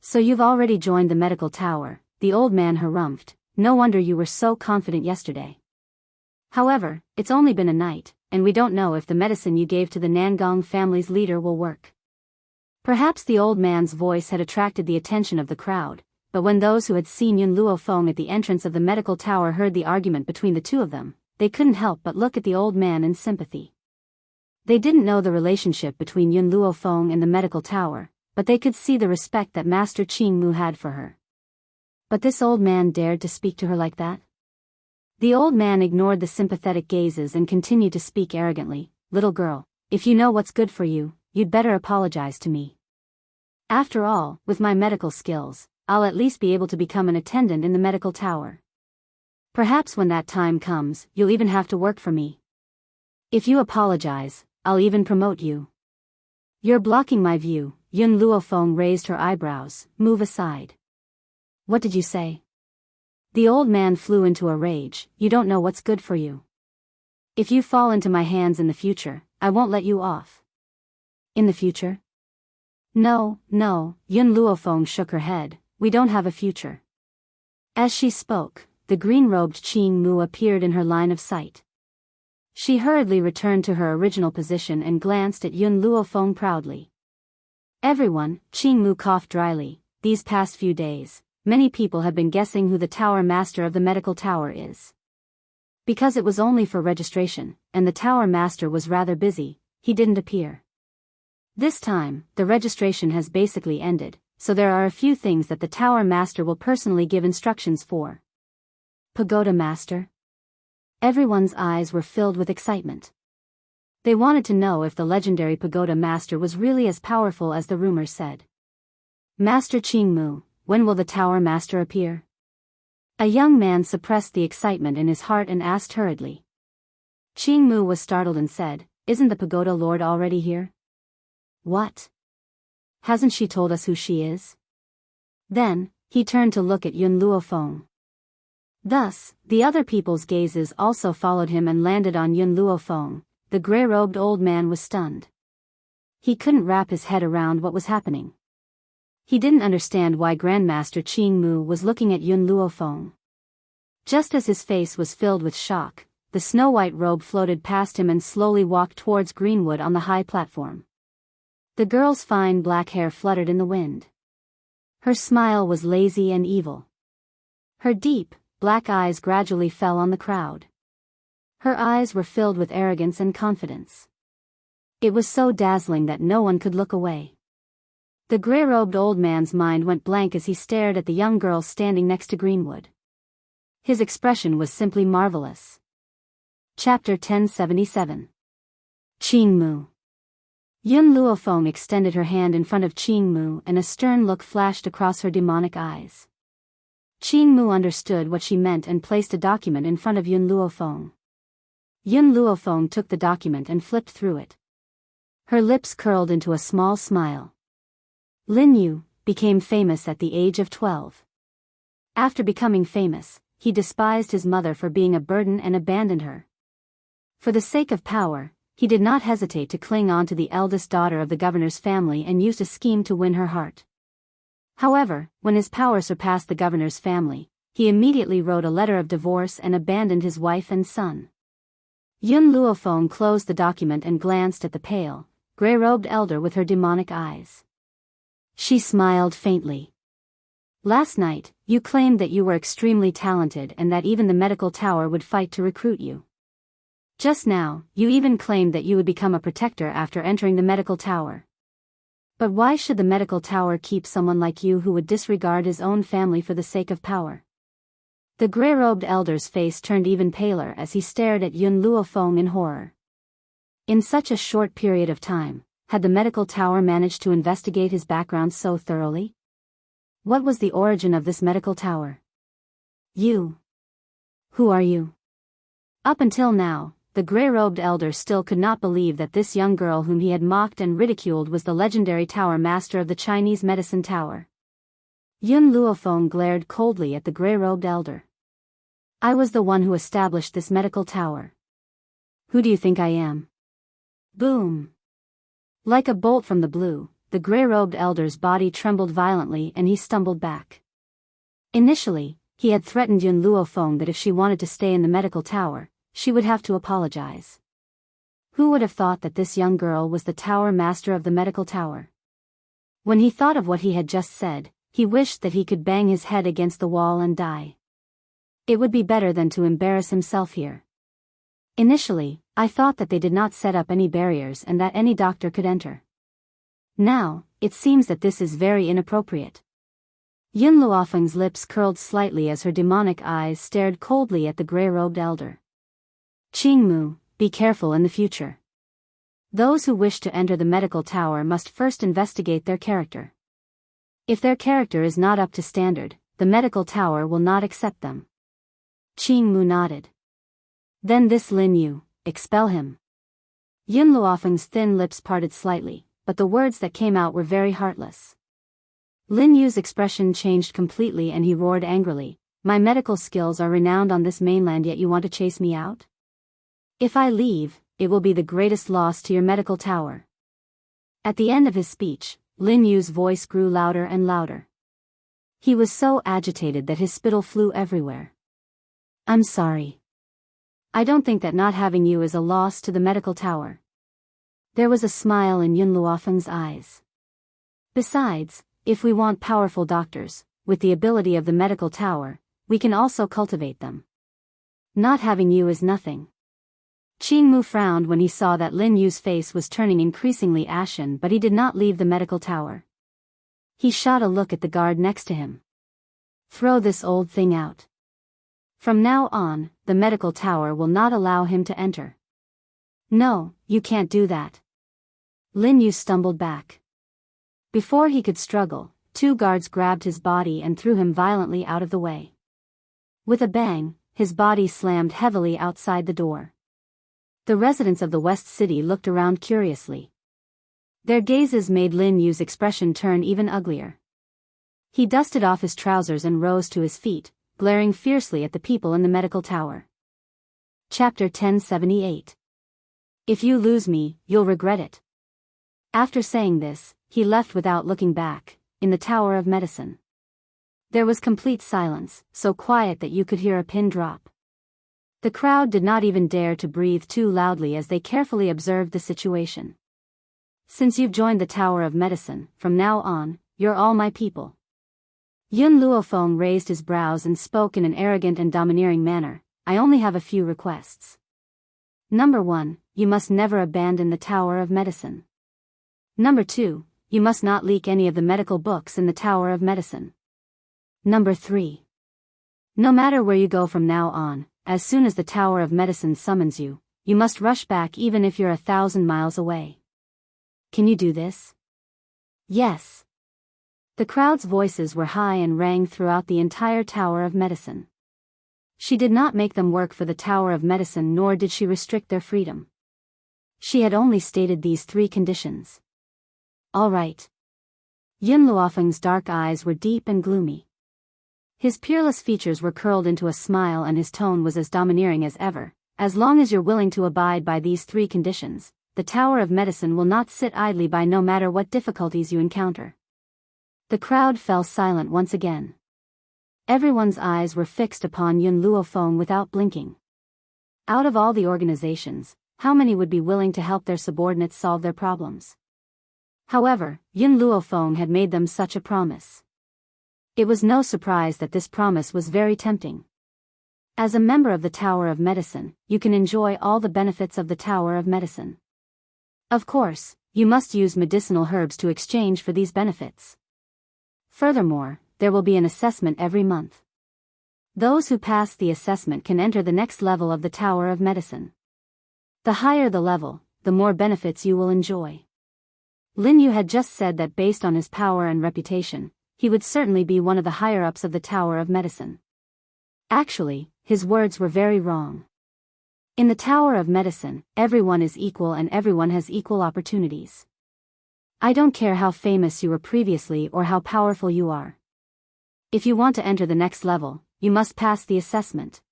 "So you've already joined the medical tower," the old man harumphed. "No wonder you were so confident yesterday. However, it's only been a night, and we don't know if the medicine you gave to the Nangong family's leader will work." Perhaps the old man's voice had attracted the attention of the crowd, but when those who had seen Yun Luofeng at the entrance of the medical tower heard the argument between the two of them, they couldn't help but look at the old man in sympathy. They didn't know the relationship between Yun Luofeng and the medical tower, but they could see the respect that Master Qing Mu had for her. But this old man dared to speak to her like that? The old man ignored the sympathetic gazes and continued to speak arrogantly. "Little girl, if you know what's good for you, you'd better apologize to me. After all, with my medical skills, I'll at least be able to become an attendant in the medical tower. Perhaps when that time comes, you'll even have to work for me. If you apologize, I'll even promote you." "You're blocking my view." Yun Luofeng raised her eyebrows. "Move aside." "What did you say?" The old man flew into a rage. "You don't know what's good for you. If you fall into my hands in the future, I won't let you off." "In the future?" No, Yun Luofeng shook her head. "We don't have a future." As she spoke, the green-robed Qing Mu appeared in her line of sight. She hurriedly returned to her original position and glanced at Yun Luofeng proudly. "Everyone," Qing Mu coughed dryly, "these past few days, many people have been guessing who the tower master of the medical tower is. Because it was only for registration, and the tower master was rather busy, he didn't appear. This time, the registration has basically ended, so there are a few things that the tower master will personally give instructions for." Pagoda master? Everyone's eyes were filled with excitement. They wanted to know if the legendary pagoda master was really as powerful as the rumors said. "Master Qing Mu, when will the tower master appear?" A young man suppressed the excitement in his heart and asked hurriedly. Qing Mu was startled and said, "Isn't the pagoda lord already here?" "What? Hasn't she told us who she is?" Then, he turned to look at Yun Luofeng. Thus, the other people's gazes also followed him and landed on Yun Luofeng. The grey-robed old man was stunned. He couldn't wrap his head around what was happening. He didn't understand why Grandmaster Qing Mu was looking at Yun Luofeng. Just as his face was filled with shock, the snow-white robe floated past him and slowly walked towards Greenwood on the high platform. The girl's fine black hair fluttered in the wind. Her smile was lazy and evil. Her deep, black eyes gradually fell on the crowd. Her eyes were filled with arrogance and confidence. It was so dazzling that no one could look away. The grey-robed old man's mind went blank as he stared at the young girl standing next to Greenwood. His expression was simply marvelous. Chapter 1077. Qing Mu. Yun Luofeng extended her hand in front of Qing Mu and a stern look flashed across her demonic eyes. Qing Mu understood what she meant and placed a document in front of Yun Luofeng. Yun Luofeng took the document and flipped through it. Her lips curled into a small smile. Lin Yu became famous at the age of 12. After becoming famous, he despised his mother for being a burden and abandoned her. For the sake of power, he did not hesitate to cling on to the eldest daughter of the governor's family and used a scheme to win her heart. However, when his power surpassed the governor's family, he immediately wrote a letter of divorce and abandoned his wife and son. Yun Luofeng closed the document and glanced at the pale, grey-robed elder with her demonic eyes. She smiled faintly. "Last night, you claimed that you were extremely talented and that even the medical tower would fight to recruit you. Just now, you even claimed that you would become a protector after entering the medical tower. But why should the medical tower keep someone like you who would disregard his own family for the sake of power? The gray-robed elder's face turned even paler as he stared at Yun Luofeng in horror. In such a short period of time, had the medical tower managed to investigate his background so thoroughly? What was the origin of this medical tower? You. Who are you? Up until now, the gray-robed elder still could not believe that this young girl whom he had mocked and ridiculed was the legendary tower master of the Chinese medicine tower. Yun Luofeng glared coldly at the gray-robed elder. I was the one who established this medical tower. Who do you think I am? Boom! Like a bolt from the blue, the gray-robed elder's body trembled violently and he stumbled back. Initially, he had threatened Yun Luofeng that if she wanted to stay in the medical tower, she would have to apologize. Who would have thought that this young girl was the tower master of the medical tower? When he thought of what he had just said, he wished that he could bang his head against the wall and die. It would be better than to embarrass himself here. Initially, I thought that they did not set up any barriers and that any doctor could enter. Now, it seems that this is very inappropriate. Yun Luofeng's lips curled slightly as her demonic eyes stared coldly at the gray-robed elder. Qingmu, be careful in the future. Those who wish to enter the medical tower must first investigate their character. If their character is not up to standard, the medical tower will not accept them. Qingmu nodded. Then this Lin Yu, expel him. Yun Luofeng's thin lips parted slightly, but the words that came out were very heartless. Lin Yu's expression changed completely and he roared angrily, my medical skills are renowned on this mainland yet you want to chase me out? If I leave, it will be the greatest loss to your medical tower. At the end of his speech, Lin Yu's voice grew louder and louder. He was so agitated that his spittle flew everywhere. I'm sorry. I don't think that not having you is a loss to the medical tower. There was a smile in Yun Luofeng's eyes. Besides, if we want powerful doctors, with the ability of the medical tower, we can also cultivate them. Not having you is nothing. Qingmu frowned when he saw that Lin Yu's face was turning increasingly ashen, but he did not leave the medical tower. He shot a look at the guard next to him. Throw this old thing out. From now on, the medical tower will not allow him to enter. No, you can't do that. Lin Yu stumbled back. Before he could struggle, two guards grabbed his body and threw him violently out of the way. With a bang, his body slammed heavily outside the door. The residents of the West City looked around curiously. Their gazes made Lin Yu's expression turn even uglier. He dusted off his trousers and rose to his feet, glaring fiercely at the people in the medical tower. Chapter 1078. If you lose me, you'll regret it. After saying this, he left without looking back, in the Tower of Medicine. There was complete silence, so quiet that you could hear a pin drop. The crowd did not even dare to breathe too loudly as they carefully observed the situation. Since you've joined the Tower of Medicine, from now on, you're all my people. Yun Luofeng raised his brows and spoke in an arrogant and domineering manner, I only have a few requests. Number 1, you must never abandon the Tower of Medicine. Number 2, you must not leak any of the medical books in the Tower of Medicine. Number 3. No matter where you go from now on, as soon as the Tower of Medicine summons you, you must rush back even if you're 1,000 miles away. Can you do this? Yes. The crowd's voices were high and rang throughout the entire Tower of Medicine. She did not make them work for the Tower of Medicine, nor did she restrict their freedom. She had only stated these 3 conditions. All right. Yun Luofeng's dark eyes were deep and gloomy. His peerless features were curled into a smile and his tone was as domineering as ever. As long as you're willing to abide by these 3 conditions, the Tower of Medicine will not sit idly by no matter what difficulties you encounter. The crowd fell silent once again. Everyone's eyes were fixed upon Yun Luofeng without blinking. Out of all the organizations, how many would be willing to help their subordinates solve their problems? However, Yun Luofeng had made them such a promise. It was no surprise that this promise was very tempting. As a member of the Tower of Medicine, you can enjoy all the benefits of the Tower of Medicine. Of course, You must use medicinal herbs to exchange for these benefits. Furthermore, there will be an assessment every month. Those who pass the assessment can enter the next level of the Tower of Medicine. The higher the level, the more benefits you will enjoy. Lin Yu had just said that based on his power and reputation, he would certainly be one of the higher-ups of the Tower of Medicine. Actually, his words were very wrong. In the Tower of Medicine, everyone is equal and everyone has equal opportunities. I don't care how famous you were previously or how powerful you are. If you want to enter the next level, you must pass the assessment.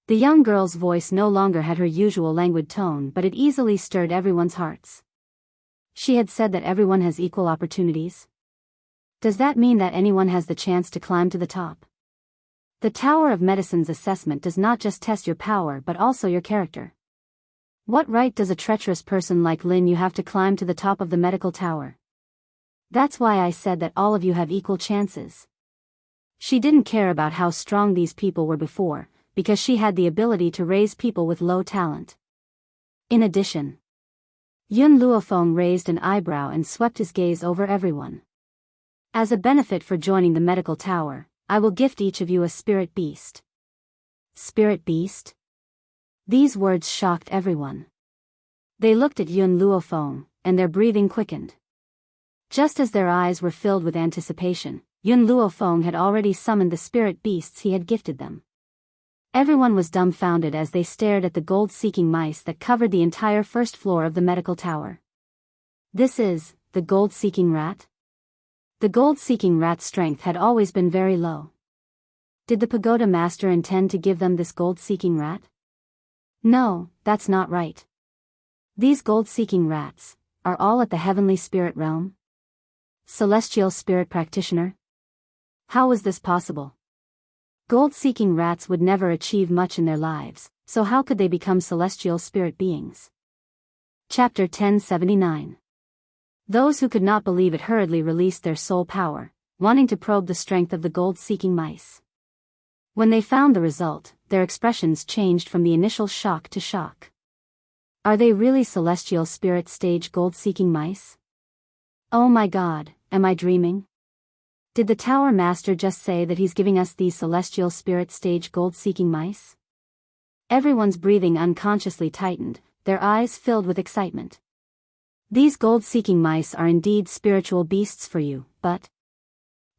The young girl's voice no longer had her usual languid tone, but it easily stirred everyone's hearts. She had said that everyone has equal opportunities. Does that mean that anyone has the chance to climb to the top? The Tower of Medicine's assessment does not just test your power but also your character. What right does a treacherous person like Lin Yu have to climb to the top of the medical tower? That's why I said that all of you have equal chances. She didn't care about how strong these people were before, because she had the ability to raise people with low talent. In addition, Yun Luofeng raised an eyebrow and swept his gaze over everyone. As a benefit for joining the medical tower, I will gift each of you a spirit beast. Spirit beast? These words shocked everyone. They looked at Yun Luofeng, and their breathing quickened. Just as their eyes were filled with anticipation, Yun Luofeng had already summoned the spirit beasts he had gifted them. Everyone was dumbfounded as they stared at the gold-seeking mice that covered the entire first floor of the medical tower. This is the gold-seeking rat? The gold-seeking rat's strength had always been very low. Did the pagoda master intend to give them this gold-seeking rat? No, that's not right. These gold-seeking rats are all at the heavenly spirit realm? Celestial spirit practitioner? How was this possible? Gold-seeking rats would never achieve much in their lives, so how could they become celestial spirit beings? Chapter 1079. Those who could not believe it hurriedly released their soul power, wanting to probe the strength of the gold-seeking mice. When they found the result, their expressions changed from the initial shock to shock. Are they really celestial spirit stage gold-seeking mice? Oh my god, am I dreaming? Did the Tower Master just say that he's giving us these celestial spirit stage gold-seeking mice? Everyone's breathing unconsciously tightened, their eyes filled with excitement. These gold-seeking mice are indeed spiritual beasts for you, but...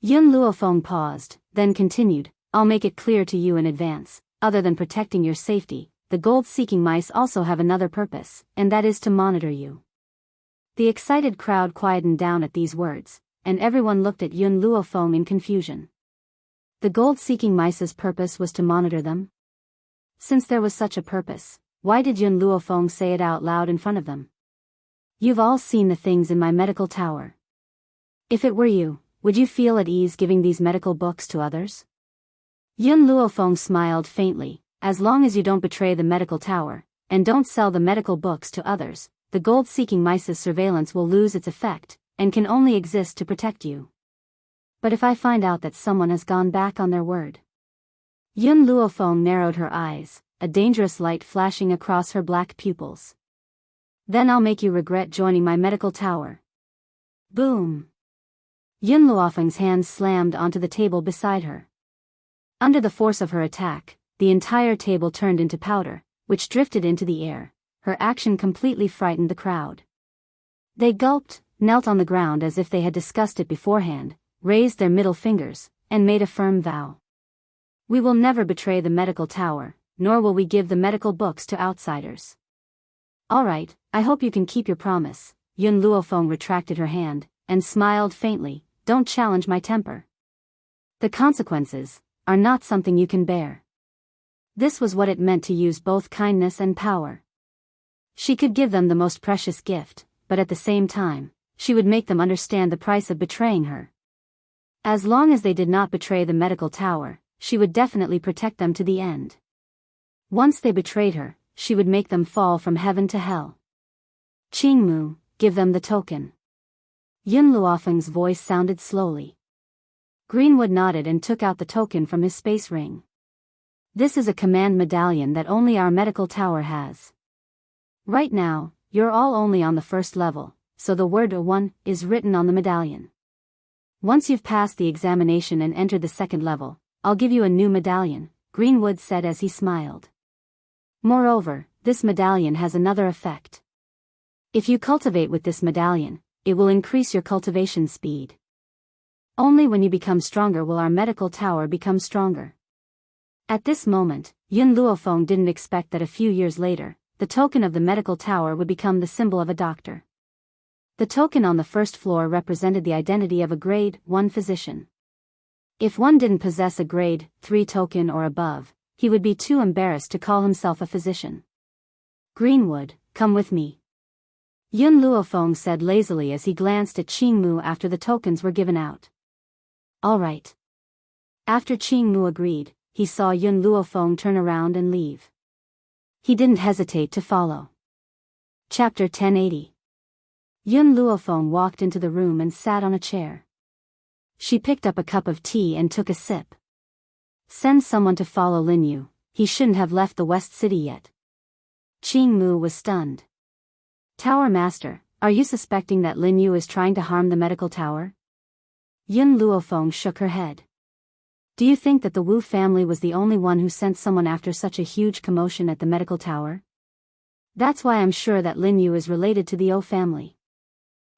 Yun Luofeng paused, then continued, I'll make it clear to you in advance, other than protecting your safety, the gold-seeking mice also have another purpose, and that is to monitor you. The excited crowd quietened down at these words, and everyone looked at Yun Luofeng in confusion. The gold-seeking mice's purpose was to monitor them? Since there was such a purpose, why did Yun Luofeng say it out loud in front of them? You've all seen the things in my medical tower. If it were you, would you feel at ease giving these medical books to others? Yun Luofeng smiled faintly, as long as you don't betray the medical tower, and don't sell the medical books to others, the gold-seeking mice's surveillance will lose its effect, and can only exist to protect you. But if I find out that someone has gone back on their word? Yun Luofeng narrowed her eyes, a dangerous light flashing across her black pupils. Then I'll make you regret joining my medical tower. Boom! Yun Luofeng's hand slammed onto the table beside her. Under the force of her attack, the entire table turned into powder, which drifted into the air. Her action completely frightened the crowd. They gulped, knelt on the ground as if they had discussed it beforehand, raised their middle fingers, and made a firm vow. We will never betray the medical tower, nor will we give the medical books to outsiders. All right, I hope you can keep your promise. Yun Luofeng retracted her hand, and smiled faintly, don't challenge my temper. The consequences are not something you can bear. This was what it meant to use both kindness and power. She could give them the most precious gift, but at the same time, she would make them understand the price of betraying her. As long as they did not betray the medical tower, she would definitely protect them to the end. Once they betrayed her, she would make them fall from heaven to hell. Qingmu, give them the token. Yun Luofeng's voice sounded slowly. Greenwood nodded and took out the token from his space ring. This is a command medallion that only our medical tower has. Right now, you're all only on the first level, so the word "1" is written on the medallion. Once you've passed the examination and entered the second level, I'll give you a new medallion, Greenwood said as he smiled. Moreover, this medallion has another effect. If you cultivate with this medallion, it will increase your cultivation speed. Only when you become stronger will our medical tower become stronger. At this moment, Yun Luofeng didn't expect that a few years later, the token of the medical tower would become the symbol of a doctor. The token on the first floor represented the identity of a grade 1 physician. If one didn't possess a grade 3 token or above, he would be too embarrassed to call himself a physician. Greenwood, come with me. Yun Luofeng said lazily as he glanced at Qingmu after the tokens were given out. All right. After Qingmu agreed, he saw Yun Luofeng turn around and leave. He didn't hesitate to follow. Chapter 1080. Yun Luofeng walked into the room and sat on a chair. She picked up a cup of tea and took a sip. Send someone to follow Lin Yu, he shouldn't have left the West City yet. Qingmu was stunned. Tower Master, are you suspecting that Lin Yu is trying to harm the medical tower? Yun Luofeng shook her head. Do you think that the Wu family was the only one who sent someone after such a huge commotion at the medical tower? That's why I'm sure that Lin Yu is related to the O family.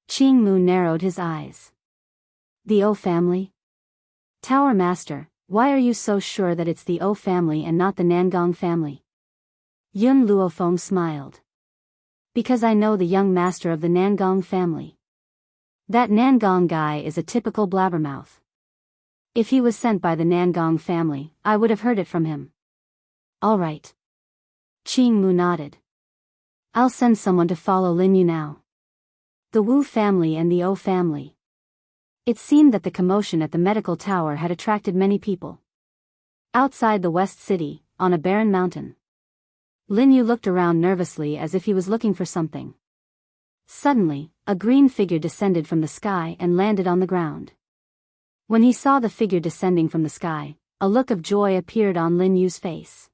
Qingmu narrowed his eyes. The O family? Tower Master, why are you so sure that it's the O family and not the Nangong family? Yun Luofeng smiled. Because I know the young master of the Nangong family. That Nangong guy is a typical blabbermouth. If he was sent by the Nangong family, I would have heard it from him. All right. Qingmu nodded. I'll send someone to follow Lin Yu now. The Wu family and the O family. It seemed that the commotion at the medical tower had attracted many people. Outside the West City, on a barren mountain. Lin Yu looked around nervously as if he was looking for something. Suddenly, a green figure descended from the sky and landed on the ground. When he saw the figure descending from the sky, a look of joy appeared on Lin Yu's face.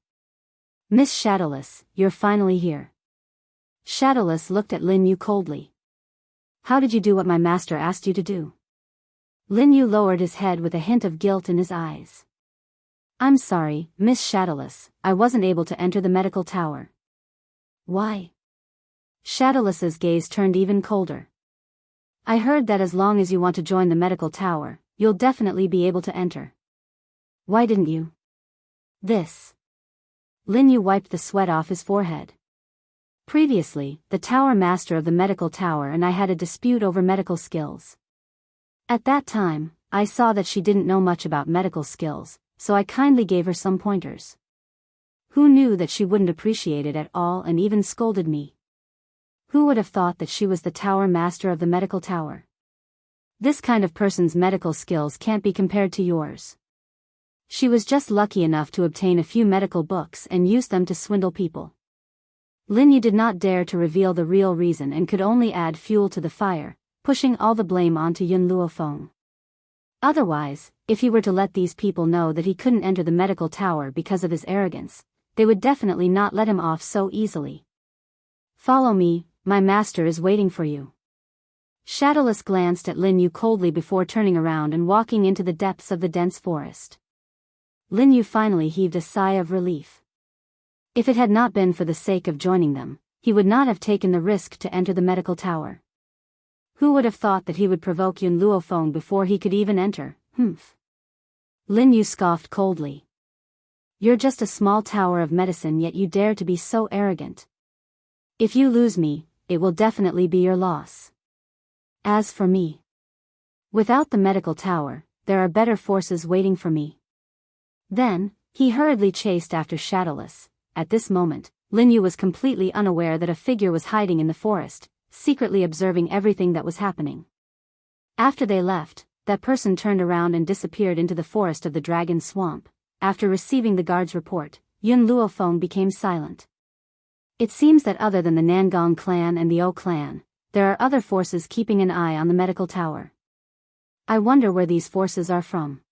Miss Shadowless, you're finally here. Shadowless looked at Lin Yu coldly. How did you do what my master asked you to do? Lin Yu lowered his head with a hint of guilt in his eyes. I'm sorry, Miss Shadowless, I wasn't able to enter the medical tower. Why? Shadowless's gaze turned even colder. I heard that as long as you want to join the medical tower, you'll definitely be able to enter. Why didn't you? This. Lin Yu wiped the sweat off his forehead. Previously, the tower master of the medical tower and I had a dispute over medical skills. At that time, I saw that she didn't know much about medical skills, so I kindly gave her some pointers. Who knew that she wouldn't appreciate it at all and even scolded me? Who would have thought that she was the tower master of the medical tower? This kind of person's medical skills can't be compared to yours. She was just lucky enough to obtain a few medical books and use them to swindle people. Lin Yu did not dare to reveal the real reason and could only add fuel to the fire, pushing all the blame onto Yun Luofeng. Otherwise, if he were to let these people know that he couldn't enter the medical tower because of his arrogance, they would definitely not let him off so easily. Follow me, my master is waiting for you. Shadowless glanced at Lin Yu coldly before turning around and walking into the depths of the dense forest. Lin Yu finally heaved a sigh of relief. If it had not been for the sake of joining them, he would not have taken the risk to enter the medical tower. Who would have thought that he would provoke Yun Luofeng before he could even enter? Lin Yu scoffed coldly. You're just a small tower of medicine, yet you dare to be so arrogant. If you lose me, it will definitely be your loss. As for me, without the medical tower, there are better forces waiting for me. Then, he hurriedly chased after Shadowless. At this moment, Lin Yu was completely unaware that a figure was hiding in the forest, secretly observing everything that was happening. After they left, that person turned around and disappeared into the forest of the Dragon Swamp. After receiving the guard's report, Yun Luofeng became silent. It seems that other than the Nangong clan and the O clan, there are other forces keeping an eye on the medical tower. I wonder where these forces are from.